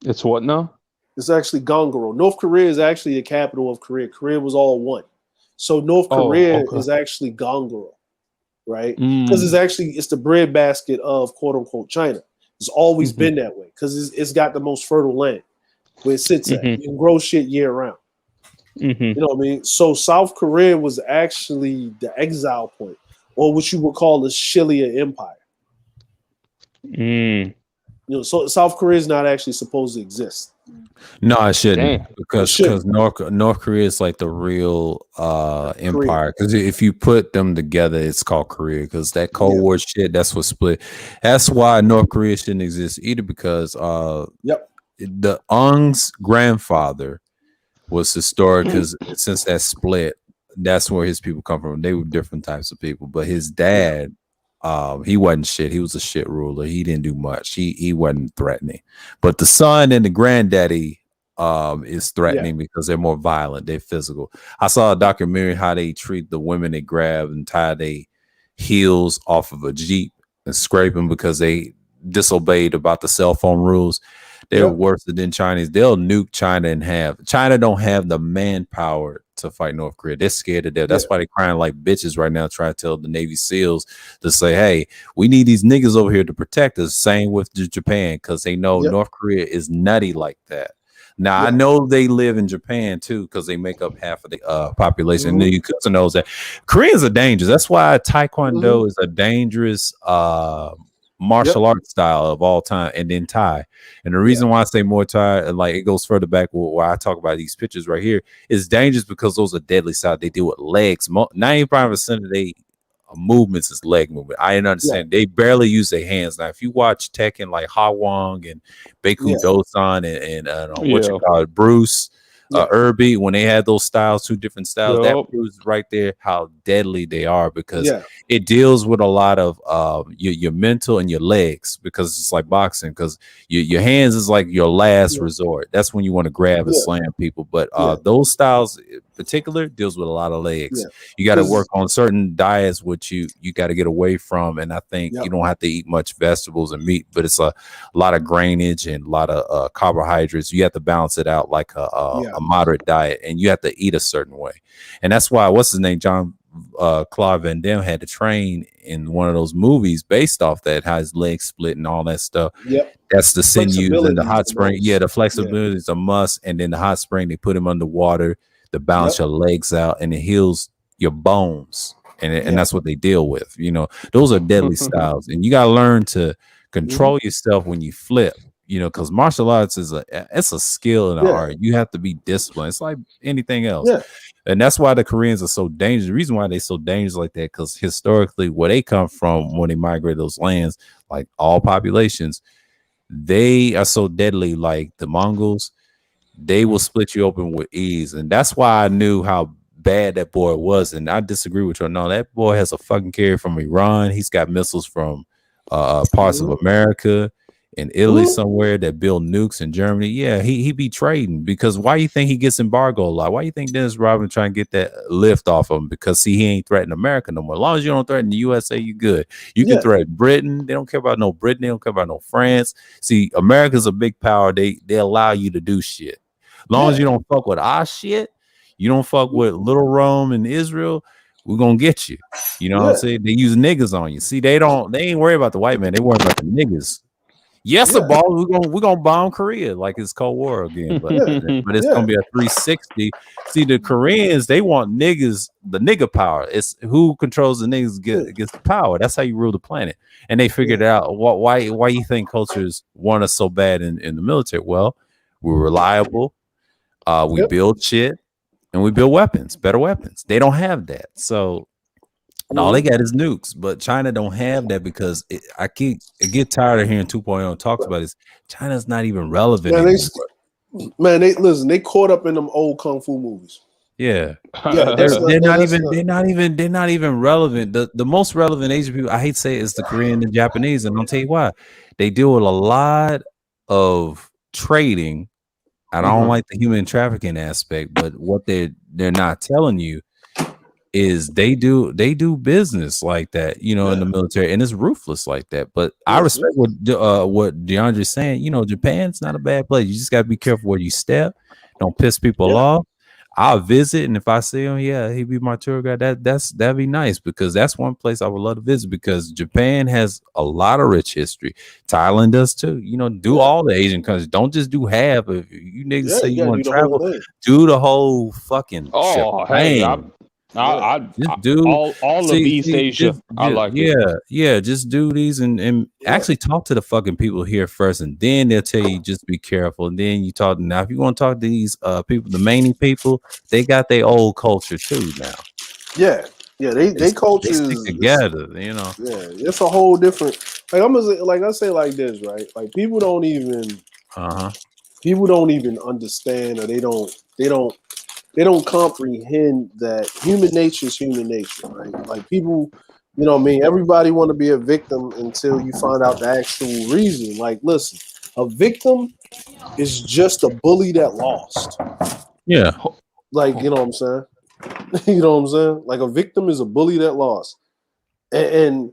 It's what now? It's actually Gongoro. North Korea is actually the capital of Korea. Korea was all one. So North Korea is actually Gongoro, right? Because it's the breadbasket of quote unquote China. It's always been that way because it's got the most fertile land where it sits at. You can grow shit year round. You know what I mean? So South Korea was actually the exile point, or what you would call the Shilia Empire. You know, so South Korea is not actually supposed to exist. No, it shouldn't. Because North Korea is like the real empire. Because if you put them together, it's called Korea. Because that Cold War shit, that's what split. That's why North Korea shouldn't exist either. Because the Ung's grandfather was historic. Because since that split, that's where his people come from. They were different types of people. But his dad, he wasn't shit. He was a shit ruler. He didn't do much. He wasn't threatening. But the son and the granddaddy is threatening because they're more violent. They're physical. I saw a documentary how they treat the women they grab and tie their heels off of a Jeep and scrape them because they disobeyed about the cell phone rules. They're worse than Chinese. They'll nuke China in half. China don't have the manpower to fight North Korea. They're scared to death. That's why they're crying like bitches right now, trying to tell the Navy SEALs to say, hey, we need these niggas over here to protect us. Same with Japan, because they know North Korea is nutty like that. Now, I know they live in Japan, too, because they make up half of the population. And you cousin knows that. Koreans are dangerous. That's why Taekwondo is a dangerous martial arts style of all time, and then Thai. And the reason why I say more Thai, like it goes further back where I talk about these pictures right here, is dangerous because those are deadly styles. They deal with legs. 95% of their movements is leg movement. I didn't understand. They barely use their hands. Now, if you watch Tekken like Ha Wong and Baku Dosan and what you call it, Bruce, Irby, when they had those styles, two different styles, that proves right there how deadly they are, because it deals with a lot of your mental and your legs, because it's like boxing, because your hands is like your last resort. That's when you want to grab and slam people. But those styles in particular deals with a lot of legs. You got to work on certain diets which you got to get away from, and I think you don't have to eat much vegetables and meat, but it's a lot of grainage and a lot of carbohydrates. You have to balance it out like a moderate diet, and you have to eat a certain way. And that's why what's his name, John Claude Van Damme, had to train in one of those movies based off that, how his legs split and all that stuff. That's the sinews and the hot spring. The flexibility is a must. And then the hot spring, they put him underwater to balance your legs out, and it heals your bones. And that's what they deal with. You know, those are deadly styles, and you got to learn to control yourself when you flip. You know, because martial arts is it's a skill and an art. You have to be disciplined. It's like anything else. And that's why the Koreans are so dangerous. The reason why they're so dangerous like that, because historically, where they come from when they migrate those lands, like all populations, they are so deadly. Like the Mongols, they will split you open with ease. And that's why I knew how bad that boy was, and I disagree with you. No, that boy has a fucking carrier from Iran. He's got missiles from parts of America and Italy somewhere that build nukes in Germany. Yeah, he be trading, because why you think he gets embargo a lot? Why you think Dennis Rodman trying to get that lift off of him? Because see, he ain't threatening America no more. As long as you don't threaten the USA, you good. You can threaten Britain. They don't care about no Britain. They don't care about no France. See, America's a big power. They allow you to do shit. As long as you don't fuck with our shit, you don't fuck with Little Rome and Israel, we're gonna get you. You know what I'm saying? They use niggas on you. See, they ain't worried about the white man, they worry about the niggas. Yes, a ball. We're gonna bomb Korea like it's Cold War again, but it's gonna be a 360. See, the Koreans, they want niggas, the nigga power. It's who controls the niggas gets the power. That's how you rule the planet. And they figured out why you think cultures want us so bad in the military. Well, we're reliable, we build shit, and we build weapons, better weapons. They don't have that. So and all they got is nukes, but China don't have that, because I get tired of hearing 2.0 talks about this. China's not even relevant anymore. They caught up in them old kung fu movies. Yeah, they're not even relevant. The most relevant Asian people, I hate to say it, is the Korean and Japanese, and I'll tell you why. They deal with a lot of trading. I don't like the human trafficking aspect, but what they're not telling you is they do business like that, you know, in the military, and it's ruthless like that. But I respect what DeAndre's saying. You know, Japan's not a bad place. You just got to be careful where you step. Don't piss people off. I'll visit, and if I see him, he'd be my tour guide. That'd be nice, because that's one place I would love to visit, because Japan has a lot of rich history. Thailand does too. You know, do all the Asian countries. Don't just do half. If you niggas say you want to travel, do the whole fucking. Oh, hey, I do all of East Asia. I like it. Yeah. Just do these and actually talk to the fucking people here first, and then they'll tell you just be careful. And then you talk. Now, if you want to talk to these people, the Manny people, they got their old culture too now. Yeah, they culture stick together. You know. Yeah, it's a whole different. Like I say like this, right? Like people don't even understand, or they don't comprehend that human nature is human nature, right? Like people, you know what I mean? Everybody want to be a victim until you find out the actual reason. Like, listen, a victim is just a bully that lost. Yeah. Like, you know what I'm saying? You know what I'm saying? Like a victim is a bully that lost. And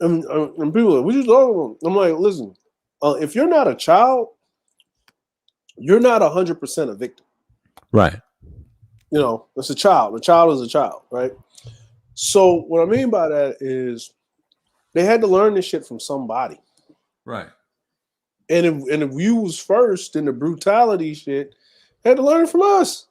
people are like, what you talking about? I'm like, listen, if you're not a child, you're not 100% a victim. Right. You know, it's a child. A child is a child, right? So what I mean by that is they had to learn this shit from somebody. Right. And if you was first in the brutality shit, they had to learn from us.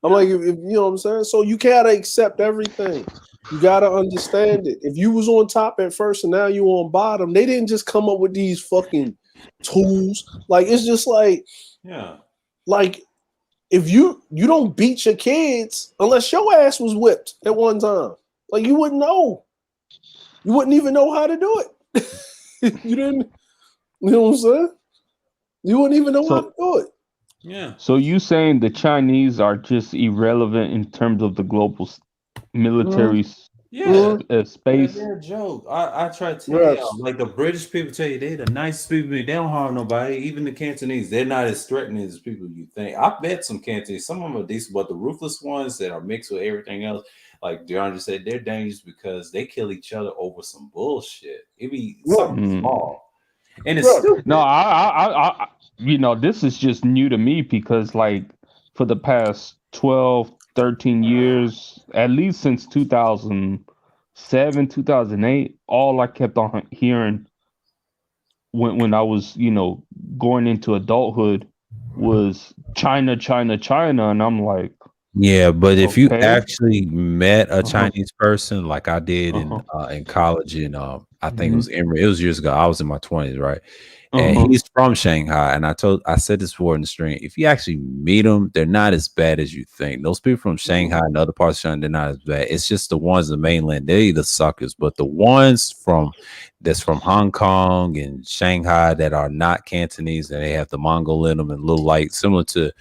I'm like, if you know what I'm saying? So you gotta accept everything. You gotta understand it. If you was on top at first and now you on bottom, they didn't just come up with these fucking tools. Like, it's just like, like, if you don't beat your kids unless your ass was whipped at one time, like you wouldn't know. You wouldn't even know how to do it. You didn't. You know what I'm saying? You wouldn't even know how to do it. Yeah. So you saying the Chinese are just irrelevant in terms of the global military space? They're a joke. I try to tell you, like the British people tell you, they're the nicest people. They don't harm nobody. Even the Cantonese, they're not as threatening as people you think. I bet some Cantonese, some of them are decent, but the ruthless ones that are mixed with everything else, like DeAndre said, they're dangerous because they kill each other over some bullshit. It be something small, and it's stupid. No, I you know, this is just new to me, because like for the past 12, 13 years, at least since 2007, 2008, all I kept on hearing when I was, you know, going into adulthood was China, China, China. And I'm like, yeah, but if you actually met a Chinese person like I did in college, and I think it was years ago. I was in my 20s, right? And he's from Shanghai. And I said this before in the stream. If you actually meet them, they're not as bad as you think. Those people from Shanghai and other parts of China, they're not as bad. It's just the ones in the mainland, they're the suckers. But the ones that's from Hong Kong and Shanghai that are not Cantonese, and they have the Mongol in them and little light, similar to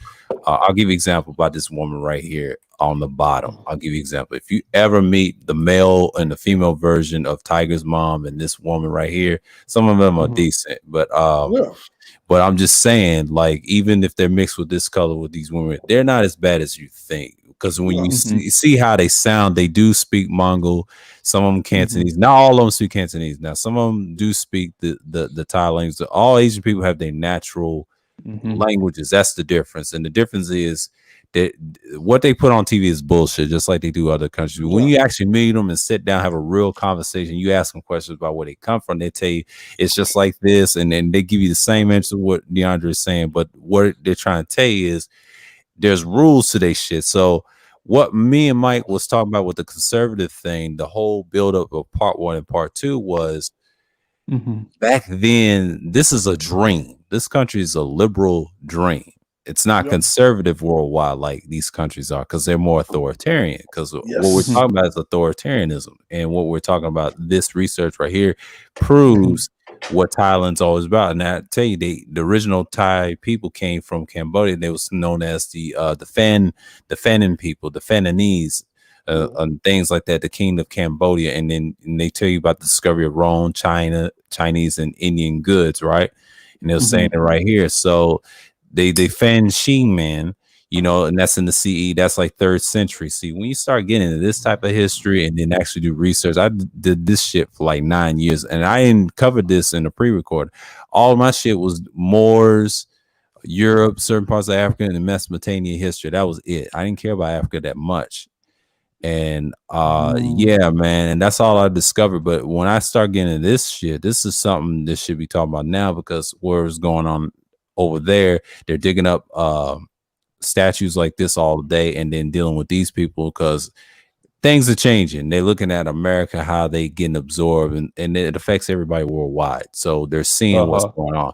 I'll give you an example about this woman right here. on the bottom. I'll give you an example. If you ever meet the male and the female version of Tiger's mom and this woman right here, some of them are decent, but I'm just saying, like, even if they're mixed with this color with these women, they're not as bad as you think. Because when you see how they sound, they do speak Mongol. Some of them Cantonese. Not all of them speak Cantonese. Now, some of them do speak the Thai language. All Asian people have their natural languages. That's the difference. And the difference is that what they put on TV is bullshit, just like they do other countries. But when you actually meet them and sit down, have a real conversation, you ask them questions about where they come from, they tell you it's just like this, and then they give you the same answer what DeAndre is saying. But what they're trying to tell you is there's rules to their shit. So what me and Mike was talking about with the conservative thing, the whole buildup of part 1 and part 2 was back then, this is a dream. This country is a liberal dream. It's not conservative worldwide like these countries are, because they're more authoritarian. Because what we're talking about is authoritarianism. And what we're talking about, this research right here proves what Thailand's always about. And I tell you, the original Thai people came from Cambodia. They was known as the Phanon people, the Phanonese, and things like that, the king of Cambodia. And then they tell you about the discovery of Rome, Chinese and Indian goods, right? And they're saying it right here. So they Fan Xing, man, you know, and that's in the CE, that's like 3rd century. See, when you start getting into this type of history and then actually do research, I did this shit for like 9 years, and I didn't cover this in the pre-record. All of my shit was Moors, Europe, certain parts of Africa, and the Mesopotamia history. That was it. I didn't care about Africa that much. And yeah, man, and that's all I discovered. But when I start getting into this shit, this is something that should be talking about now, because what's going on over there, they're digging up statues like this all day and then dealing with these people, because things are changing. They're looking at America, how they getting absorbed, and it affects everybody worldwide. So they're seeing what's going on.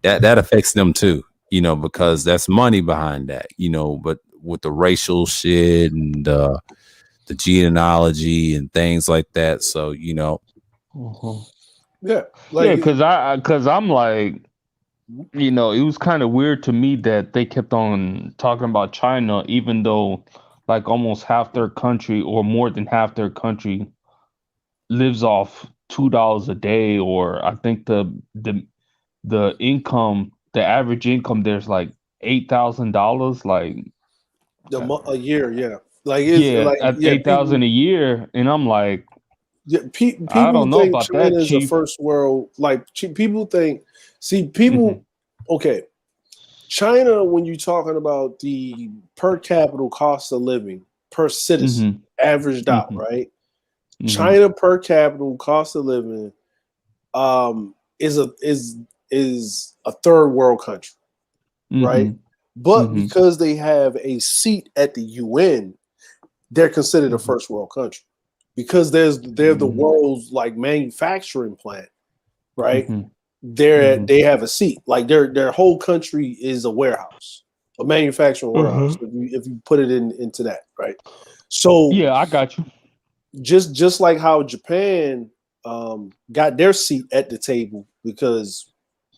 That affects them too, you know, because that's money behind that, you know. But with the racial shit and the genealogy and things like that, so you know, because I'm like, you know, it was kind of weird to me that they kept on talking about China, even though like almost half their country or more than half their country lives off $2 a day, or I think the income, the average income there's like $8,000, like a year, like at 8,000 a year, and I'm like, people I don't know think about China that, is a first world. Like people think, okay, China, when you're talking about the per capita cost of living per citizen, averaged out, right? China per capita cost of living is a third world country, right? But because they have a seat at the UN, they're considered a first world country, because they're the world's like manufacturing plant, right? They have a seat, like their whole country is a warehouse, a manufacturing warehouse. If you put it into that, right? So yeah, I got you. Just like how Japan got their seat at the table, because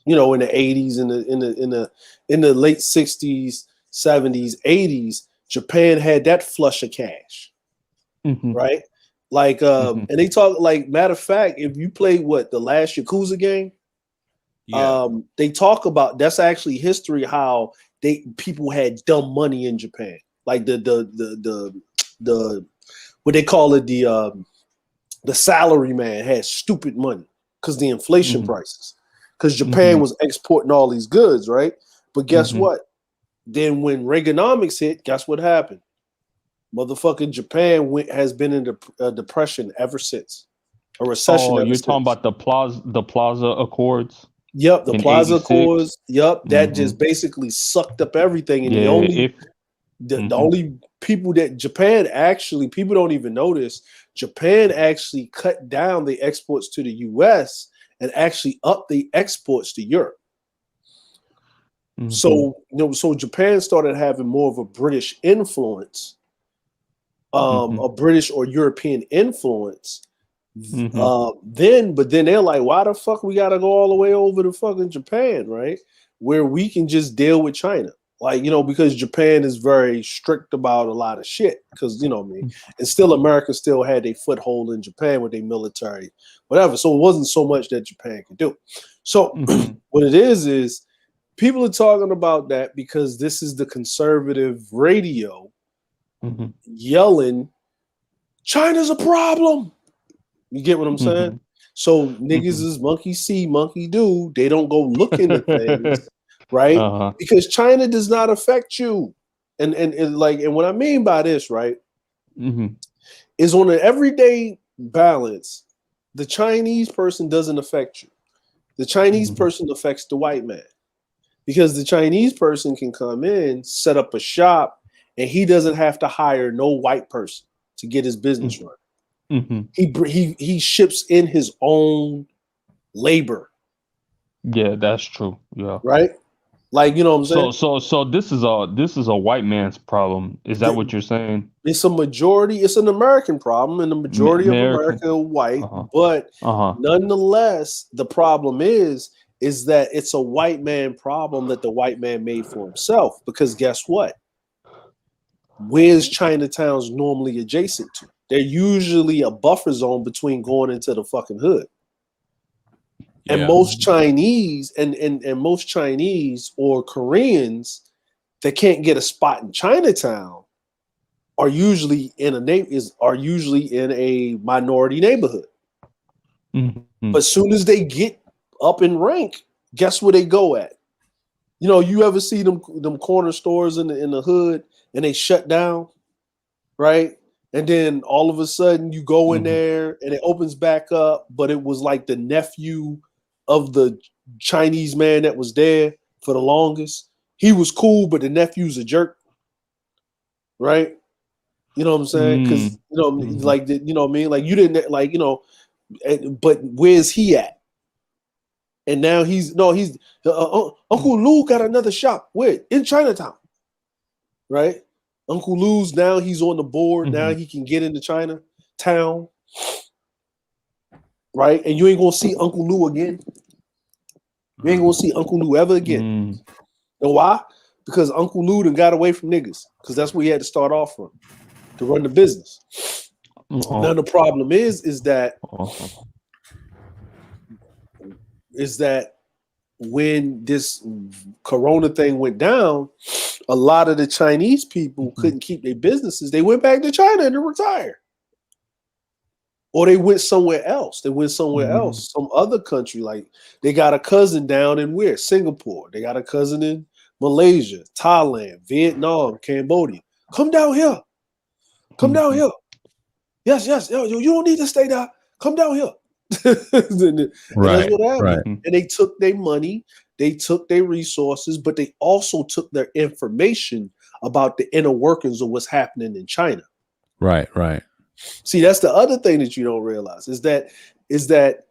you know, in the 80s, in the late 60s, 70s, 80s, Japan had that flush of cash, right? Like and they talk, like, matter of fact, if you played the last Yakuza game, they talk about, that's actually history, how people had dumb money in Japan, like the what they call it, the salary man had stupid money because the inflation prices, because Japan was exporting all these goods, right? But guess what? Then when Reaganomics hit, guess what happened? Motherfucking Japan has been in a depression ever since, a recession. Oh, you're talking about the Plaza Accords? Yep, the Plaza Accords. Yep, that just basically sucked up everything. And the only people that Japan actually, people don't even notice, Japan actually cut down the exports to the US and actually upped the exports to Europe. So, so Japan started having more of a British influence, a British or European influence. But then they're like, why the fuck we gotta go all the way over to fucking Japan, right? Where we can just deal with China. Like, because Japan is very strict about a lot of shit. Because, what I mean? And still America still had a foothold in Japan with their military, whatever. So it wasn't so much that Japan could do. So what it is people are talking about that because this is the conservative radio yelling, China's a problem. You get what I'm saying? So niggas is monkey see, monkey do. They don't go look into things. Right? Because China does not affect you. And what I mean by this, right, is on an everyday balance, the Chinese person doesn't affect you. The Chinese person affects the white man. Because the Chinese person can come in, set up a shop, and he doesn't have to hire no white person to get his business run. He ships in his own labor. Yeah, that's true. Yeah. Right? Like, you know what I'm saying? So this is a white man's problem. Is that what you're saying? It's a majority. It's an American problem, and the majority of America are white. But nonetheless, the problem is that it's a white man problem that the white man made for himself. Because guess what? Where's Chinatowns normally adjacent to? They're usually a buffer zone between going into the fucking hood. And most Chinese and most Chinese or Koreans that can't get a spot in Chinatown are usually in a minority neighborhood. But as soon as they get up in rank, guess where they go at? You ever see them corner stores in the hood and they shut down, right? And then all of a sudden you go in there and it opens back up, but it was like the nephew of the Chinese man that was there for the longest. He was cool, but the nephew's a jerk, right? You know what I'm saying? Because you know what I mean. Like you didn't but where's he at? And now he's Uncle Lou got another shop. Where? In Chinatown, right? Uncle Lou's now he's on the board. Now he can get into Chinatown. Right? And you ain't gonna see Uncle Lou again. You ain't gonna see Uncle Lou ever again. Know why? Because Uncle Lou done got away from niggas. Because that's where he had to start off from to run the business. Now the problem is that when this Corona thing went down, a lot of the Chinese people couldn't keep their businesses. They went back to China and they retired. Or they went somewhere else. Some other country. Like they got a cousin down in where? Singapore. They got a cousin in Malaysia, Thailand, Vietnam, Cambodia. Come down here. Yes. Yo, you don't need to stay there. Come down here. That's what happened. Right. And they took their money, they took their resources, but they also took their information about the inner workings of what's happening in China. Right. See, that's the other thing that you don't realize is that the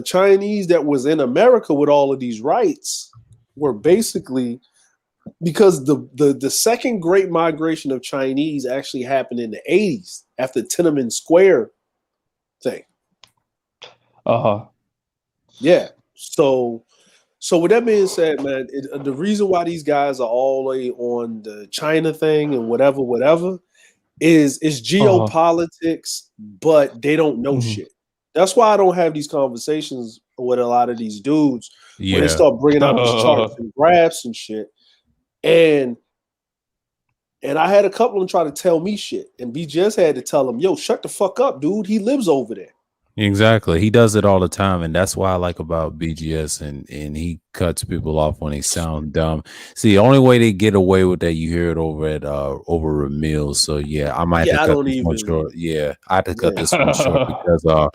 Chinese that was in America with all of these rights were basically because the second great migration of Chinese actually happened in the 80s after Tiananmen Square thing. Yeah. So with that being said, man, the reason why these guys are all on the China thing and whatever is geopolitics, but they don't know shit. That's why I don't have these conversations with a lot of these dudes when they start bringing out these charts and graphs and shit. And I had a couple of them try to tell me shit, and BGS had to tell them, "Yo, shut the fuck up, dude. He lives over there." Exactly. He does it all the time, and that's why I like about BGS, and he cuts people off when they sound dumb. See, the only way they get away with that, you hear it over at over Ramil. So yeah, I might have to cut this one short. Yeah, I have to cut this one short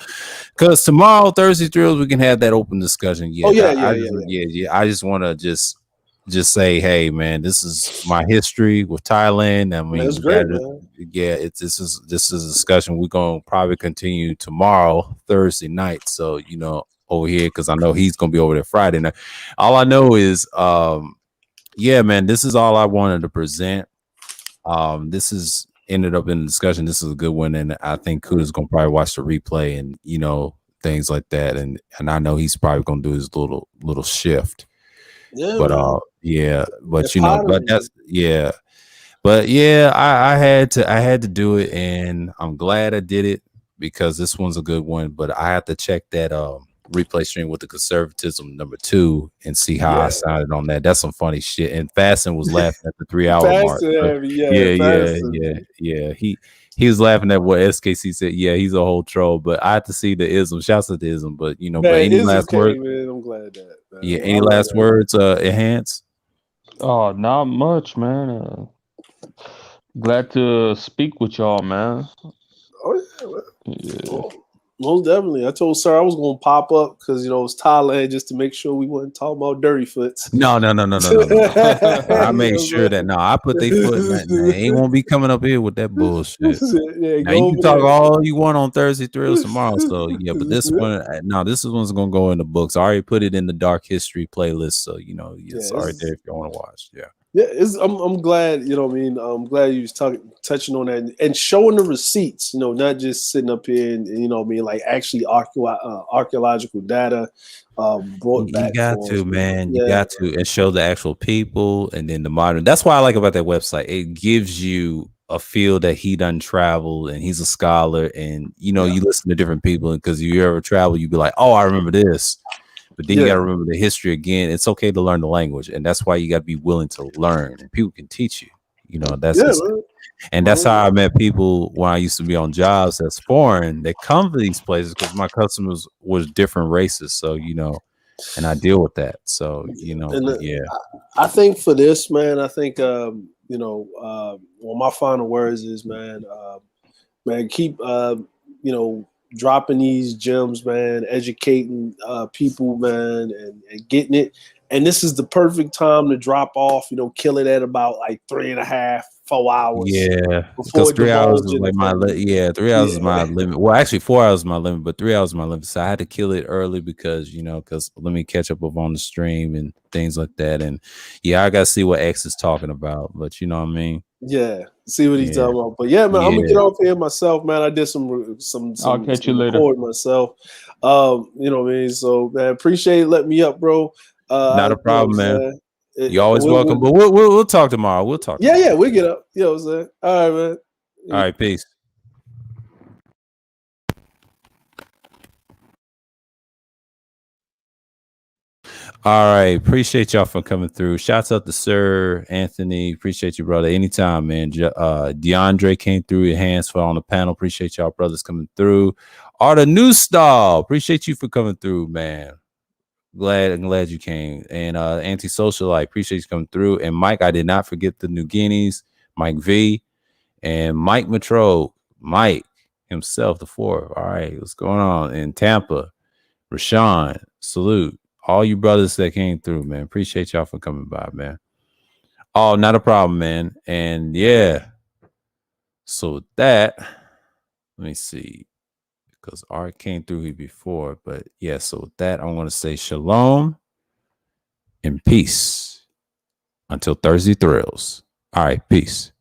because tomorrow, Thursday Thrills, we can have that open discussion. Yeah. I just want to just say, hey man, this is my history with Thailand. I mean, that's great, man. This is a discussion we're gonna probably continue tomorrow, Thursday night. So over here, because I know he's gonna be over there Friday night. All I know is, man, this is all I wanted to present. This is ended up in the discussion. This is a good one, and I think Kuda's gonna probably watch the replay and things like that. And I know he's probably gonna do his little shift. Yeah, But man. yeah, but That you know, but pottery. that's yeah. But yeah, I had to do it, and I'm glad I did it because this one's a good one. But I have to check that replay stream with the conservatism #2 and see how I Yeah. sounded on that. That's some funny shit. And Fasten was laughing at the 3 hour mark. Faster, So, heavy, yeah, yeah. faster. Yeah. He was laughing at what SKC said. Yeah, he's a whole troll. But I have to see the ism. Shouts to the ism. But you know, but Man, any Ism last words? came in. I'm glad that. Man. Yeah, I any love last that. words? Enhance. Oh, not much, man. Glad to speak with y'all, man. Oh yeah, man. Yeah. Oh, most definitely. I told Sir I was gonna pop up because you know it's Thailand just to make sure we wasn't talking about dirty foots. No. I made sure that I put their foot in that. They ain't won't be coming up here with that bullshit. Yeah, Now go you can over talk there. all you want on Thursday Thrills tomorrow. So yeah, but this one, this one's gonna go in the books. I already put it in the Dark History playlist, so you know it's already there if you want to watch. Yeah. Yeah, I'm glad, you know what I mean? I'm glad you was touching on that and showing the receipts, you know, not just sitting up here and you know what I mean, like actually archaeological data brought back. You got for to, us, man. You Yeah. got to, and show the actual people, and then the modern. That's why I like about that website. It gives you a feel that he done traveled, and he's a scholar, and you know you listen to different people, and because you ever travel, you be like, oh, I remember this. But then you got to remember the history again. It's okay to learn the language, and that's why you got to be willing to learn. And people can teach you. You know, that's and that's how I met people when I used to be on jobs that's foreign. They come to these places because my customers was different races. So you know, and I deal with that. So you know, but yeah. I think for this, man, I think you know, well, my final words is, man, keep you know, dropping these gems, man, educating people, man, and getting it. And this is the perfect time to drop off, you know, kill it at about like 3.5, 4 hours. Yeah, before because 3 hours is divulging like my 3 hours is my limit. Well, actually 4 hours is my limit, but 3 hours is my limit. So I had to kill it early because let me catch up on the stream and things like that. And yeah, I gotta see what X is talking about, but you know what I mean. Yeah, see what he's talking about. But yeah, man, I'm gonna get off here myself, man. I did some I'll catch you later. Myself. You know what I mean? So man, appreciate it. Let me up, bro. Not a problem, man. You're always we'll, welcome. But we'll talk tomorrow. We'll talk. Yeah, yeah, we'll get up. You know what I'm saying? All right, man. All right, peace. All right, appreciate y'all for coming through. Shouts out to Sir Anthony. Appreciate you, brother. Anytime, man. DeAndre came through. Your hands fell on the panel. Appreciate y'all, brothers, coming through. Arta New Style. Appreciate you for coming through, man. Glad you came. And Antisocialite, appreciate you coming through. And Mike, I did not forget the New Guineas, Mike V, and Mike Matro, Mike himself, the fourth. All right, what's going on in Tampa? Rashawn, salute. All you brothers that came through, man. Appreciate y'all for coming by, man. Oh, not a problem, man. And yeah. So that, let me see. Because Art came through here before. But yeah, so with that, I want to say shalom and peace until Thursday Thrills. All right, peace.